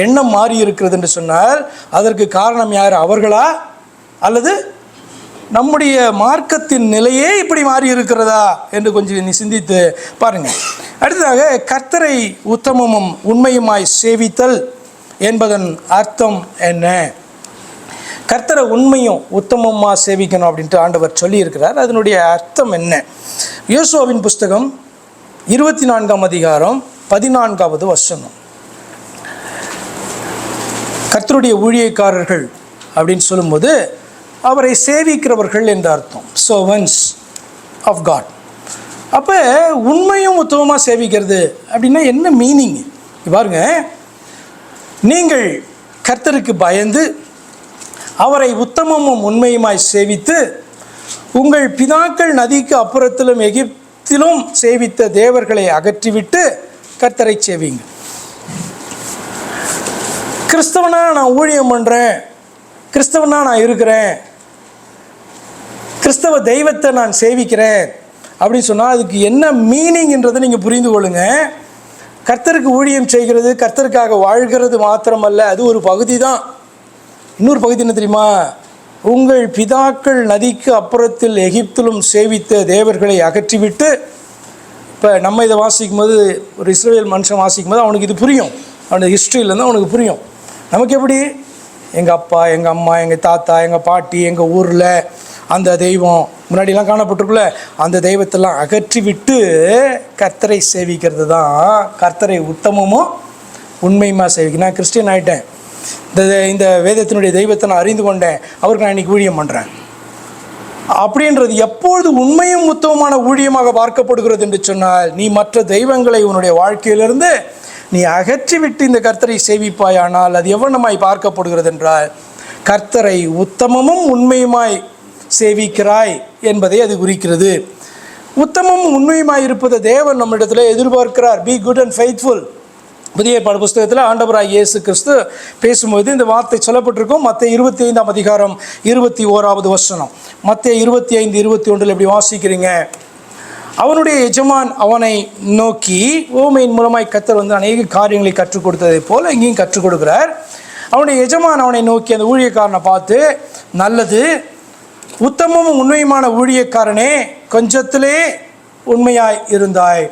எண்ணம் மாறி இருக்கிறது என்று சொன்னால் அதற்கு காரணம் யார்? அவர்களா அல்லது நம்முடைய மார்க்கத்தின் நிலையே இப்படி மாறி இருக்கிறதா என்று கொஞ்சம் நீ சிந்தித்து பாருங்கள். அடுத்ததாக, கர்த்தரை உத்தமமும் உண்மையுமாய் சேவித்தல் என்பதன் அர்த்தம் என்ன? கர்த்தரை உண்மையும் உத்தமமாக சேவிக்கணும் அப்படின்ட்டு ஆண்டவர் சொல்லியிருக்கிறார். அதனுடைய அர்த்தம் என்ன? யோசுவாவின் புஸ்தகம் 24ஆம் அதிகாரம் 14வது வசனம். கர்த்தருடைய ஊழியக்காரர்கள் அப்படின்னு சொல்லும்போது அவரை சேவிக்கிறவர்கள் என்ற அர்த்தம், சர்வன்ட்ஸ் ஆஃப் காட். அப்போ உண்மையும் உத்தமமாக சேவிக்கிறது அப்படின்னா என்ன மீனிங் பாருங்க. நீங்கள் கர்த்தருக்கு பயந்து அவரை உத்தமமும் உண்மையுமாய் சேவித்து உங்கள் பிதாக்கள் நதிக்கு அப்புறத்திலும் எகிப்திலும் சேவித்த தேவர்களை அகற்றிவிட்டு கர்த்தரை சேவிங்க. கிறிஸ்தவனா நான் ஊழியம் பண்ணுறேன், கிறிஸ்தவனா நான் இருக்கிறேன், கிறிஸ்தவ தெய்வத்தை நான் சேவிக்கிறேன் அப்படின்னு சொன்னால் அதுக்கு என்ன மீனிங்ன்றதை நீங்கள் புரிந்து கொள்ளுங்க. கர்த்தருக்கு ஊழியம் செய்கிறது, கர்த்தருக்காக வாழ்கிறது மாத்திரமல்ல, அது ஒரு பகுதி தான். இன்னொரு பகுதி என்ன தெரியுமா? உங்கள் பிதாக்கள் நதிக்கு அப்புறத்தில் எகிப்திலும் சேவித்த தேவர்களை அகற்றிவிட்டு. இப்போ நம்ம இதை வாசிக்கும் போது, ஒரு இஸ்ரவேல் மனுஷன் வாசிக்கும் போது அவனுக்கு இது புரியும், அவனுடைய ஹிஸ்ட்ரியிலேருந்து அவனுக்கு புரியும். நமக்கு எப்படி? எங்கள் அப்பா, எங்கள் அம்மா, எங்கள் தாத்தா, எங்கள் பாட்டி, எங்கள் ஊரில் அந்த தெய்வம் முன்னாடிலாம் காணப்பட்டிருக்குல்ல, அந்த தெய்வத்தெல்லாம் அகற்றி விட்டு கர்த்தரை சேவிக்கிறது தான் கர்த்தரை உத்தமமும் உண்மையுமா சேவிக்க. நான் கிறிஸ்டியன் ஆகிட்டேன், இந்த வேதத்தினுடைய தெய்வத்தை நான் அறிந்து கொண்டேன், அவருக்கு நான் இன்றைக்கி ஊழியம் பண்ணுறேன் அப்படின்றது எப்பொழுது உண்மையும் உத்தமமான ஊழியமாக பார்க்கப்படுகிறது என்று சொன்னால், நீ மற்ற தெய்வங்களை உன்னுடைய வாழ்க்கையிலிருந்து நீ அகற்றிவிட்டு இந்த கர்த்தரை சேவிப்பாயானால் அது எவ்வளமாய் பார்க்கப்படுகிறது என்றால், கர்த்தரை உத்தமமும் உண்மையுமாய் சேவிக்கிறாய் என்பதை அது குறிக்கிறது. உத்தமமும் உண்மையுமாய் இருப்பதை தேவன் நம்மிடத்தில் எதிர்பார்க்கிறார். Be good and faithful. புதிய ஏற்பாடு புஸ்தகத்தில் ஆண்டவராய் இயேசு கிறிஸ்து பேசும்போது இந்த வார்த்தை சொல்லப்பட்டிருக்கும். மத்தேயு 25ஆம் அதிகாரம் 21வது வசனம். மத்தேயு 25:21 எப்படி வாசிக்கிறீங்க? அவனுடைய எஜமான் அவனை நோக்கி, ஓமையின் மூலமாய் கர்த்தர் வந்து அநேக காரியங்களை கற்றுக் கொடுத்ததை போல இங்கேயும் கற்றுக் கொடுக்கிறார். அவனுடைய எஜமான் அவனை நோக்கி, அந்த ஊழியக்காரனை பார்த்து, நல்லது உத்தமமும் உண்மையுமான ஊழியக்காரனே, கொஞ்சத்திலே உண்மையாய் இருந்தாய்,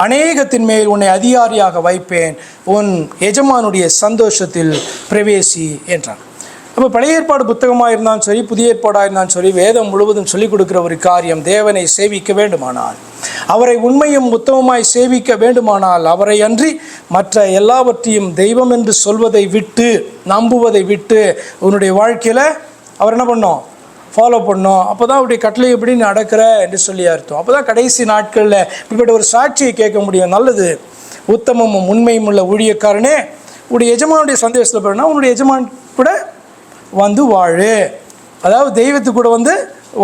அநேகத்தின் மேல் உன்னை அதிகாரியாக வைப்பேன், உன் எஜமானுடைய சந்தோஷத்தில் பிரவேசி என்றான். அப்போ பழைய ஏற்பாடு புத்தகமாக இருந்தாலும் சரி, புதிய ஏற்பாடாக இருந்தாலும் சரி, வேதம் முழுவதும் சொல்லிக் கொடுக்குற ஒரு காரியம், தேவனை சேவிக்க வேண்டுமானால், அவரை உண்மையும் உத்தமமாய் சேவிக்க வேண்டுமானால், அவரை அன்றி மற்ற எல்லாவற்றையும் தெய்வம் என்று சொல்வதை விட்டு, நம்புவதை விட்டு உன்னுடைய வாழ்க்கையில் அவர் என்ன பண்ணோம்? ஃபாலோ பண்ணோம். அப்போ தான் அவருடைய கட்டளை எப்படி நடக்கிற என்று சொல்லி அர்த்தம். அப்போ தான் கடைசி நாட்களில் இப்படிப்பட்ட ஒரு சாட்சியை கேட்க முடியும். நல்லது உத்தமமும் உண்மையும் உள்ள ஊழியக்காரனே, உன்னுடைய எஜமானுடைய சந்தேகத்தில் போனா உன்னுடைய எஜமான் கூட வந்து வாழு, அதாவது தெய்வத்து கூட வந்து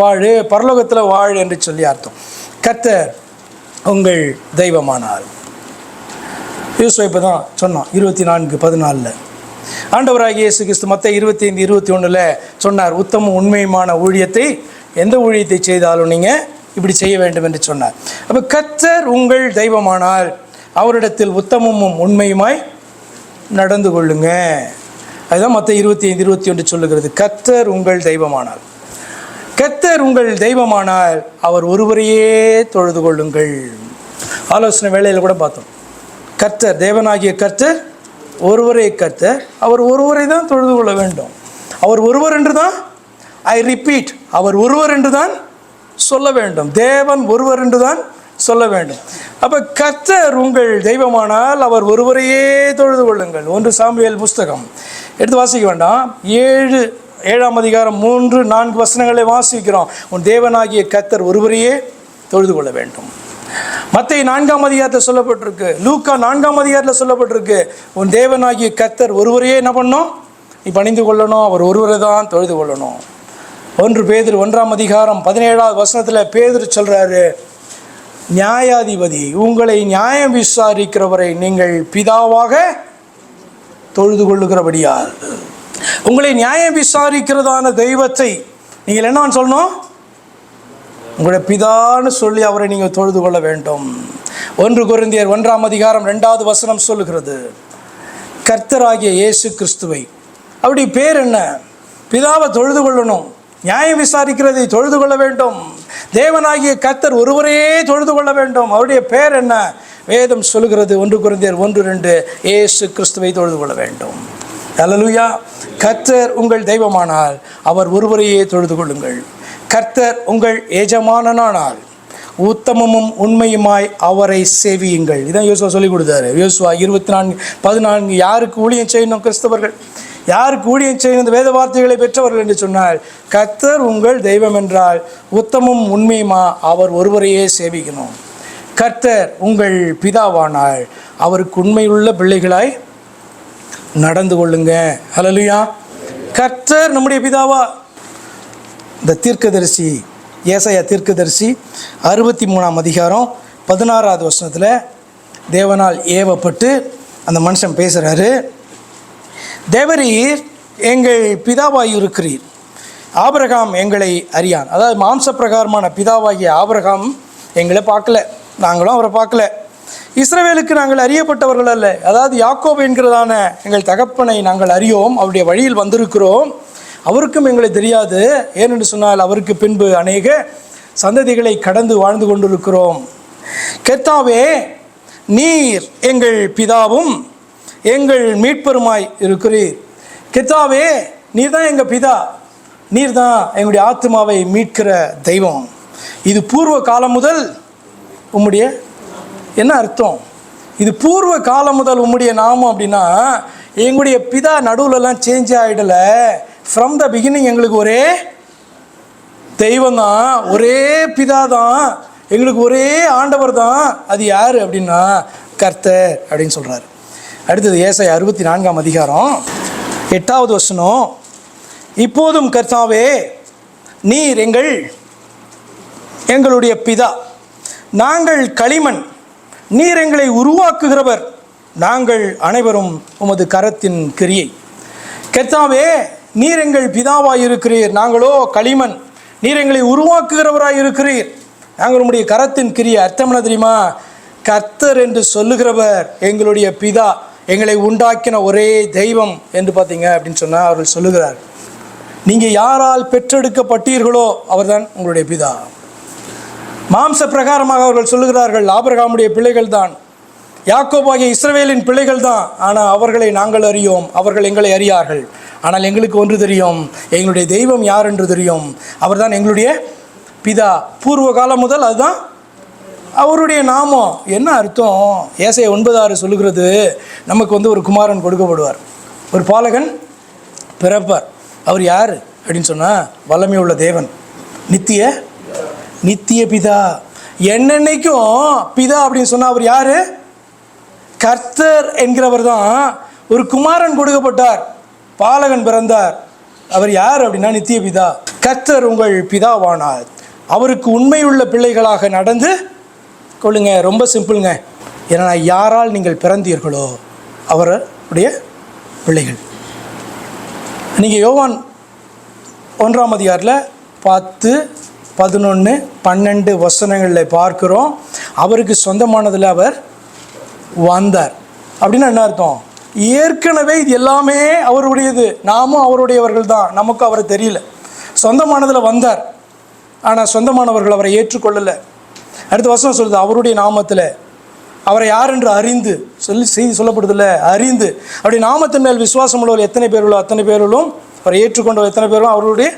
வாழு, பரலோகத்தில் வாழு என்று சொல்லி அர்த்தம். கர்த்தர் உங்கள் தெய்வமானார். யோசுவா தான் சொன்னான் 24:14. ஆண்டவராகிய இயேசு கிறிஸ்து மத்தேயு 25:21 சொன்னார், உத்தம உண்மையுமான ஊழியத்தை, எந்த ஊழியத்தை செய்தாலும் நீங்கள் இப்படி செய்ய வேண்டும் என்று சொன்னார். அப்போ கர்த்தர் உங்கள் தெய்வமானால் அவரிடத்தில் உத்தமமும் உண்மையுமாய் நடந்து கொள்ளுங்க. அதுதான் மத்தேயு 25:21 சொல்லுகிறது. கர்த்தர் உங்கள் தெய்வமானால், கர்த்தர் உங்கள் தெய்வமானால் அவர் ஒருவரையே தொழுது கொள்ளுங்கள். ஆலோசனை வேளையில் கூட பார்த்தோம், கர்த்தர் தேவனாகிய கர்த்தர் ஒருவரே கர்த்தர், அவர் ஒருவரை தான் தொழுது கொள்ள வேண்டும். அவர் ஒருவர் என்று தான், ஐ ரிப்பீட், அவர் ஒருவர் என்று தான் சொல்ல வேண்டும். தேவன் ஒருவர் என்று தான் சொல்ல வேண்டும். அப்போ கர்த்தர் உங்கள் தெய்வமானால் அவர் ஒருவரையே தொழுது கொள்ளுங்கள். 1 சாமுவேல் புஸ்தகம் எடுத்து வாசிக்க வேண்டாம். 7ஆம் அதிகாரம் 3-4 வசனங்களை வாசிக்கிறோம். உன் தேவனாகிய கர்த்தர் ஒருவரையே தொழுது கொள்ள வேண்டும். மத்தேயு 4ஆம் அதிகாரத்தில் சொல்லப்பட்டிருக்கு. லூக்கா 4ஆம் அதிகாரத்தில் சொல்லப்பட்டிருக்கு. உன் தேவனாகிய கர்த்தர் ஒருவரையே என்ன பண்ணணும்? நீ பணிந்து கொள்ளணும். அவர் ஒருவரை தான் தொழுது கொள்ளணும். 1 பேதுரு 1ஆம் அதிகாரம் 17ஆவது வசனத்தில் பேதுரு சொல்கிறாரு, நியாயாதிபதி உங்களை நியாயம் விசாரிக்கிறவரை நீங்கள் பிதாவாக தொழுது கொள்ளுகிறபடியால். உங்களை நியாயம் விசாரிக்கிறதான தெய்வத்தை நீங்கள் என்னன்னு சொல்லணும்? உங்களுடைய பிதான்னு சொல்லி அவரை நீங்கள் தொழுது கொள்ள வேண்டும். 1 கொரிந்தியர் 1ஆம் அதிகாரம் 2வது வசனம் சொல்லுகிறது, கர்த்தராகிய இயேசு கிறிஸ்துவை, அப்படி பேர் என்ன? பிதாவை தொழுது கொள்ளணும், நியாயம் விசாரிக்கிறதை தொழுது கொள்ள வேண்டும். தேவனாகிய கர்த்தர் ஒருவரையே தொழுது கொள்ள வேண்டும். அவருடைய பேர் என்ன? வேதம் சொல்லுகிறது 1 கொரிந்தியர் 1:2, இயேசு கிறிஸ்துவை தொழுது கொள்ள வேண்டும். அல்லேலூயா. கர்த்தர் உங்கள் தெய்வமானால் அவர் ஒருவரையே தொழுது கொள்ளுங்கள். கர்த்தர் உங்கள் எஜமானனானால் உத்தமமும் உண்மையுமாய் அவரை சேவியுங்கள். இதான் யோசுவா சொல்லி கொடுத்தாரு. யோசுவா 24:14. யாருக்கு ஊழியம் செய்யணும்? கிறிஸ்தவர்கள் யாருக்கு ஊழியம் செய்யணும்? இந்த வேத வார்த்தைகளை பெற்றவர்கள் என்று சொன்னால், கர்த்தர் உங்கள் தெய்வம் என்றால் உத்தமும் உண்மையுமா அவர் ஒருவரையே சேவிக்கணும். கர்த்தர் உங்கள் பிதாவானால் அவருக்கு உண்மையுள்ள பிள்ளைகளாய் நடந்து கொள்ளுங்க. ஹல்லேலூயா. கர்த்தர் நம்முடைய பிதாவா? இந்த தீர்க்கதரிசி ஏசாயா தீர்க்கதரிசி 63ஆம் அதிகாரம் 16வது வசனத்தில் தேவனால் ஏவப்பட்டு அந்த மனுஷன் பேசுகிறாரு. தேவரீர் எங்கள் பிதாவாய் இருக்கிறீர், ஆபிரகாம் எங்களை அறியான். அதாவது மாம்ச பிரகாரமான பிதாவாகிய ஆபிரகாம் எங்களை பார்க்கல, நாங்களும் அவரை பார்க்கல. இஸ்ரவேலுக்கு நாங்கள் அறியப்பட்டவர்கள் அல்ல. அதாவது யாக்கோபு என்கிறதான எங்கள் தகப்பனை நாங்கள் அறியோம், அவருடைய வழியில் வந்திருக்கிறோம், அவருக்கும் எங்களை தெரியாது. ஏனென்று சொன்னால் அவருக்கு பின்பு அநேக சந்ததிகளை கடந்து வாழ்ந்து கொண்டிருக்கிறோம். கர்த்தாவே, நீர் எங்கள் பிதாவும் எங்கள் மீட்பருமாய் இருக்கிறீர். கர்த்தாவே, நீர் தான் எங்கள் பிதா, நீர் தான் எங்களுடைய ஆத்மாவை மீட்கிற தெய்வம். இது பூர்வ காலம் முதல் உம்முடைய, என்ன அர்த்தம்? இது பூர்வ காலம் முதல் உம்முடைய நாமம் அப்படின்னா எங்களுடைய பிதா நடுவுலலாம் சேஞ்ச் ஆகிடலை. ஃப்ரம் த பிகினிங் எங்களுக்கு ஒரே தெய்வம் தான், ஒரே பிதா தான், எங்களுக்கு ஒரே ஆண்டவர் தான். அது யார் அப்படின்னா கர்த்தர் அப்படின்னு சொல்கிறார். அடுத்தது ஏசாயா 64ஆம் அதிகாரம் 8வது வசனம், இப்போதும் கர்த்தாவே, நீர் எங்களுடைய பிதா, நாங்கள் களிமண், நீர் எங்களை உருவாக்குகிறவர், நாங்கள் அனைவரும் உமது கரத்தின் கிரியை. கர்த்தாவே, நீர் எங்கள் பிதாவாய் இருக்கிறீர், நாங்களோ களிமண், நீர் எங்களை உருவாக்குகிறவராய் இருக்கிறீர், நாங்கள் உம்முடைய கரத்தின் கிரியை. அர்த்தம் என்ன தெரியுமா? கர்த்தர் என்று சொல்லுகிறவர் எங்களுடைய பிதா, எங்களை உண்டாக்கின ஒரே தெய்வம் என்று பார்த்தீங்க அப்படின்னு சொன்னால் அவர்கள் சொல்லுகிறார். நீங்கள் யாரால் பெற்றெடுக்கப்பட்டீர்களோ அவர்தான் உங்களுடைய பிதா. மாம்ச பிரகாரமாக அவர்கள் சொல்லுகிறார்கள் ஆபிரகாமுடைய பிள்ளைகள் தான், யாக்கோபாகிய இஸ்ரவேலின் பிள்ளைகள் தான். ஆனால் அவர்களை நாங்கள் அறியோம், அவர்கள் எங்களை அறியார்கள். ஆனால் எங்களுக்கு ஒன்று தெரியும், எங்களுடைய தெய்வம் யார் என்று தெரியும். அவர்தான் எங்களுடைய பிதா. பூர்வ காலம் முதல் அதுதான் அவருடைய நாமம். என்ன அர்த்தம்? ஏசாயா 9:6 சொல்லுகிறது, நமக்கு ஒரு குமாரன் கொடுக்கப்படுவார், ஒரு பாலகன் பிறப்பார். அவர் யார் அப்படின்னு சொன்னால் வல்லமை உள்ள தேவன், நித்திய பிதா. என்னென்னைக்கும் பிதா அப்படின்னு சொன்னால் அவர் யார்? கர்த்தர் என்கிறவர் தான். ஒரு குமாரன் கொடுக்கப்பட்டார், பாலகன் பிறந்தார். அவர் யார் அப்படின்னா நித்திய பிதா. கர்த்தர் உங்கள் பிதாவானார் அவருக்கு உண்மையுள்ள பிள்ளைகளாக நடந்து கொள்ளுங்க. ரொம்ப சிம்பிளுங்க. ஏன்னா யாரால் நீங்கள் பிறந்தீர்களோ அவருடைய பிள்ளைகள். நீங்கள் யோவான் 1ஆம் அதிகாரத்தில் 10, 11, 12 வசனங்களில் பார்க்கிறோம். அவருக்கு சொந்தமானதில் அவர் வந்தார் அப்படின்னா என்ன அர்த்தம்? ஏற்கனவே இது எல்லாமே அவருடையது, நாமும் அவருடையவர்கள் தான், நமக்கு அவரை தெரியல. சொந்தமானதில் வந்தார், ஆனால் சொந்தமானவர்கள் அவரை ஏற்றுக்கொள்ளலை. அடுத்த வசனம் சொல்லுது, அவருடைய நாமத்தில் அவரை யார் என்று அறிந்து செய்தி சொல்லப்படுதில்ல, அறிந்து அப்படி நாமத்தின் மேல் விசுவாசம் உள்ளவர் எத்தனை பேர்களோ அத்தனை பேர்களும் அவரை ஏற்றுக்கொண்டவர் எத்தனை பேரும் அவருடைய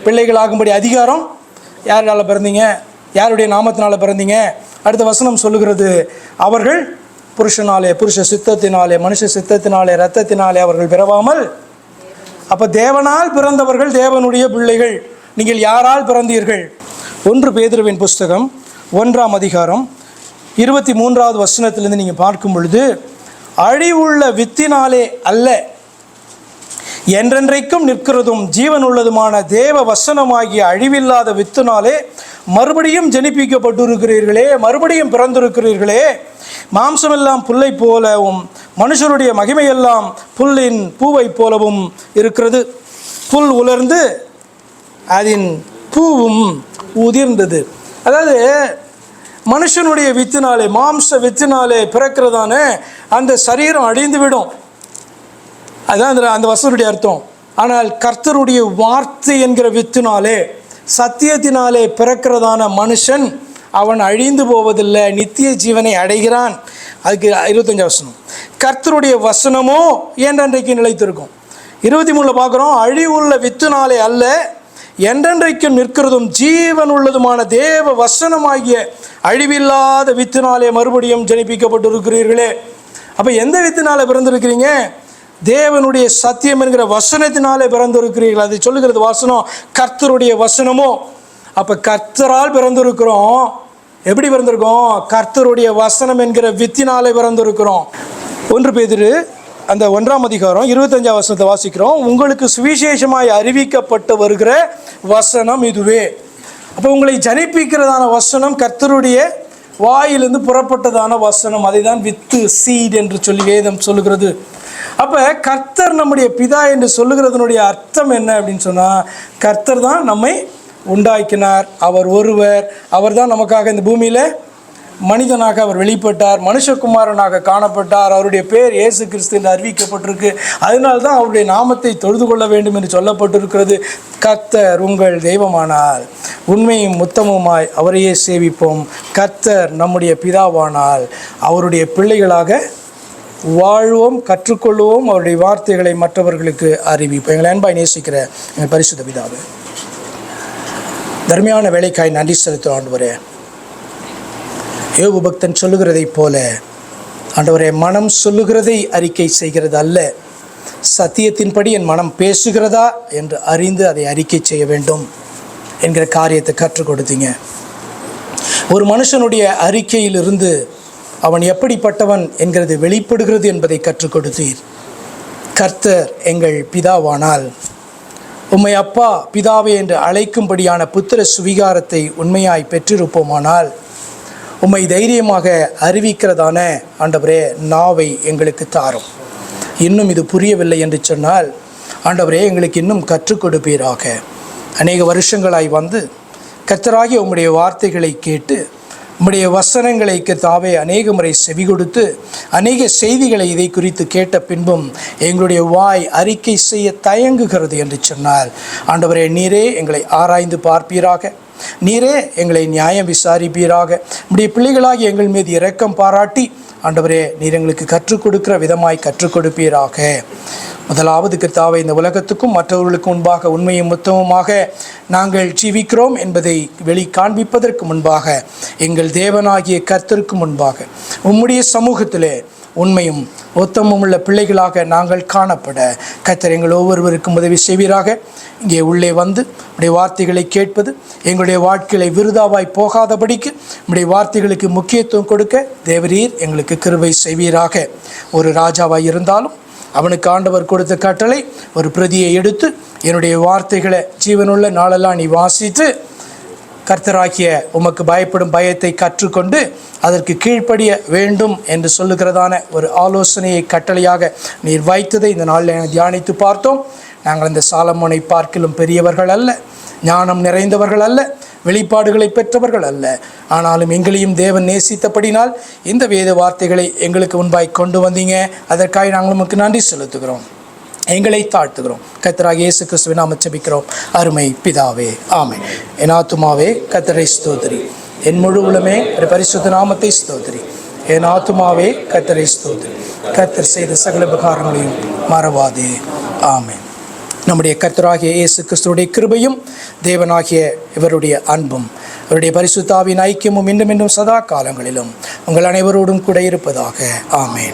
பிள்ளைகள் ஆகும்படி அதிகாரம். யாரால் பிறந்தீங்க? யாருடைய நாமத்தினால பிறந்தீங்க? அடுத்த வசனம் சொல்லுகிறது, அவர்கள் புருஷ சித்தத்தினாலே மனுஷ சித்தத்தினாலே இரத்தத்தினாலே அவர்கள் பிறவாமல். அப்போ தேவனால் பிறந்தவர்கள் தேவனுடைய பிள்ளைகள். நீங்கள் யாரால் பிறந்தீர்கள்? 1 பேதுருவின் புஸ்தகம் 1ஆம் அதிகாரம் 23வது வசனத்திலிருந்து நீங்கள் பார்க்கும் பொழுது, அழிவுள்ள வித்தினாலே அல்ல, என்றென்றைக்கும் நிற்கிறதும் ஜீவன் உள்ளதுமான தேவ வசனமாகிய அழிவில்லாத வித்தினாலே மறுபடியும் ஜனிப்பிக்கப்பட்டிருக்கிறீர்களே, மறுபடியும் பிறந்திருக்கிறீர்களே. மாம்சமெல்லாம் புல்லை போலவும் மனுஷருடைய மகிமையெல்லாம் புல்லின் பூவை போலவும் இருக்கிறது. புல் உலர்ந்து அதன் பூவும் உதிர்ந்தது. அதாவது மனுஷனுடைய வித்தினாலே, மாம்ச வித்தினாலே பிறக்கிறதான அந்த சரீரம் அழிந்துவிடும். அதுதான் அந்த வசனுடைய அர்த்தம். ஆனால் கர்த்தருடைய வார்த்தை என்கிற வித்தினாலே, சத்தியத்தினாலே பிறக்கிறதான மனுஷன் அவன் அழிந்து போவதில்லை, நித்திய ஜீவனை அடைகிறான். அதுக்கு 25 வசனம், கர்த்தருடைய வசனமோ என்றென்றைக்கு நிலைத்திருக்கும். 23 பார்க்குறோம், அழிவுள்ள வித்தினாலே அல்ல, என்றென்றைக்கும் நிற்கிறதும் ஜீவன் உள்ளதுமான தேவ வசனமாகிய அழிவில்லாத வித்தினாலே மறுபடியும் ஜனிப்பிக்கப்பட்டிருக்கிறீர்களே. அப்போ எந்த வித்தினாலே பிறந்திருக்கிறீங்க? தேவனுடைய சத்தியம் என்கிற வசனத்தினாலே பிறந்திருக்கிறீர்கள். அதை சொல்லுகிறது வசனம், கர்த்தருடைய வசனமோ. அப்போ கர்த்தரால் பிறந்திருக்கிறோம். எப்படி பிறந்திருக்கோம்? கர்த்தருடைய வசனம் என்கிற வித்தினாலே பிறந்திருக்கிறோம். 1 பேதுரு அந்த 1ஆம் அதிகாரம் 25ஆம் வசனத்தை வாசிக்கிறோம். உங்களுக்கு சுவிசேஷமாய் அறிவிக்கப்பட்டு வருகிற வசனம் இதுவே. அப்போ உங்களை ஜனிப்பிக்கிறதான வசனம் கர்த்தருடைய வாயிலிருந்து புறப்பட்டதான வசனம். அதை தான் வித்து, சீட் என்று சொல்லி வேதம் சொல்லுகிறது. அப்போ கர்த்தர் நம்முடைய பிதா என்று சொல்லுகிறதனுடைய அர்த்தம் என்ன அப்படின்னு சொன்னால், கர்த்தர் தான் நம்மை உண்டாக்கினார். அவர் ஒருவர். அவர் தான் நமக்காக இந்த பூமியில் மனிதனாக அவர் வெளிப்பட்டார், மனுஷகுமாரனாக காணப்பட்டார். அவருடைய பேர் இயேசு கிறிஸ்து என்று அறிவிக்கப்பட்டிருக்கு. அதனால்தான் அவருடைய நாமத்தை தொழுது கொள்ள வேண்டும் என்று சொல்லப்பட்டிருக்கிறது. கர்த்தர் உங்கள் தெய்வமானால் உண்மையும் உத்தமமாய் அவரையே சேவிப்போம். கர்த்தர் நம்முடைய பிதாவானால் அவருடைய பிள்ளைகளாக வாழ்வோம், கற்றுக்கொள்வோம், அவருடைய வார்த்தைகளை மற்றவர்களுக்கு அறிவிப்போம். எங்களை அன்பாய் நேசிக்கிற எங்கள் பரிசுத்த பிதாவே, தர்மையான வேலைக்காய் நன்றி செலுத்தும் ஆண்டவரே. யோபு பக்தன் சொல்லுகிறதை போல ஆண்டவரே, மனம் சொல்லுகிறதை அறிக்கை செய்கிறது அல்ல, சத்தியத்தின்படி என் மனம் பேசுகிறதா என்று அறிந்து அதை அறிக்கை செய்ய வேண்டும் என்கிற காரியத்தை கற்றுக் கொடுத்தீங்க. ஒரு மனுஷனுடைய அறிக்கையிலிருந்து அவன் எப்படிப்பட்டவன் என்கிறது வெளிப்படுகிறது என்பதை கற்றுக் கொடுத்தீர். கர்த்தர் எங்கள் பிதாவானால் உம்மை அப்பா பிதாவே என்று அழைக்கும்படியான புத்திர சுவிகாரத்தை உண்மையாய் பெற்றிருப்போமானால், உம்மை தைரியமாக அறிவிக்கிறதான ஆண்டவரே நாவை எங்களுக்கு தாரும். இன்னும் இது புரியவில்லை என்று சொன்னால் ஆண்டவரே எங்களுக்கு இன்னும் கற்றுக் கொடுப்பீராக. அநேக வருஷங்களாய் வந்து கர்த்தராகிய உம்முடைய வார்த்தைகளை கேட்டு உம்முடைய வசனங்களை தாவே அநேக முறை செவி கொடுத்து அநேக செய்திகளை இதை குறித்து கேட்ட பின்பும் எங்களுடைய வாய் அறிக்கை செய்ய தயங்குகிறது என்று சொன்னால் ஆண்டவரே, நீரே எங்களை ஆராய்ந்து பார்ப்பீராக, நீரே எங்களை நியாயம் விசாரிப்பீராக. உம்முடைய பிள்ளைகளாகி எங்கள் மீது இரக்கம் பாராட்டி ஆண்டவரே, நீர் எங்களுக்கு கற்றுக் கொடுக்கிற விதமாய் கற்றுக் கொடுப்பீராக. முதலாவது கர்த்தாவே, இந்த உலகத்துக்கும் மற்றவர்களுக்கு முன்பாக உண்மையும் உத்தமமாக நாங்கள் ஜீவிக்கிறோம் என்பதை வெளி காண்பிப்பதற்கு முன்பாக எங்கள் தேவனாகிய கர்த்தருக்கு முன்பாக உம்முடைய சமூகத்திலே உண்மையும் உத்தமம் உள்ள பிள்ளைகளாக நாங்கள் காணப்பட கர்த்தர் எங்கள் ஒவ்வொருவருக்கும் உதவி செய்வீராக. இங்கே உள்ளே வந்து உடைய வார்த்தைகளை கேட்பது எங்களுடைய வாழ்க்கையை விருதாவாய் போகாதபடிக்கு உடைய வார்த்தைகளுக்கு முக்கியத்துவம் கொடுக்க தேவரீர் எங்களுக்கு கிருபை செய்வீராக. ஒரு ராஜாவாய் இருந்தாலும் அவனுக்கு ஆண்டவர் கொடுத்த கட்டளை, ஒரு பிரதியை எடுத்து என்னுடைய வார்த்தைகளை ஜீவனுள்ள நாளெல்லாம் நீ வாசித்து கர்த்தராகிய உமக்கு பயப்படும் பயத்தை கற்றுக்கொண்டு அதற்கு கீழ்ப்படிய வேண்டும் என்று சொல்லுகிறதான ஒரு ஆலோசனையை கட்டளையாக நீர் வைத்ததை இந்த நாளில் தியானித்து பார்த்தோம். நாங்கள் இந்த சாலமோனை பார்க்கிலும் பெரியவர்கள் அல்ல, ஞானம் நிறைந்தவர்கள் அல்ல, வெளிப்பாடுகளை பெற்றவர்கள் அல்ல. ஆனாலும் எங்களையும் தேவன் நேசித்தபடினால் இந்த வேத வார்த்தைகளை எங்களுக்கு முன்பாய் கொண்டு வந்தீங்க. அதற்காக நாங்கள் உமக்கு நன்றி செலுத்துகிறோம், எங்களை தாழ்த்துகிறோம். கர்த்தராகிய இயேசு கிறிஸ்துவின் நாமத்தில் ஜெபிக்கிறோம், அருமை பிதாவே, ஆமென். என் ஆத்துமாவே கர்த்தரை ஸ்தோத்திரி, என் முழு உளமே பரிசுத்த நாமத்தை ஸ்தோத்திரி. என் ஆத்துமாவே கர்த்தரை ஸ்தோத்திரி, கர்த்தர் செய்த சகல உபகாரங்களையும் மறவாதே, ஆமென். நம்முடைய கர்த்தராகிய இயேசு கிறிஸ்துவுடைய கிருபையும் தேவனாகிய இவருடைய அன்பும் அவருடைய பரிசுத்த ஆவியின் ஐக்கியமும் இன்னும் சதா காலங்களிலும் உங்கள் அனைவரோடும் கூட இருப்பதாக. ஆமென்.